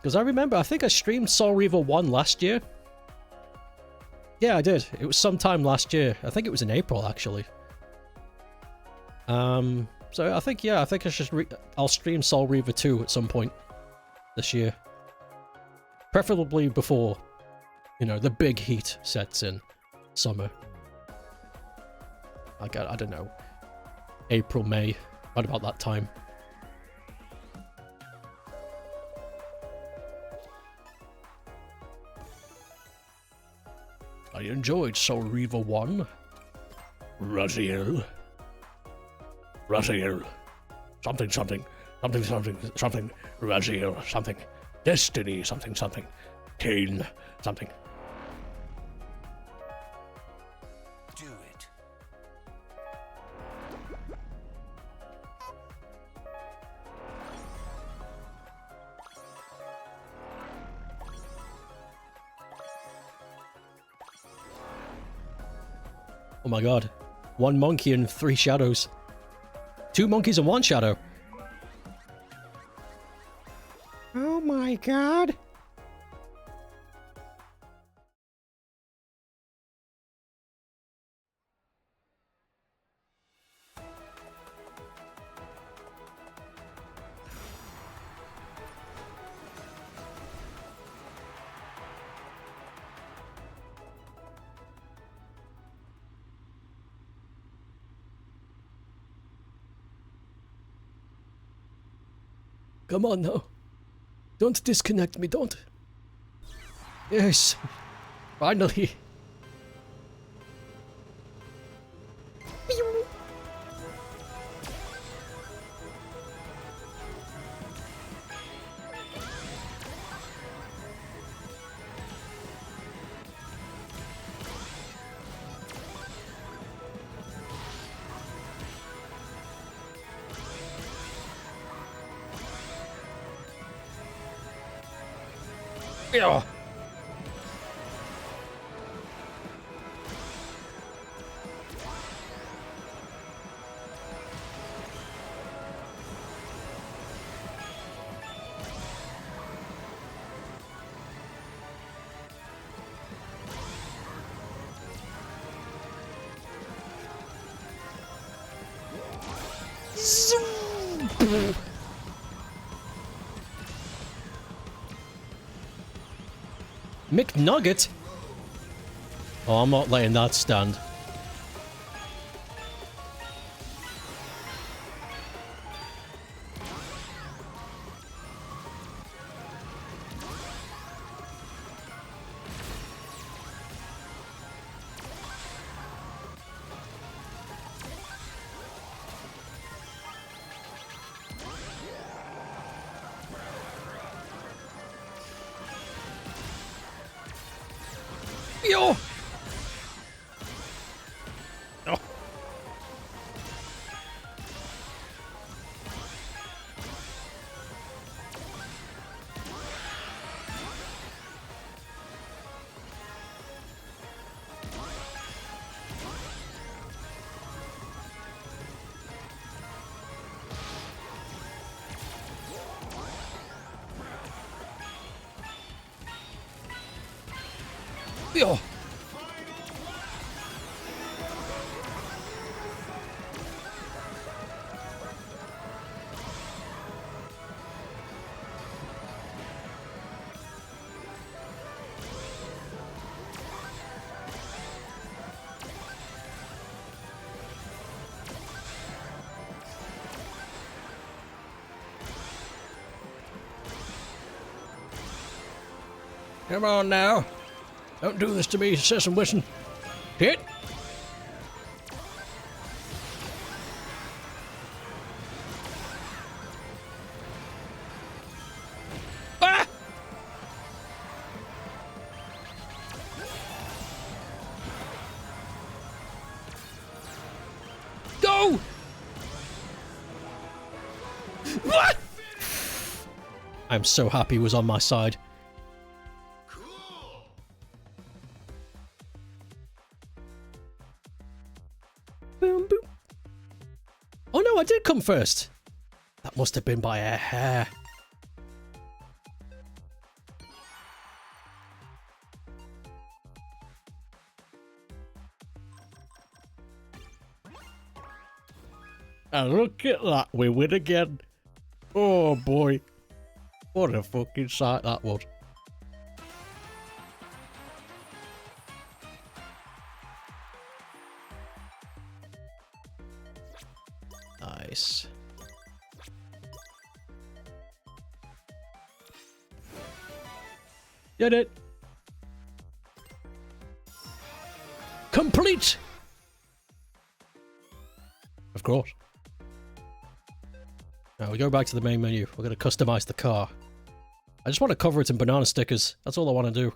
Because I remember, I think I streamed Soul Reaver 1 last year. Yeah, I did. It was sometime last year. I think it was in April, actually. So I think, yeah, I think I'll stream Soul Reaver 2 at some point this year. Preferably before, you know, the big heat sets in. Summer. I don't know. April, May. Right about that time. I enjoyed Soul Reaver 1. Raziel. Raziel. Something, something. Something, something, something. Raziel. Something. Destiny. Something, something. Cain. Something. Do it. Oh my god. 1 monkey and 3 shadows. 2 monkeys and 1 shadow. Oh my god. Come on now. Don't disconnect me, don't. Yes. Finally. Yeah. McNugget? Oh, I'm not letting that stand. Yo! Oh. Yo! Come on now. Don't do this to me, Session Wishing. Hit! Ah! Go! What? I'm so happy he was on my side. no, I did come first. That must have been by a hair. And look at that, we win again. Oh boy. What a fucking sight that was. Nice. Did it. Complete. Of course. Now we go back to the main menu. We're going to customize the car. I just want to cover it in banana stickers. That's all I want to do.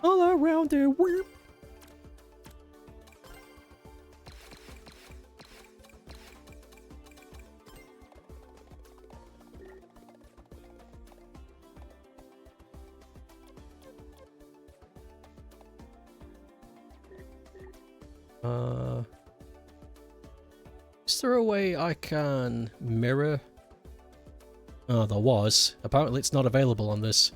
All around the world. Is there a way I can mirror? Oh, there was. Apparently it's not available on this.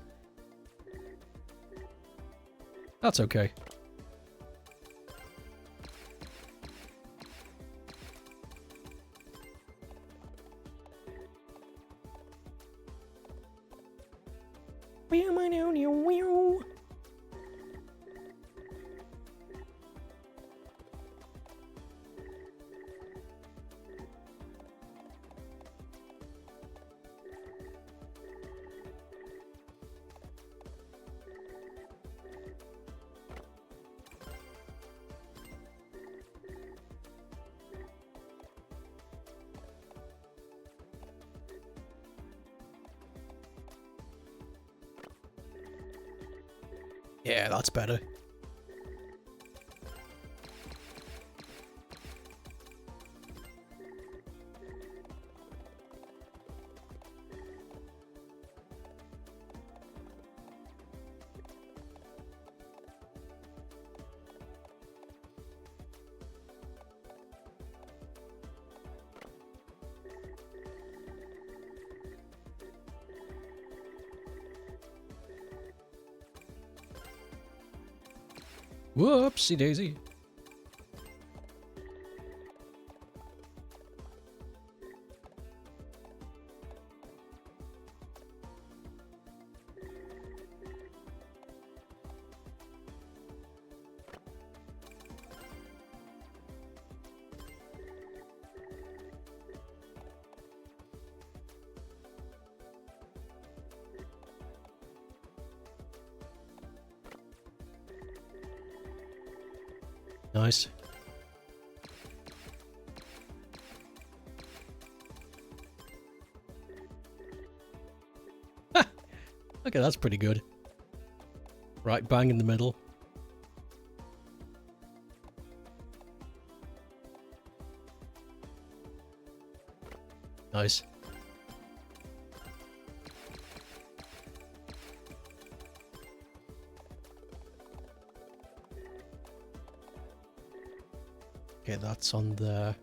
That's okay. Where am I now? Yeah, that's better. Whoopsie daisy. Nice. Ha! Okay, that's pretty good. Right bang in the middle. Nice. Okay, that's on there.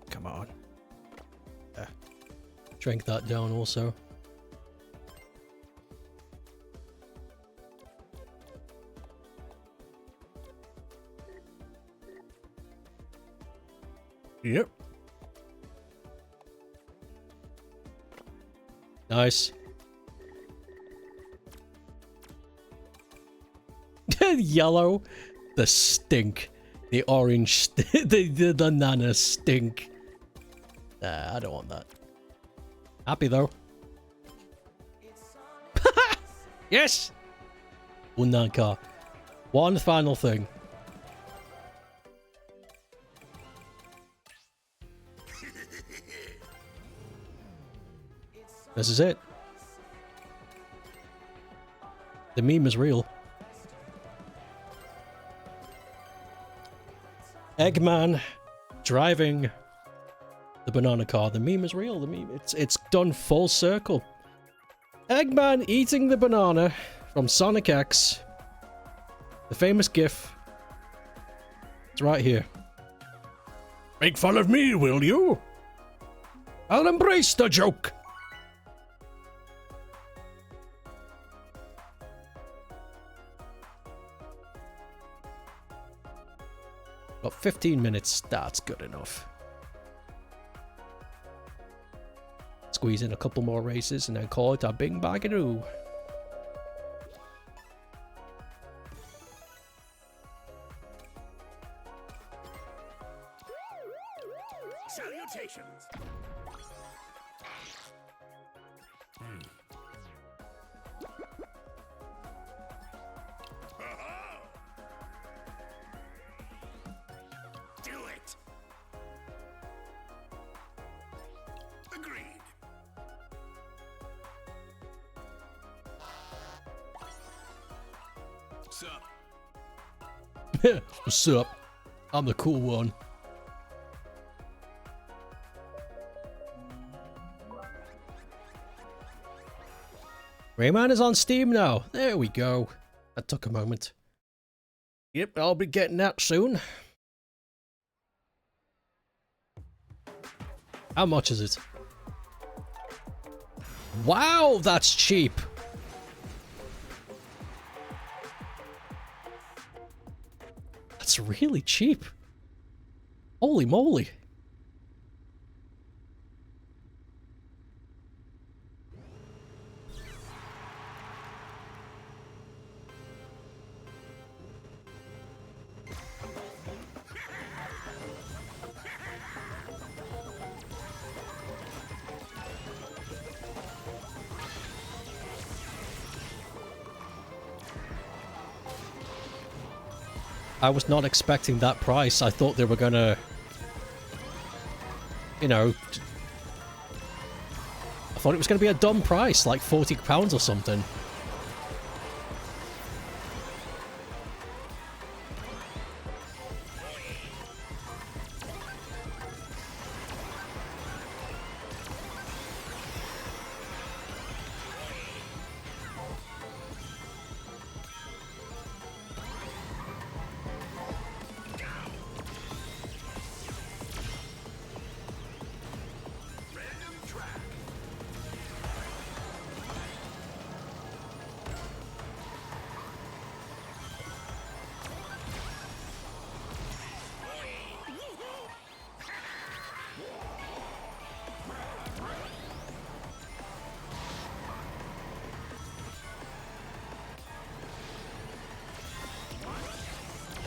Come on. Drink that down also. Yep. Nice. Yellow. The stink. The orange. The banana stink. I don't want that. Happy though. Yes! Won that car. One final thing. This is it. The meme is real. Eggman driving the banana car. The meme is real. The meme, it's done full circle. Eggman eating the banana from Sonic X. The famous GIF. It's right here. Make fun of me, will you? I'll embrace the joke. Got 15 minutes. That's good enough. Squeeze in a couple more races and then call it a bing bagadoo. Salutations. Do it. Agreed. Sup? What's up? I'm the cool one. Rayman is on Steam now. There we go. That took a moment. Yep, I'll be getting that soon. How much is it? Wow, that's cheap. That's really cheap. Holy moly. I was not expecting that price. I thought they were gonna, you know, I thought it was gonna be a dumb price, like £40 or something.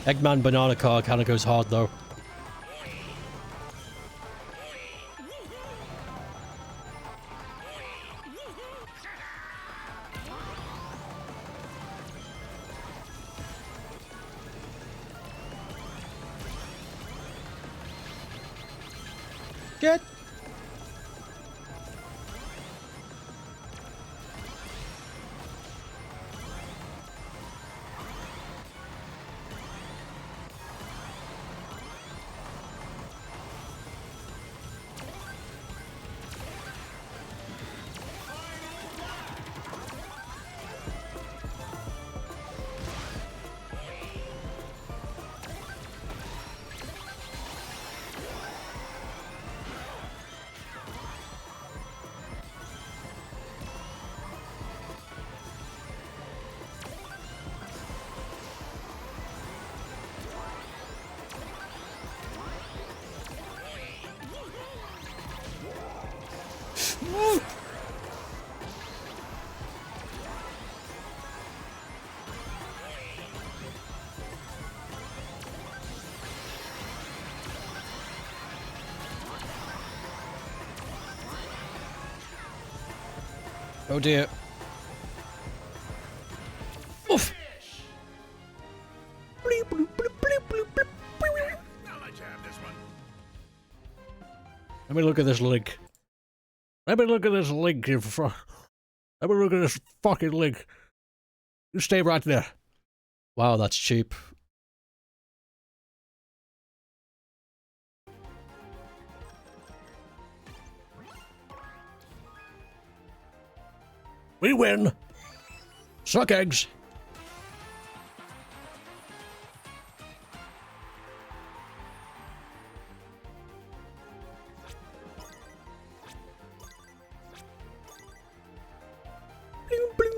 Eggman Banana Car kind of goes hard though. Get. Oh dear. Oof! I'll let you have this one. Let me look at this link. Let me look at this link. Let me look at this fucking link. You stay right there. Wow, that's cheap. We win. Suck eggs. Bling, bling.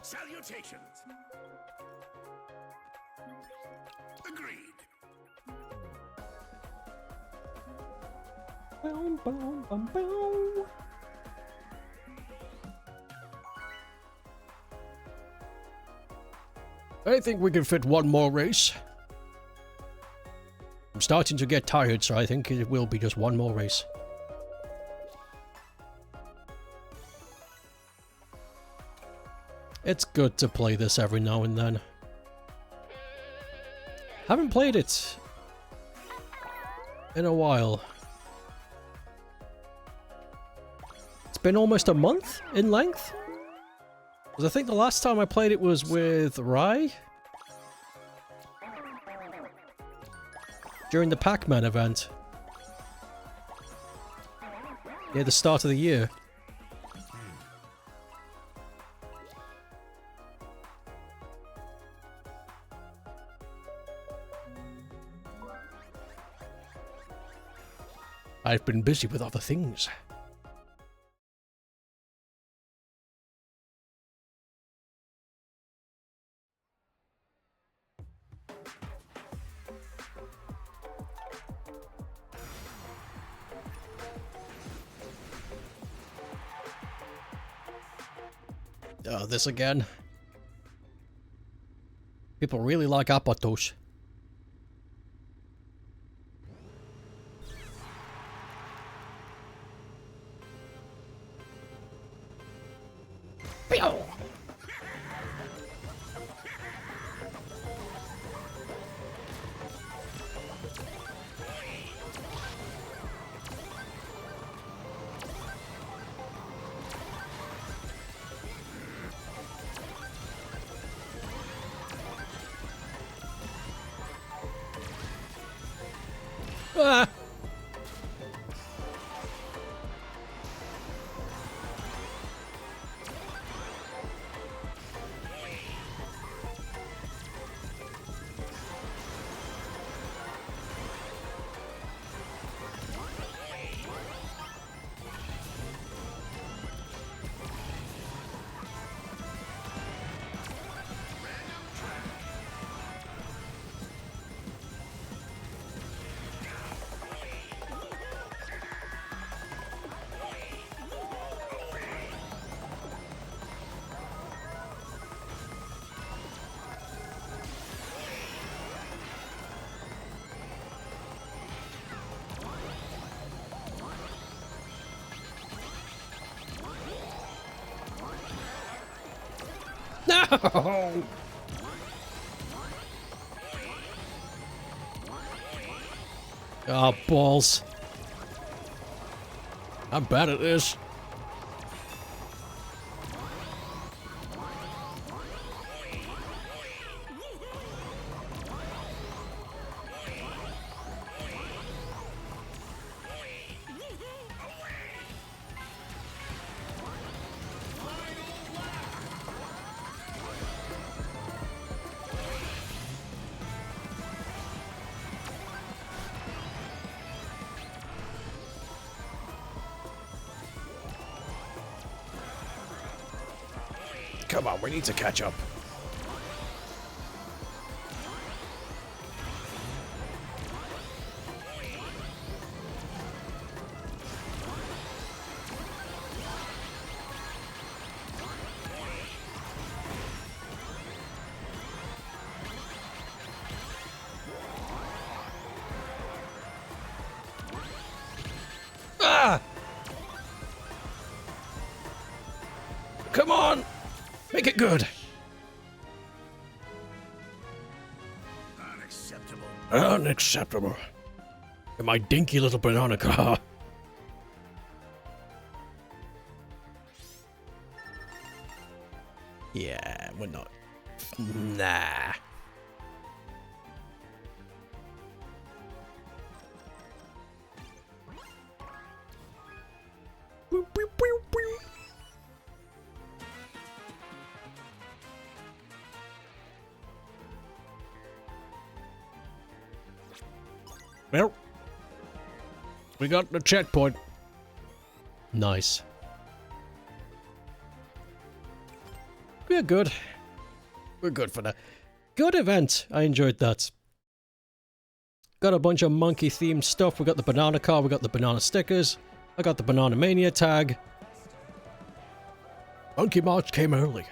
Salutations. Agreed. Boom, boom, boom, boom. I think we can fit one more race. I'm starting to get tired, so I think it will be just one more race. It's good to play this every now and then. Haven't played it in a while. It's been almost a month in length? Because I think the last time I played it was with Aiai. During the Pac-Man event. Near the start of the year. I've been busy with other things. Oh, this again. People really like Apatos. Ah! No! Oh, balls. I'm bad at this. Come on, we need to catch up. good. Unacceptable. Unacceptable. In my dinky little banana car. Yeah, we're not. Nah. Boop, boop, boop, boop. Well, we got the checkpoint. Nice. We're good. We're good for that. Good event. I enjoyed that. Got a bunch of monkey-themed stuff. We got the banana car. We got the banana stickers. I got the Banana Mania tag. Monkey March came early.